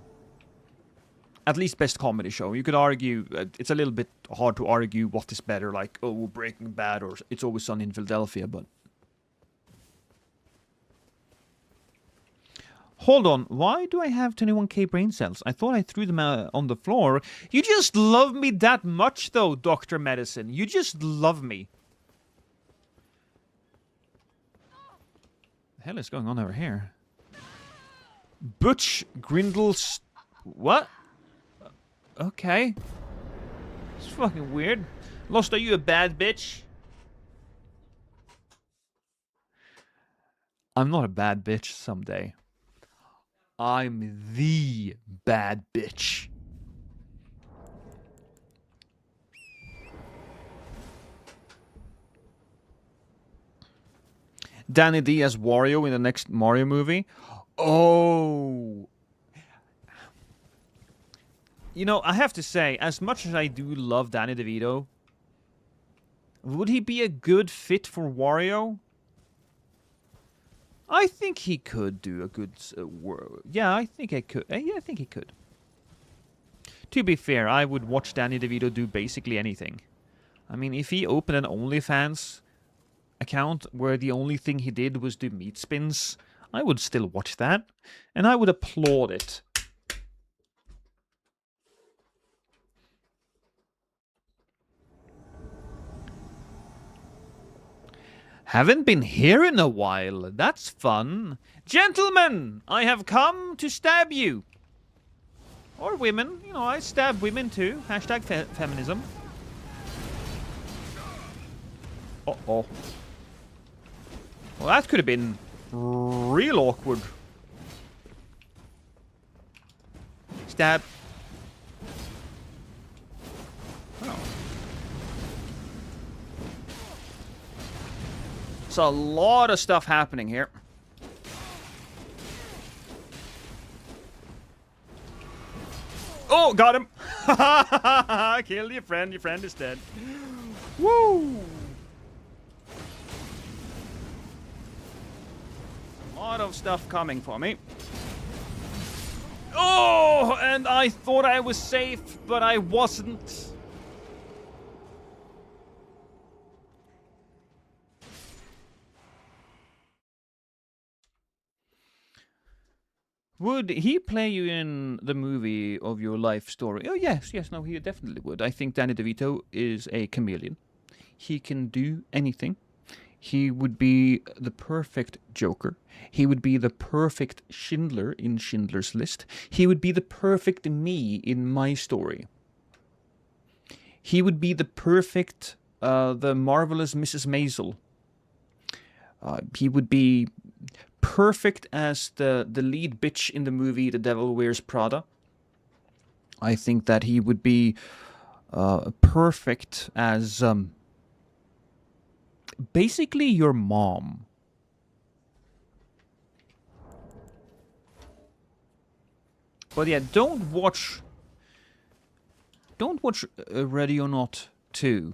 [SPEAKER 1] At least best comedy show. You could argue, it's a little bit hard to argue what is better, like, oh, Breaking Bad or It's Always Sunny in Philadelphia, but... Hold on, why do I have 21k brain cells? I thought I threw them on the floor. You just love me that much, though, Dr. Medicine. You just love me. The hell is going on over here? Butch Grindle's... What? Okay. It's fucking weird. Lost, are you a bad bitch? I'm not a bad bitch someday. I'm the bad bitch. Danny D as Wario in the next Mario movie. Oh. You know, I have to say, as much as I do love Danny DeVito, would he be a good fit for Wario? I think he could do a good... yeah, I think I could. Yeah, I think he could. To be fair, I would watch Danny DeVito do basically anything. I mean, if he opened an OnlyFans account where the only thing he did was do meat spins, I would still watch that. And I would applaud it. Haven't been here in a while. That's fun. Gentlemen, I have come to stab you. Or women. You know, I stab women too. Hashtag feminism. Uh-oh. Well, that could have been real awkward. Stab. Oh. It's a lot of stuff happening here. Oh, got him! Kill your friend is dead. Woo! A lot of stuff coming for me. Oh, and I thought I was safe, but I wasn't. Would he play you in the movie of your life story? Oh, yes, no, he definitely would. I think Danny DeVito is a chameleon. He can do anything. He would be the perfect Joker. He would be the perfect Schindler in Schindler's List. He would be the perfect me in my story. He would be the perfect, the marvelous Mrs. Maisel. He would be perfect as the lead bitch in the movie The Devil Wears Prada. I think that he would be perfect as basically your mom. But yeah, don't watch Ready or Not 2.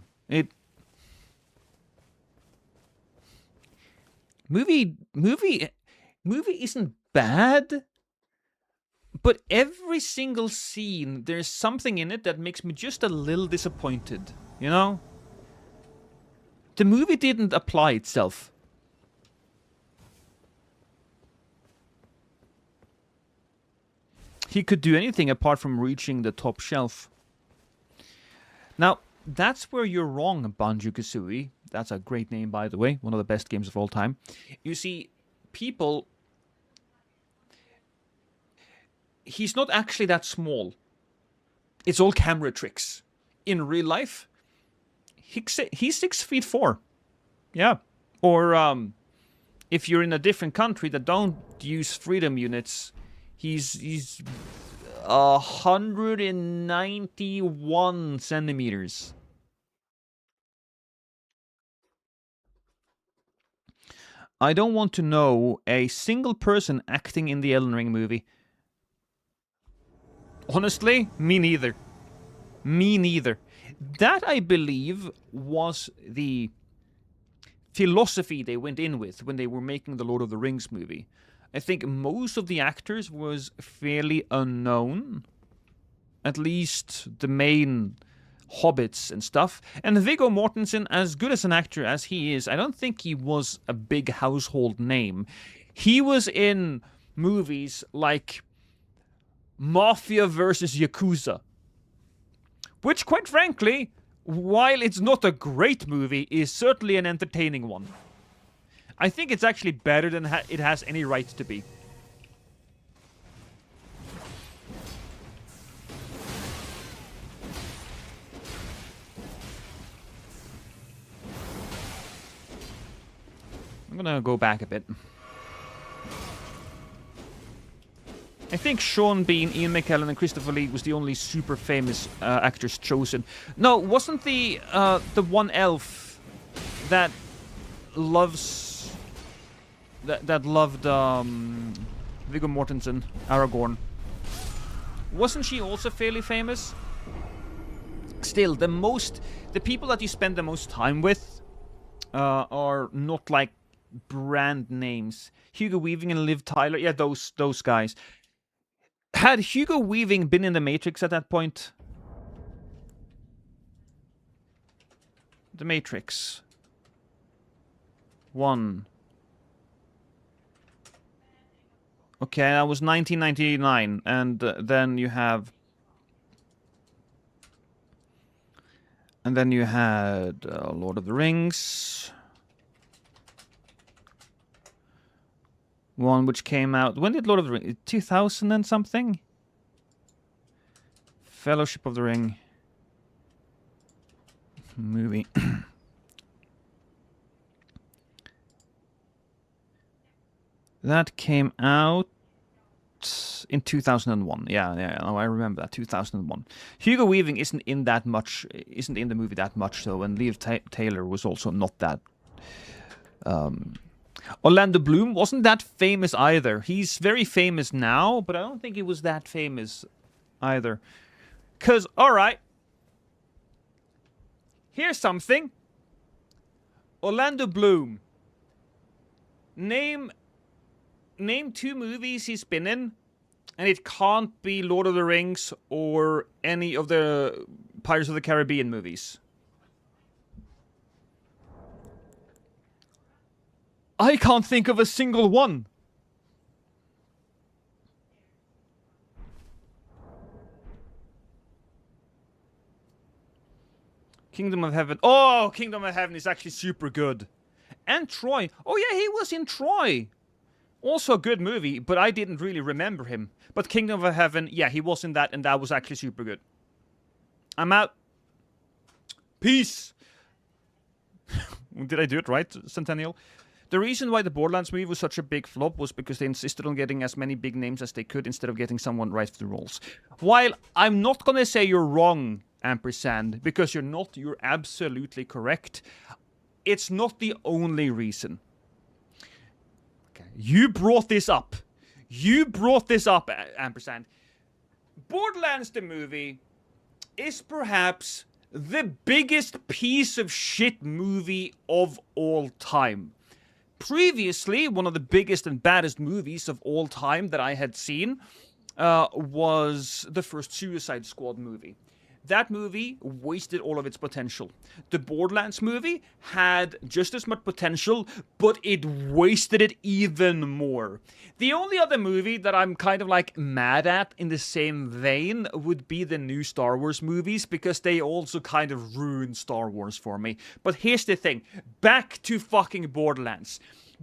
[SPEAKER 1] Movie isn't bad, but every single scene, there's something in it that makes me just a little disappointed, you know? The movie didn't apply itself. He could do anything apart from reaching the top shelf. Now, that's where you're wrong, Banjo-Kazooie. That's a great name, by the way. One of the best games of all time. You see, people... He's not actually that small. It's all camera tricks. In real life, he's 6'4". Yeah. Or, if you're in a different country that don't use freedom units, he's 191 centimeters. I don't want to know a single person acting in the Elden Ring movie. Honestly, me neither. Me neither. That, I believe, was the philosophy they went in with when they were making the Lord of the Rings movie. I think most of the actors was fairly unknown. At least the main hobbits and stuff. And Viggo Mortensen, as good as an actor as he is, I don't think he was a big household name. He was in movies like Mafia vs. Yakuza. Which, quite frankly, while it's not a great movie, is certainly an entertaining one. I think it's actually better than it has any right to be. I'm gonna go back a bit. I think Sean Bean, Ian McKellen, and Christopher Lee was the only super famous actors chosen. No, wasn't the one elf that loves that loved Viggo Mortensen, Aragorn. Wasn't she also fairly famous? Still, the people that you spend the most time with are not like brand names. Hugo Weaving and Liv Tyler, yeah, those guys. Had Hugo Weaving been in the Matrix at that point? The Matrix. 1. Okay, that was 1999, and then you have... And then you had Lord of the Rings. One which came out... When did Lord of the Rings... 2000 and something? Fellowship of the Ring. Movie. That came out in 2001. Yeah, oh, I remember that, 2001. Hugo Weaving isn't in the movie that much, though, and Liv Taylor was also not that... Orlando Bloom wasn't that famous either. He's very famous now, but I don't think he was that famous either. 'Cause, alright, here's something. Orlando Bloom. Name 2 movies he's been in, and it can't be Lord of the Rings or any of the Pirates of the Caribbean movies. I can't think of a single one. Kingdom of Heaven. Oh, Kingdom of Heaven is actually super good. And Troy. Oh yeah, he was in Troy. Also a good movie, but I didn't really remember him. But Kingdom of Heaven, yeah, he was in that, and that was actually super good. I'm out. Peace. Did I do it right, Centennial? The reason why the Borderlands movie was such a big flop was because they insisted on getting as many big names as they could instead of getting someone right for the roles. While I'm not gonna say you're wrong, Ampersand, because you're not, you're absolutely correct. It's not the only reason. You brought this up. Ampersand. Borderlands the movie is perhaps the biggest piece of shit movie of all time. Previously, one of the biggest and baddest movies of all time that I had seen was the first Suicide Squad movie. That movie wasted all of its potential. The Borderlands movie had just as much potential, but it wasted it even more. The only other movie that I'm kind of like mad at in the same vein would be the new Star Wars movies, because they also kind of ruined Star Wars for me. But here's the thing. Back to fucking Borderlands.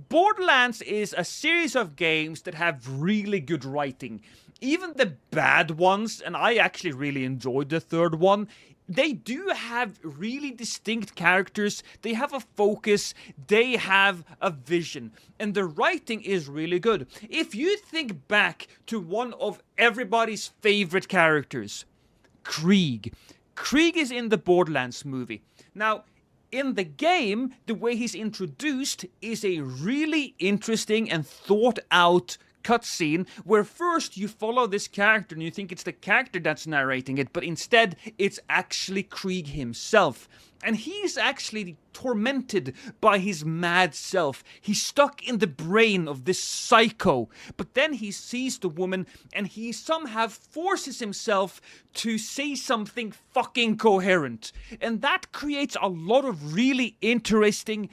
[SPEAKER 1] Borderlands is a series of games that have really good writing. Even the bad ones, and I actually really enjoyed the third one, they do have really distinct characters, they have a focus, they have a vision, and the writing is really good. If you think back to one of everybody's favorite characters, Krieg. Krieg is in the Borderlands movie. Now, in the game, the way he's introduced is a really interesting and thought out cutscene where first you follow this character and you think it's the character that's narrating it, but instead it's actually Krieg himself. And he's actually tormented by his mad self. He's stuck in the brain of this psycho. But then he sees the woman and he somehow forces himself to say something fucking coherent. And that creates a lot of really interesting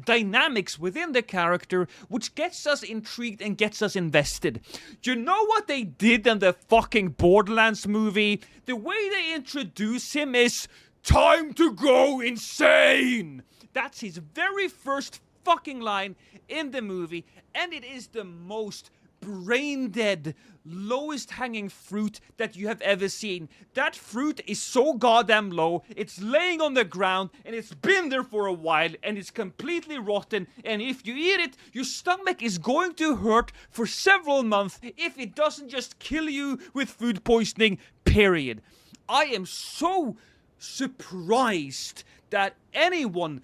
[SPEAKER 1] dynamics within the character, which gets us intrigued and gets us invested. You know what they did in the fucking Borderlands movie? The way they introduce him is time to go insane! That's his very first fucking line in the movie, and it is the most brain-dead, lowest-hanging fruit that you have ever seen. That fruit is so goddamn low, it's laying on the ground, and it's been there for a while, and it's completely rotten, and if you eat it, your stomach is going to hurt for several months if it doesn't just kill you with food poisoning, period. I am so surprised that anyone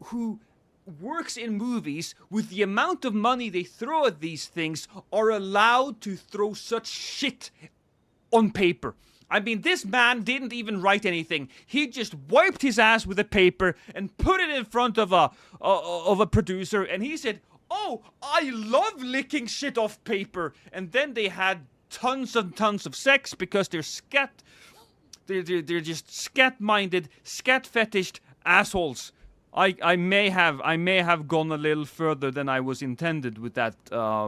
[SPEAKER 1] who works in movies, with the amount of money they throw at these things, are allowed to throw such shit on paper. I mean, this man didn't even write anything. He just wiped his ass with a paper and put it in front of a producer, and he said, "Oh, I love licking shit off paper." And then they had tons and tons of sex because they're just scat-minded, scat-fetished assholes. I may have gone a little further than I was intended with that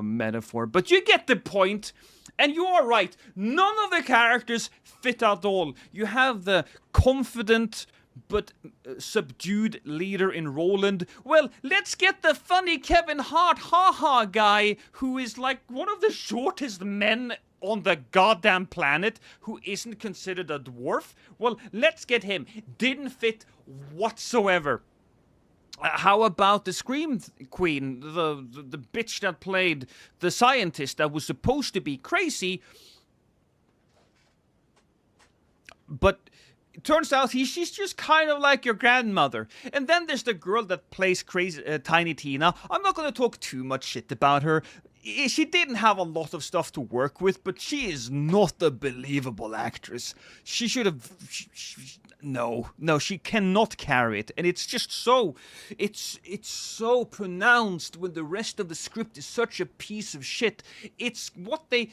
[SPEAKER 1] metaphor, but you get the point. And you are right. None of the characters fit at all. You have the confident but subdued leader in Roland. Well, let's get the funny Kevin Hart haha guy, who is like one of the shortest men on the goddamn planet, who isn't considered a dwarf. Well, let's get him. Didn't fit whatsoever. How about the Scream Queen, the bitch that played the scientist that was supposed to be crazy, but it turns out she's just kind of like your grandmother. And then there's the girl that plays crazy Tiny Tina. I'm not going to talk too much shit about her. She didn't have a lot of stuff to work with, but she is not a believable actress. She should have... No, she cannot carry it. And it's just so... It's so pronounced when the rest of the script is such a piece of shit. It's what they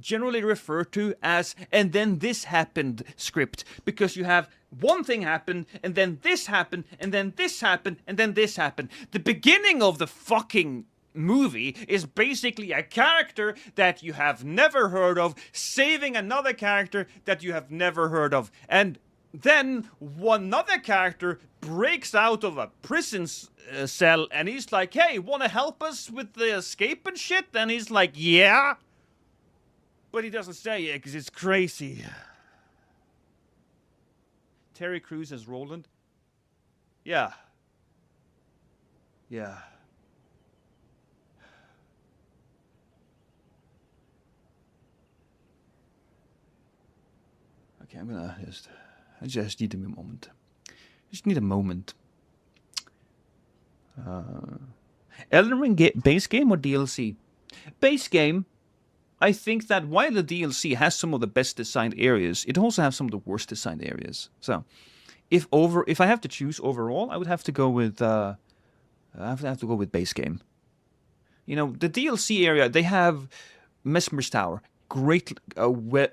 [SPEAKER 1] generally refer to as "and then this happened" script, because you have one thing happen, and then this happened, and then this happened, and then this happened. The beginning of the fucking movie is basically a character that you have never heard of saving another character that you have never heard of, and then one other character breaks out of a prison cell, and he's like, "Hey, wanna help us with the escape and shit?" And he's like, "Yeah." But he doesn't say it because it's crazy. Terry Crews as Roland? Yeah. Okay, I just need a moment. Elden Ring base game or DLC? Base game. I think that while the DLC has some of the best designed areas, it also has some of the worst designed areas. So, if I have to choose overall, I would have to go with base game. You know, the DLC area, they have Mesmer's Tower, great,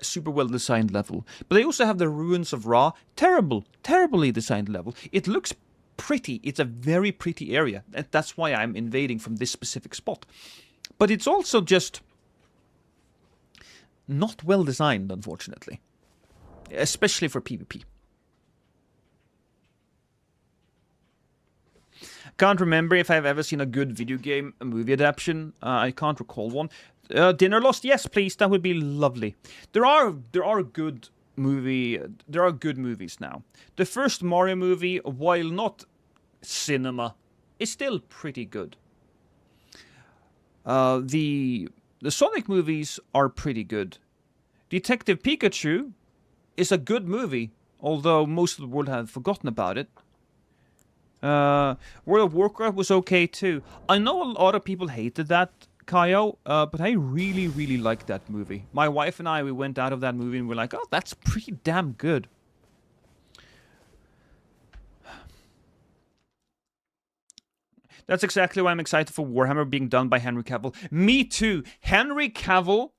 [SPEAKER 1] super well designed level, but they also have the Ruins of Ra, terribly designed level. It looks pretty. It's a very pretty area, and that's why I'm invading from this specific spot. But it's also just not well designed, unfortunately. Especially for PvP. Can't remember if I've ever seen a good video game movie adaptation. I can't recall one. Dinner Lost? Yes, please. That would be lovely. There are good movies now. The first Mario movie, while not cinema, is still pretty good. The Sonic movies are pretty good. Detective Pikachu is a good movie, although most of the world have forgotten about it. World of Warcraft was okay too. I know a lot of people hated that, Kaio, but I really, really liked that movie. My wife and I, we went out of that movie and we're like, oh, that's pretty damn good. That's exactly why I'm excited for Warhammer being done by Henry Cavill. Me too. Henry Cavill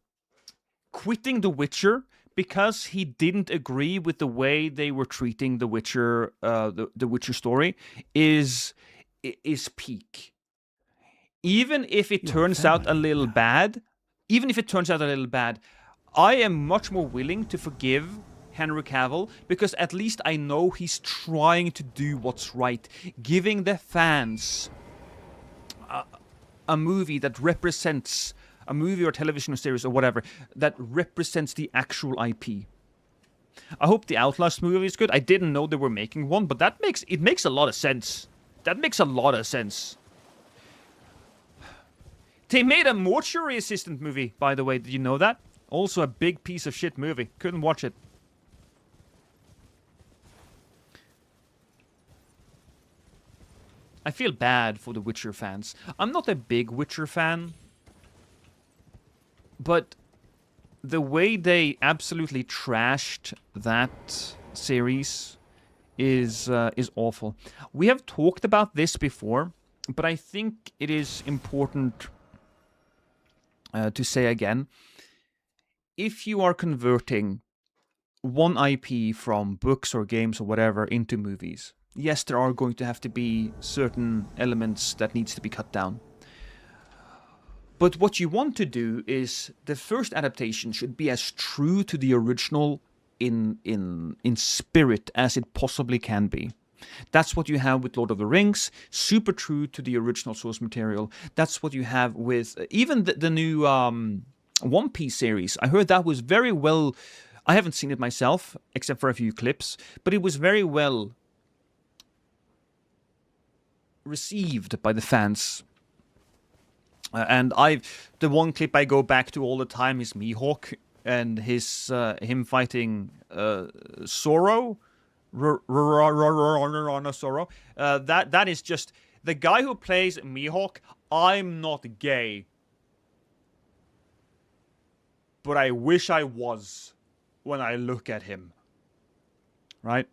[SPEAKER 1] quitting The Witcher because he didn't agree with the way they were treating The Witcher, the Witcher story, is peak. Even if it turns out a little bad, I am much more willing to forgive Henry Cavill, because at least I know he's trying to do what's right, giving the fans a movie that represents a movie or television or series or whatever that represents the actual IP. I hope the Outlast movie is good. I didn't know they were making one, but it makes a lot of sense. That makes a lot of sense. They made a Mortuary Assistant movie, by the way. Did you know that? Also a big piece of shit movie. Couldn't watch it. I feel bad for the Witcher fans. I'm not a big Witcher fan, but the way they absolutely trashed that series is awful. We have talked about this before, but I think it is important to say again. If you are converting one IP from books or games or whatever into movies, yes, there are going to have to be certain elements that needs to be cut down. But what you want to do is the first adaptation should be as true to the original in spirit as it possibly can be. That's what you have with Lord of the Rings, super true to the original source material. That's what you have with even the new One Piece series. I heard that was very well. I haven't seen it myself, except for a few clips, but it was very well received by the fans. And the one clip I go back to all the time is Mihawk and him fighting Zoro. Zoro. That is just the guy who plays Mihawk. I'm not gay, but I wish I was when I look at him. Right?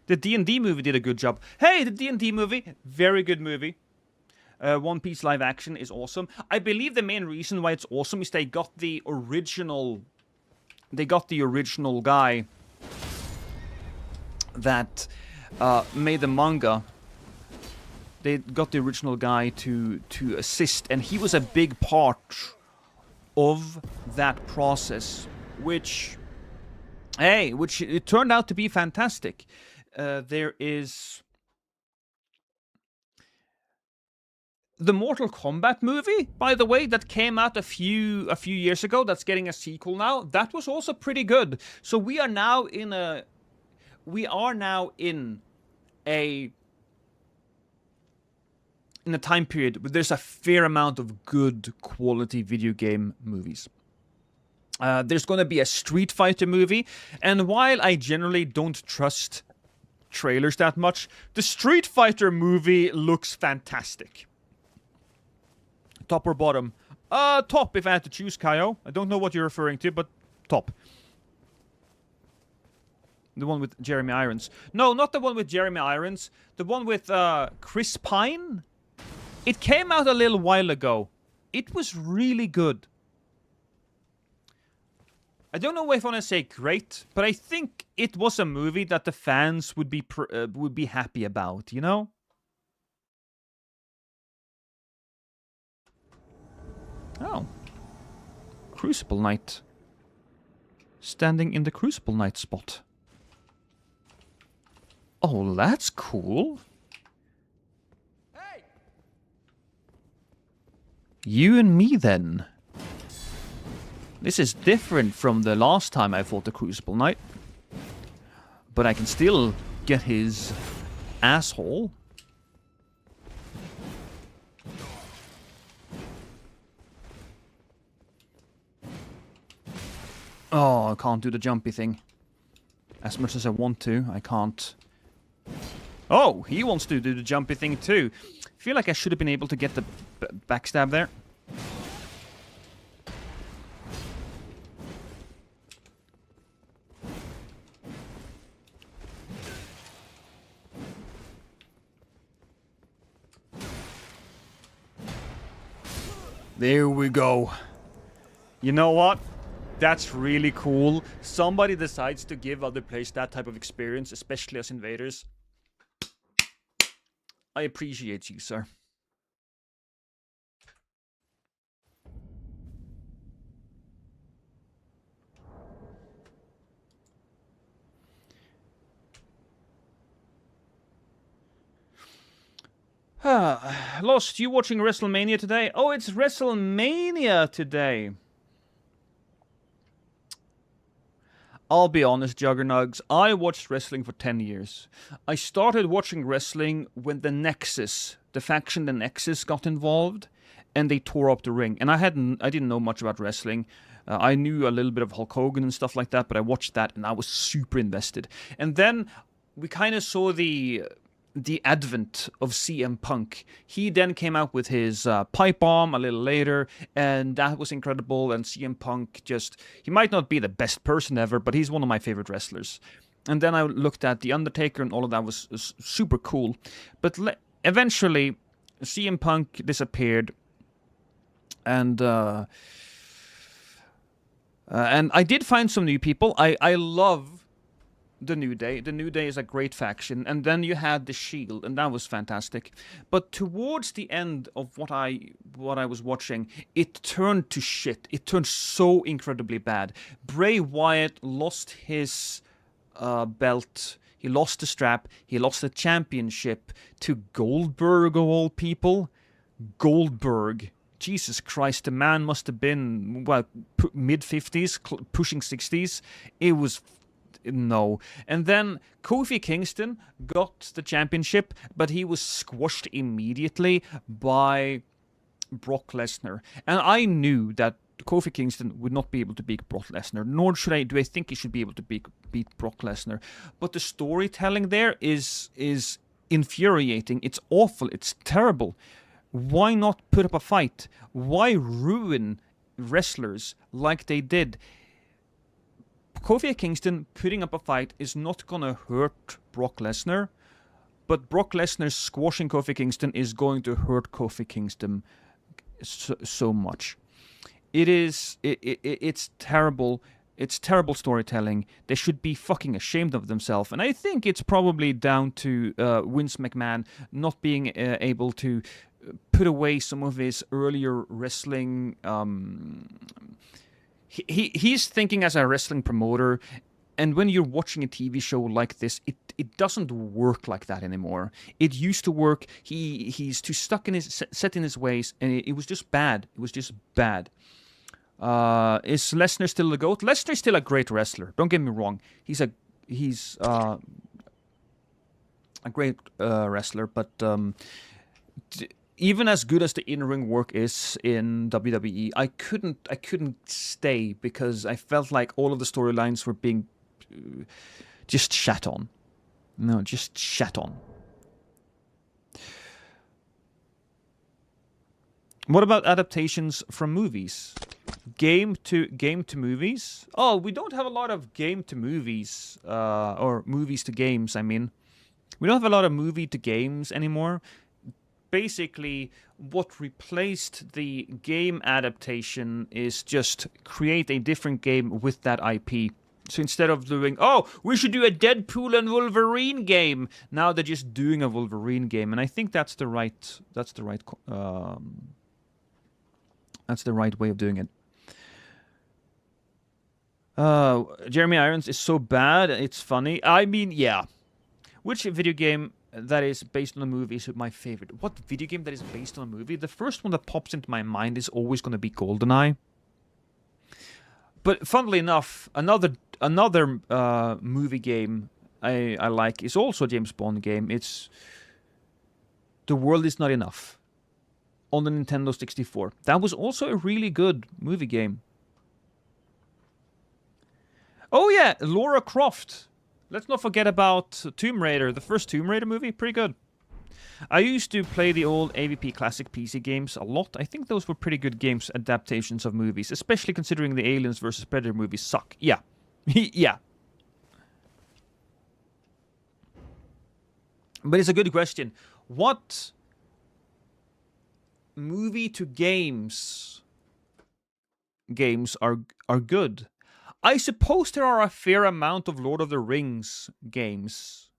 [SPEAKER 1] The D&D movie did a good job. Hey, the D&D movie, very good movie. One Piece live action is awesome. I believe the main reason why it's awesome is they got the original guy that made the manga. They got the original guy to assist, and he was a big part of that process, which it turned out to be fantastic. There is the Mortal Kombat movie, by the way, that came out a few years ago. That's getting a sequel now. That was also pretty good. So we are now in a time period where there's a fair amount of good quality video game movies. There's going to be a Street Fighter movie, and while I generally don't trust trailers that much, the Street Fighter movie looks fantastic. Top or bottom? Top if I had to choose, Kaio. I don't know what you're referring to, but top. The one with Jeremy Irons. No, not the one with Jeremy Irons. The one with Chris Pine. It came out a little while ago. It was really good. I don't know if I want to say great, but I think it was a movie that the fans would be happy about, you know? Oh. Crucible Knight. Standing in the Crucible Knight spot. Oh, that's cool. Hey! You and me, then. This is different from the last time I fought the Crucible Knight. But I can still get his asshole. Oh, I can't do the jumpy thing. As much as I want to, I can't. Oh, he wants to do the jumpy thing too. I feel like I should have been able to get the backstab there. There we go. You know what? That's really cool. Somebody decides to give other players that type of experience, especially as invaders. I appreciate you, sir. Lost, you watching WrestleMania today? Oh, it's WrestleMania today. I'll be honest, Juggernugs, I watched wrestling for 10 years. I started watching wrestling when the faction The Nexus got involved, and they tore up the ring. And I didn't know much about wrestling. I knew a little bit of Hulk Hogan and stuff like that, but I watched that and I was super invested. And then we kind of saw the advent of CM Punk. He then came out with his pipe bomb a little later, and that was incredible. And CM Punk he might not be the best person ever, but he's one of my favorite wrestlers. And then I looked at The Undertaker, and all of that was super cool. But eventually, CM Punk disappeared, and I did find some new people. I love the New Day. The New Day is a great faction. And then you had the Shield, and that was fantastic. But towards the end of what I was watching, it turned to shit. It turned so incredibly bad. Bray Wyatt lost his belt. He lost the strap. He lost the championship to Goldberg, of all people. Goldberg. Jesus Christ, the man must have been, mid-50s, pushing 60s. It was... No. And then Kofi Kingston got the championship, but he was squashed immediately by Brock Lesnar. And I knew that Kofi Kingston would not be able to beat Brock Lesnar, nor do I think he should be able to beat Brock Lesnar. But the storytelling there is infuriating. It's awful. It's terrible. Why not put up a fight? Why ruin wrestlers like they did? Kofi Kingston putting up a fight is not gonna hurt Brock Lesnar, but Brock Lesnar squashing Kofi Kingston is going to hurt Kofi Kingston so much. It's terrible. It's terrible storytelling. They should be fucking ashamed of themselves. And I think it's probably down to Vince McMahon not being able to put away some of his earlier wrestling. He's thinking as a wrestling promoter, and when you're watching a TV show like this, it doesn't work like that anymore. It used to work. He's too stuck in set in his ways, and it was just bad. It was just bad. Is Lesnar still the GOAT? Lesnar's still a great wrestler. Don't get me wrong. He's a great wrestler, but even as good as the in-ring work is in WWE, I couldn't stay because I felt like all of the storylines were being just shat on. No, just shat on. What about adaptations from movies? Game to movies? Oh, we don't have a lot of game to movies, or movies to games, I mean. We don't have a lot of movie to games anymore. Basically, what replaced the game adaptation is just create a different game with that IP. So instead of doing, we should do a Deadpool and Wolverine game, now they're just doing a Wolverine game, and I think that's the right way of doing it. Jeremy Irons is so bad, it's funny. I mean, yeah. Which video game that is based on a movie is my favorite? What video game that is based on a movie? The first one that pops into my mind is always going to be GoldenEye. But funnily enough, another movie game I like is also a James Bond game. It's The World Is Not Enough on the Nintendo 64. That was also a really good movie game. Oh yeah, Lara Croft. Let's not forget about Tomb Raider, the first Tomb Raider movie, pretty good. I used to play the old AVP Classic PC games a lot. I think those were pretty good games, adaptations of movies, especially considering the Aliens vs. Predator movies suck. Yeah. Yeah. But it's a good question. What movie to games are good? I suppose there are a fair amount of Lord of the Rings games.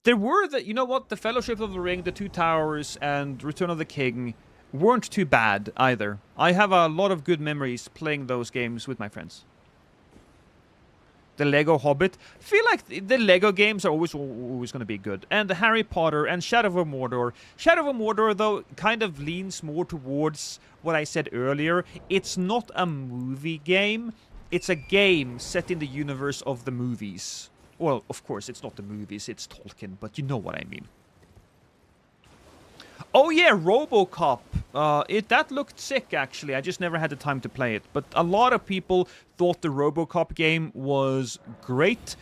[SPEAKER 1] There were the Fellowship of the Ring, The Two Towers, and Return of the King weren't too bad either. I have a lot of good memories playing those games with my friends. The Lego Hobbit. I feel like the Lego games are always going to be good. And the Harry Potter and Shadow of Mordor. Shadow of Mordor, though, kind of leans more towards what I said earlier. It's not a movie game. It's a game set in the universe of the movies. Well, of course, it's not the movies, it's Tolkien, but you know what I mean. Oh yeah, RoboCop. That looked sick actually. I just never had the time to play it. But a lot of people thought the RoboCop game was great.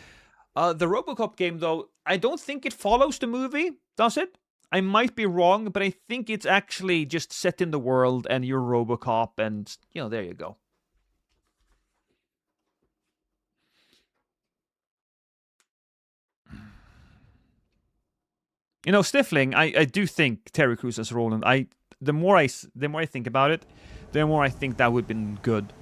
[SPEAKER 1] The RoboCop game though, I don't think it follows the movie, does it? I might be wrong, but I think it's actually just set in the world and you're RoboCop and, there you go. Stifling, I do think Terry Crews as Roland. The more I think about it, the more I think that would have been good.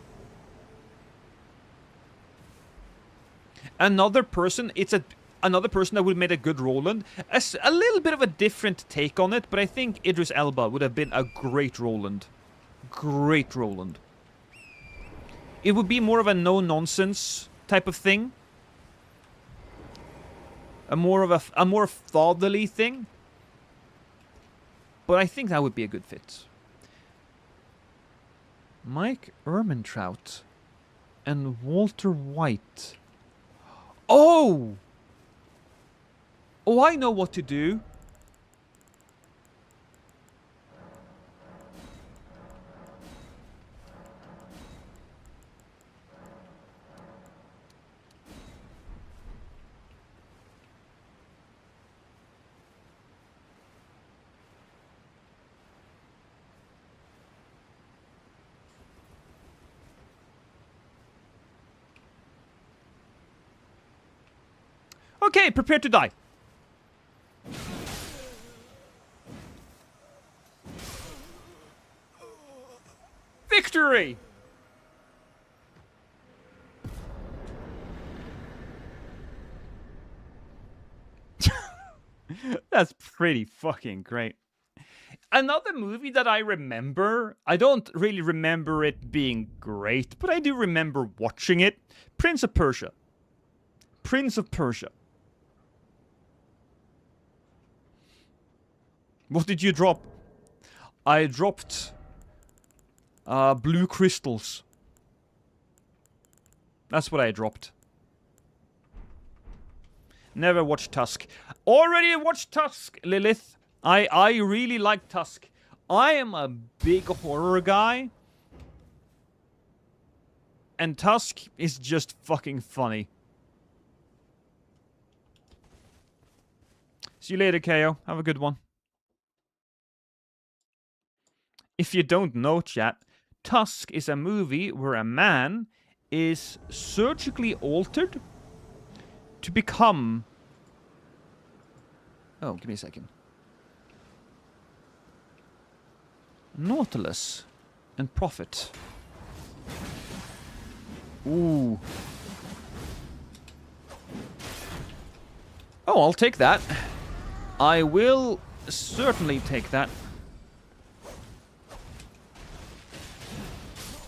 [SPEAKER 1] Another person that would have made a good Roland. A little bit of a different take on it, but I think Idris Elba would have been a great Roland. Great Roland. It would be more of a no-nonsense type of thing. A more fatherly thing. But I think that would be a good fit. Mike Ehrmantraut and Walter White. Oh! Oh, I know what to do. Okay, prepare to die. Victory! That's pretty fucking great. Another movie that I remember, I don't really remember it being great, but I do remember watching it. Prince of Persia. Prince of Persia. What did you drop? I dropped blue crystals. That's what I dropped. Never watched Tusk. Already watched Tusk, Lilith. I really like Tusk. I am a big horror guy. And Tusk is just fucking funny. See you later, KO. Have a good one. If you don't know, chat, Tusk is a movie where a man is surgically altered to become... Oh, give me a second. Nautilus and Prophet. Ooh. Oh, I'll take that. I will certainly take that.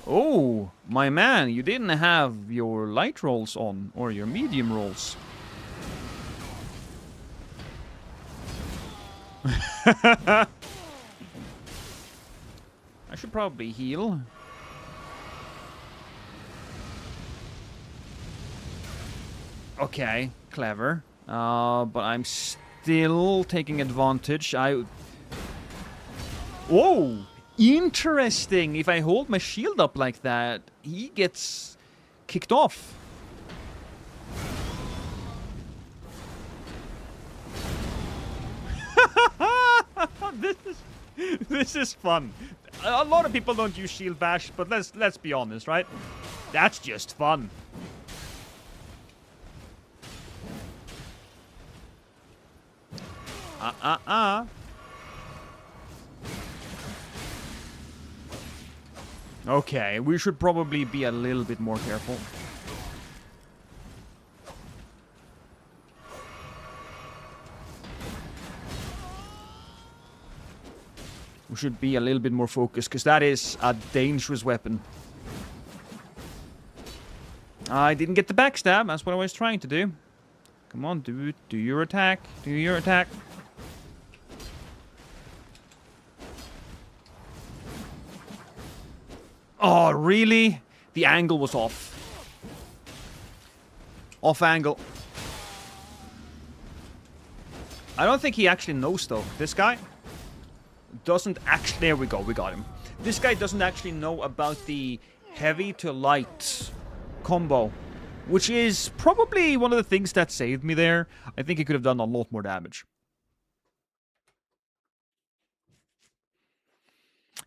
[SPEAKER 1] Oh, my man, you didn't have your light rolls on, or your medium rolls. I should probably heal. Okay, clever. But I'm still taking advantage. Whoa! Interesting! If I hold my shield up like that, he gets kicked off. This is fun. A lot of people don't use shield bash, but let's be honest, right? That's just fun. Okay, we should probably be a little bit more careful. We should be a little bit more focused, because that is a dangerous weapon. I didn't get the backstab, that's what I was trying to do. Come on, dude, do your attack, do your attack. Oh, really? The angle was off. Off angle. I don't think he actually knows, though. This guy? doesn't actually... There we go, we got him. This guy doesn't actually know about the heavy to light combo, which is probably one of the things that saved me there. I think he could have done a lot more damage.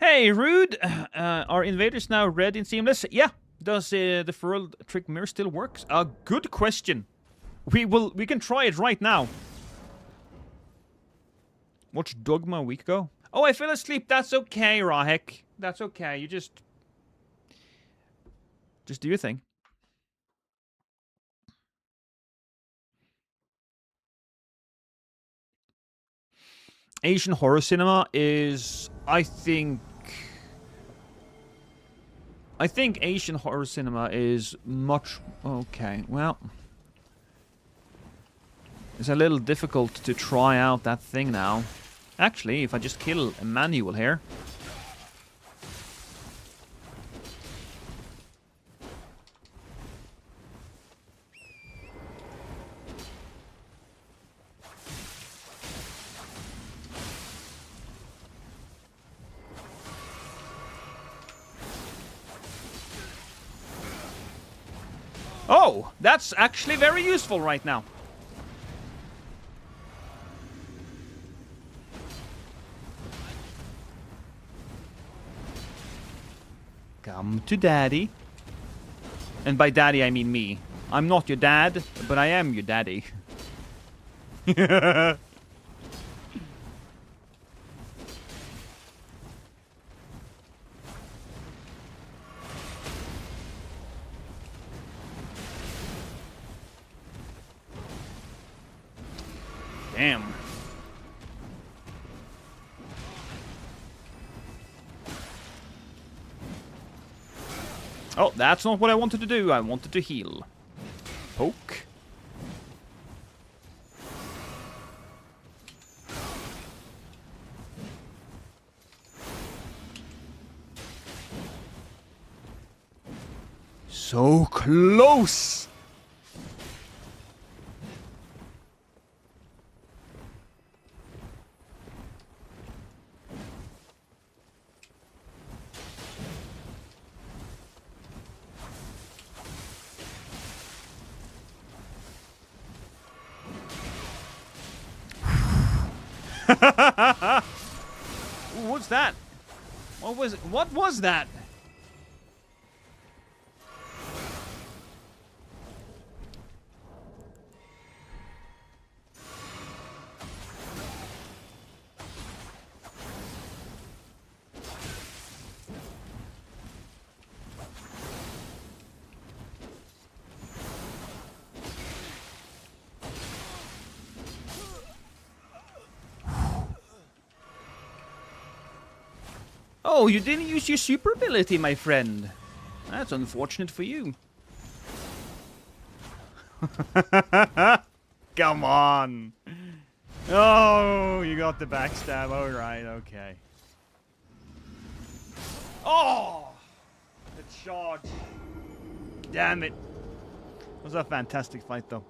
[SPEAKER 1] Hey, Rude, are invaders now red in Seamless? Yeah. Does the furled trick mirror still work? Good question. We can try it right now. Watched Dogma a week ago. Oh, I fell asleep. That's okay, Rahek. That's okay. You just do your thing. Asian horror cinema is, I think Asian horror cinema is much... Okay, well... It's a little difficult to try out that thing now. Actually, if I just kill Emmanuel here... Oh, that's actually very useful right now. Come to daddy. And by daddy, I mean me. I'm not your dad, but I am your daddy. Damn. Oh, that's not what I wanted to do. I wanted to heal. Poke. So close! Ooh, what's that? What was that? Oh, you didn't use your super ability, my friend. That's unfortunate for you. Come on. Oh, you got the backstab. All right, okay. Oh, the charge. Damn it. It was a fantastic fight, though.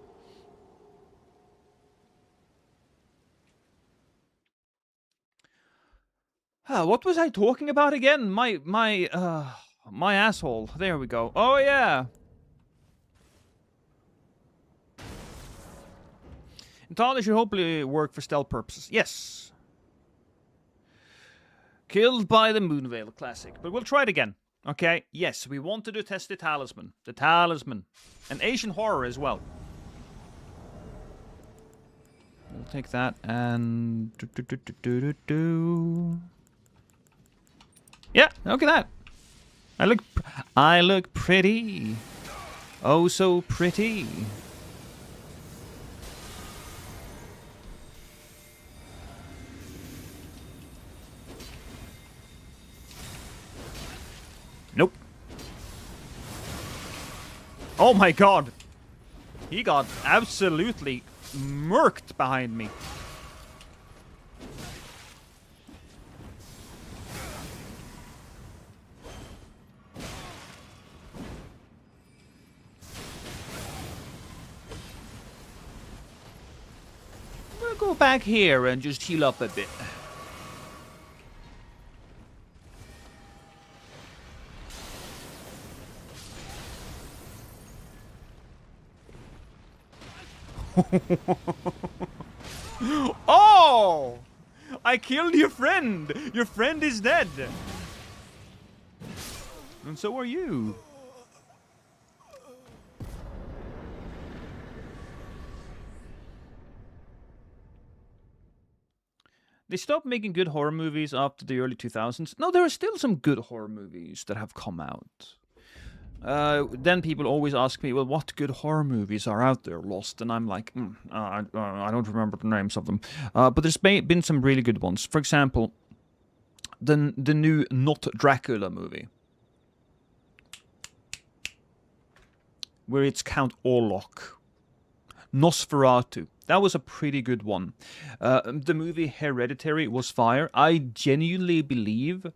[SPEAKER 1] What was I talking about again? My asshole. There we go. Oh, yeah. Entirely should hopefully work for stealth purposes. Yes. Killed by the Moonveil Classic. But we'll try it again. Okay? Yes, we wanted to test the talisman. The talisman. And Asian horror as well. We'll take that and... Yeah, look at that. I look pretty. Oh, so pretty. Nope. Oh my god. He got absolutely murked behind me. We'll go back here and just heal up a bit. Oh! I killed your friend! Your friend is dead! And so are you. They stopped making good horror movies after the early 2000s. No, there are still some good horror movies that have come out. Then people always ask me, well, what good horror movies are out there, Lost? And I'm like, I don't remember the names of them. But there's been some really good ones. For example, the new Not Dracula movie, where it's Count Orlok. Nosferatu. That was a pretty good one. The movie Hereditary was fire. I genuinely believe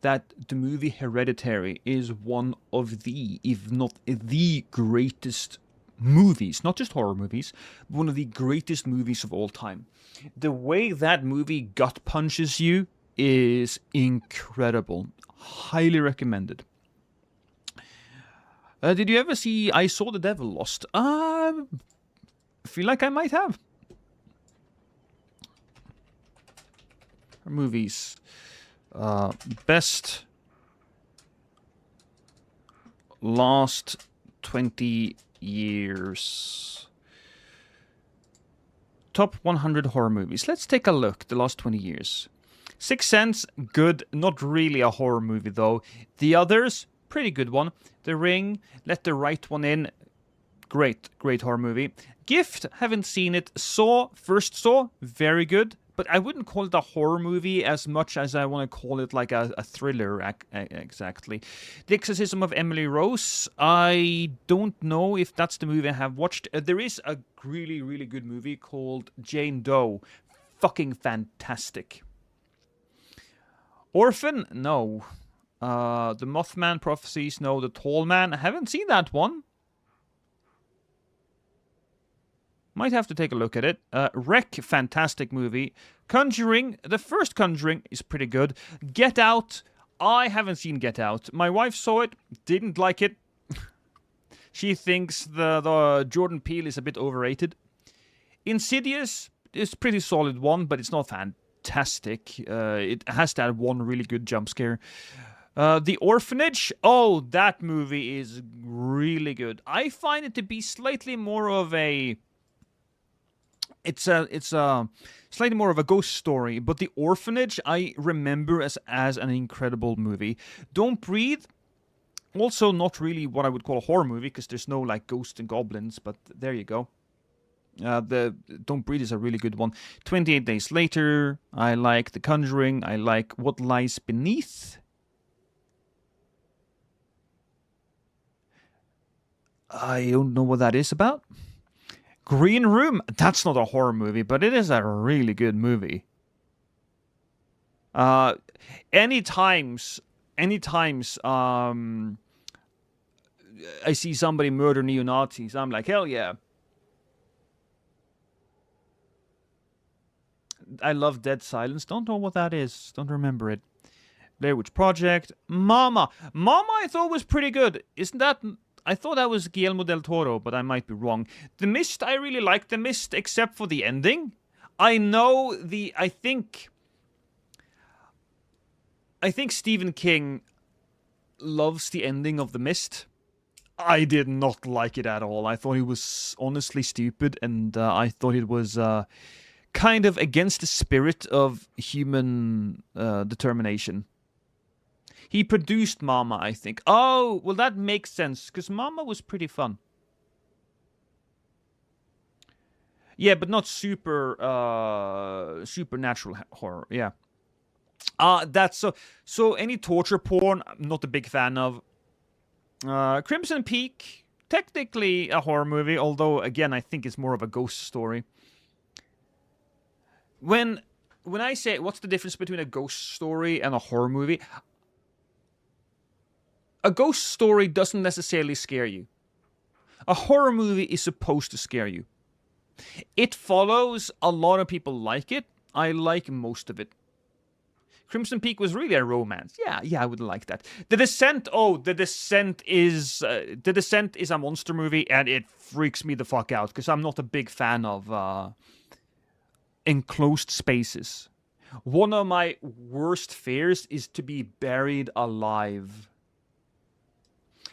[SPEAKER 1] that the movie Hereditary is one of the, if not the greatest movies, not just horror movies, but one of the greatest movies of all time. The way that movie gut punches you is incredible. Highly recommended. Did you ever see I Saw the Devil Lost? Feel like I might have. Movies. Best last 20 years. Top 100 horror movies. Let's take a look. The last 20 years. Sixth Sense, good. Not really a horror movie though. The Others, pretty good one. The Ring, Let the Right One In. Great horror movie. Gift, haven't seen it. First Saw, very good. But I wouldn't call it a horror movie as much as I want to call it like a thriller, exactly. The Exorcism of Emily Rose, I don't know if that's the movie I have watched. There is a really, really good movie called Jane Doe. Fucking fantastic. Orphan, no. The Mothman Prophecies, no. The Tall Man, I haven't seen that one. Might have to take a look at it. Wreck, fantastic movie. Conjuring, the first Conjuring is pretty good. Get Out, I haven't seen Get Out. My wife saw it, didn't like it. She thinks the Jordan Peele is a bit overrated. Insidious is pretty solid one, but it's not fantastic. It has that one really good jump scare. The Orphanage, oh, that movie is really good. I find it to be slightly more of a... It's slightly more of a ghost story, but The Orphanage I remember as an incredible movie. Don't Breathe, also not really what I would call a horror movie because there's no like ghosts and goblins, but there you go. The Don't Breathe is a really good one. 28 Days Later, I like The Conjuring, I like What Lies Beneath. I don't know what that is about. Green Room, that's not a horror movie, but it is a really good movie. Anytimes, I see somebody murder neo-Nazis, I'm like, hell yeah. I love Dead Silence, don't know what that is, don't remember it. Blair Witch Project, Mama I thought was pretty good, isn't that... I thought that was Guillermo del Toro, but I might be wrong. The Mist, I really like The Mist, except for the ending. I think Stephen King loves the ending of The Mist. I did not like it at all. I thought it was honestly stupid, and I thought it was kind of against the spirit of human determination. He produced Mama, I think. Oh, well, that makes sense, because Mama was pretty fun. Yeah, but not supernatural horror, yeah. That's so any torture porn, I'm not a big fan of. Crimson Peak, technically a horror movie, although, again, I think it's more of a ghost story. When I say, what's the difference between a ghost story and a horror movie? A ghost story doesn't necessarily scare you. A horror movie is supposed to scare you. It follows. A lot of people like it. I like most of it. Crimson Peak was really a romance. Yeah, I would like that. The Descent. Oh, The Descent is a monster movie, and it freaks me the fuck out because I'm not a big fan of enclosed spaces. One of my worst fears is to be buried alive.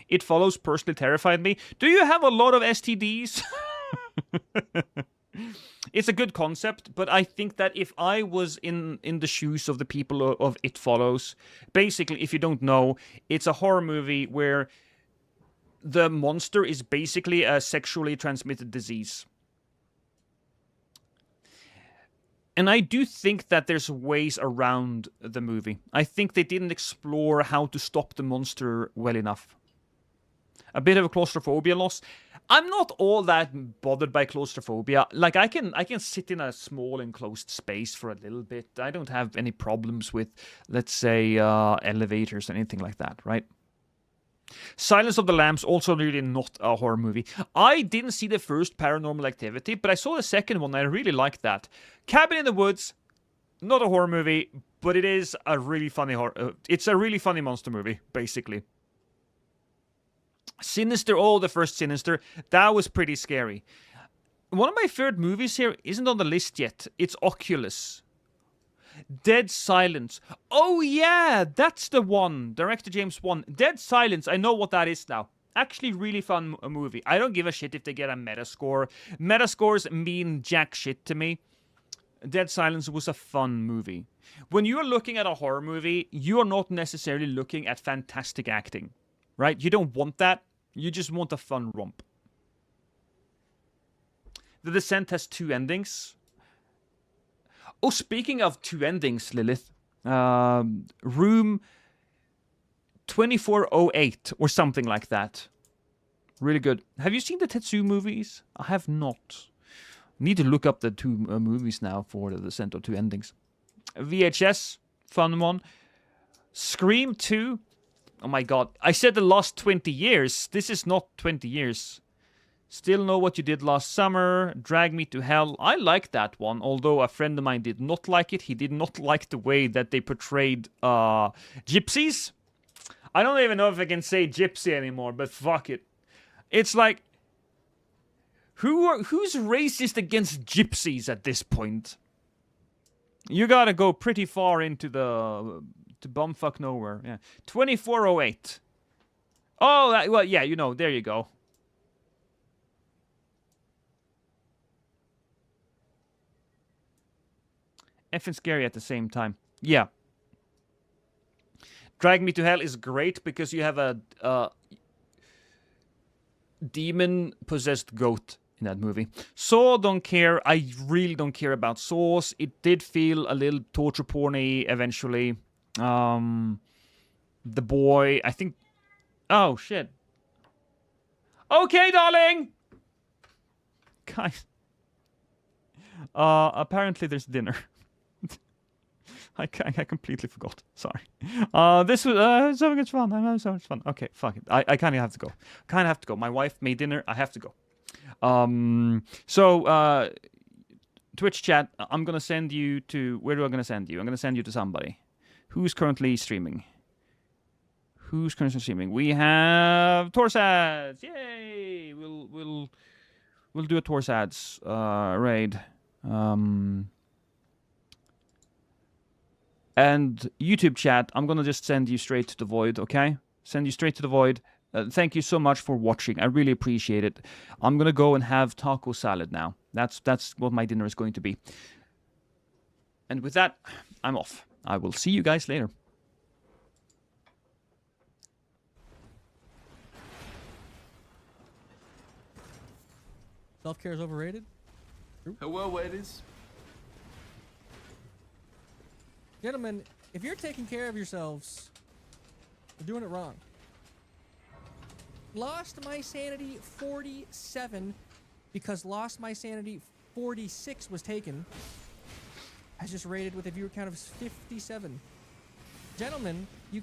[SPEAKER 1] It Follows personally terrified me. Do you have a lot of STDs? It's a good concept, but I think that if I was in the shoes of the people of It Follows, basically, if you don't know, it's a horror movie where the monster is basically a sexually transmitted disease. And I do think that there's ways around the movie. I think they didn't explore how to stop the monster well enough. A bit of a claustrophobia loss. I'm not all that bothered by claustrophobia. Like, I can sit in a small enclosed space for a little bit. I don't have any problems with, let's say, elevators or anything like that, right? Silence of the Lambs, also really not a horror movie. I didn't see the first Paranormal Activity, but I saw the second one. I really liked that. Cabin in the Woods, not a horror movie, but it is a really funny horror. It's a really funny monster movie, basically. Sinister, the first Sinister, that was pretty scary. One of my favorite movies here isn't on the list yet. It's Oculus. Dead Silence. Oh yeah, that's the one. Director James Wan. Dead Silence, I know what that is now. Actually, really fun movie. I don't give a shit if they get a Metascore. Metascores mean jack shit to me. Dead Silence was a fun movie. When you're looking at a horror movie, you're not necessarily looking at fantastic acting. Right? You don't want that. You just want a fun romp. The Descent has 2 endings. Oh, speaking of 2 endings, Lilith. Room 2408 or something like that. Really good. Have you seen the Tetsu movies? I have not. Need to look up the 2 movies now for the Descent of 2 endings. VHS, fun one. Scream 2. Oh my god. I said the last 20 years. This is not 20 years. Still Know What You Did Last Summer. Drag Me to Hell. I like that one, although a friend of mine did not like it. He did not like the way that they portrayed gypsies. I don't even know if I can say gypsy anymore, but fuck it. It's like, who's racist against gypsies at this point? You gotta go pretty far into to bumfuck nowhere. Yeah. 2408. Oh, well, yeah, you know, there you go. Effing scary at the same time. Yeah. Drag Me to Hell is great because you have a demon-possessed goat in that movie. Saw, don't care. I really don't care about Saws. It did feel a little torture porny eventually. The Boy, I think... Oh, shit. Okay, darling! Guys. Apparently there's dinner. I completely forgot. Sorry. This was so much fun. I'm having so much fun. Okay, fuck it. I kind of have to go. My wife made dinner. I have to go. So, Twitch chat, I'm going to send you to... Where do I going to send you? I'm going to send you to somebody. Who's currently streaming? We have Torsads. Yay! We'll do a Torsads raid. And YouTube chat, I'm gonna just send you straight to the void, okay? Send you straight to the void. Thank you so much for watching. I really appreciate it. I'm gonna go and have taco salad now. That's what my dinner is going to be. And with that, I'm off. I will see you guys later.
[SPEAKER 4] Self-care is overrated?
[SPEAKER 5] Hello, ladies.
[SPEAKER 4] Gentlemen, if you're taking care of yourselves, you're doing it wrong. Lost My Sanity 47 because Lost My Sanity 46 was taken. I just rated with a viewer count of 57. Gentlemen, you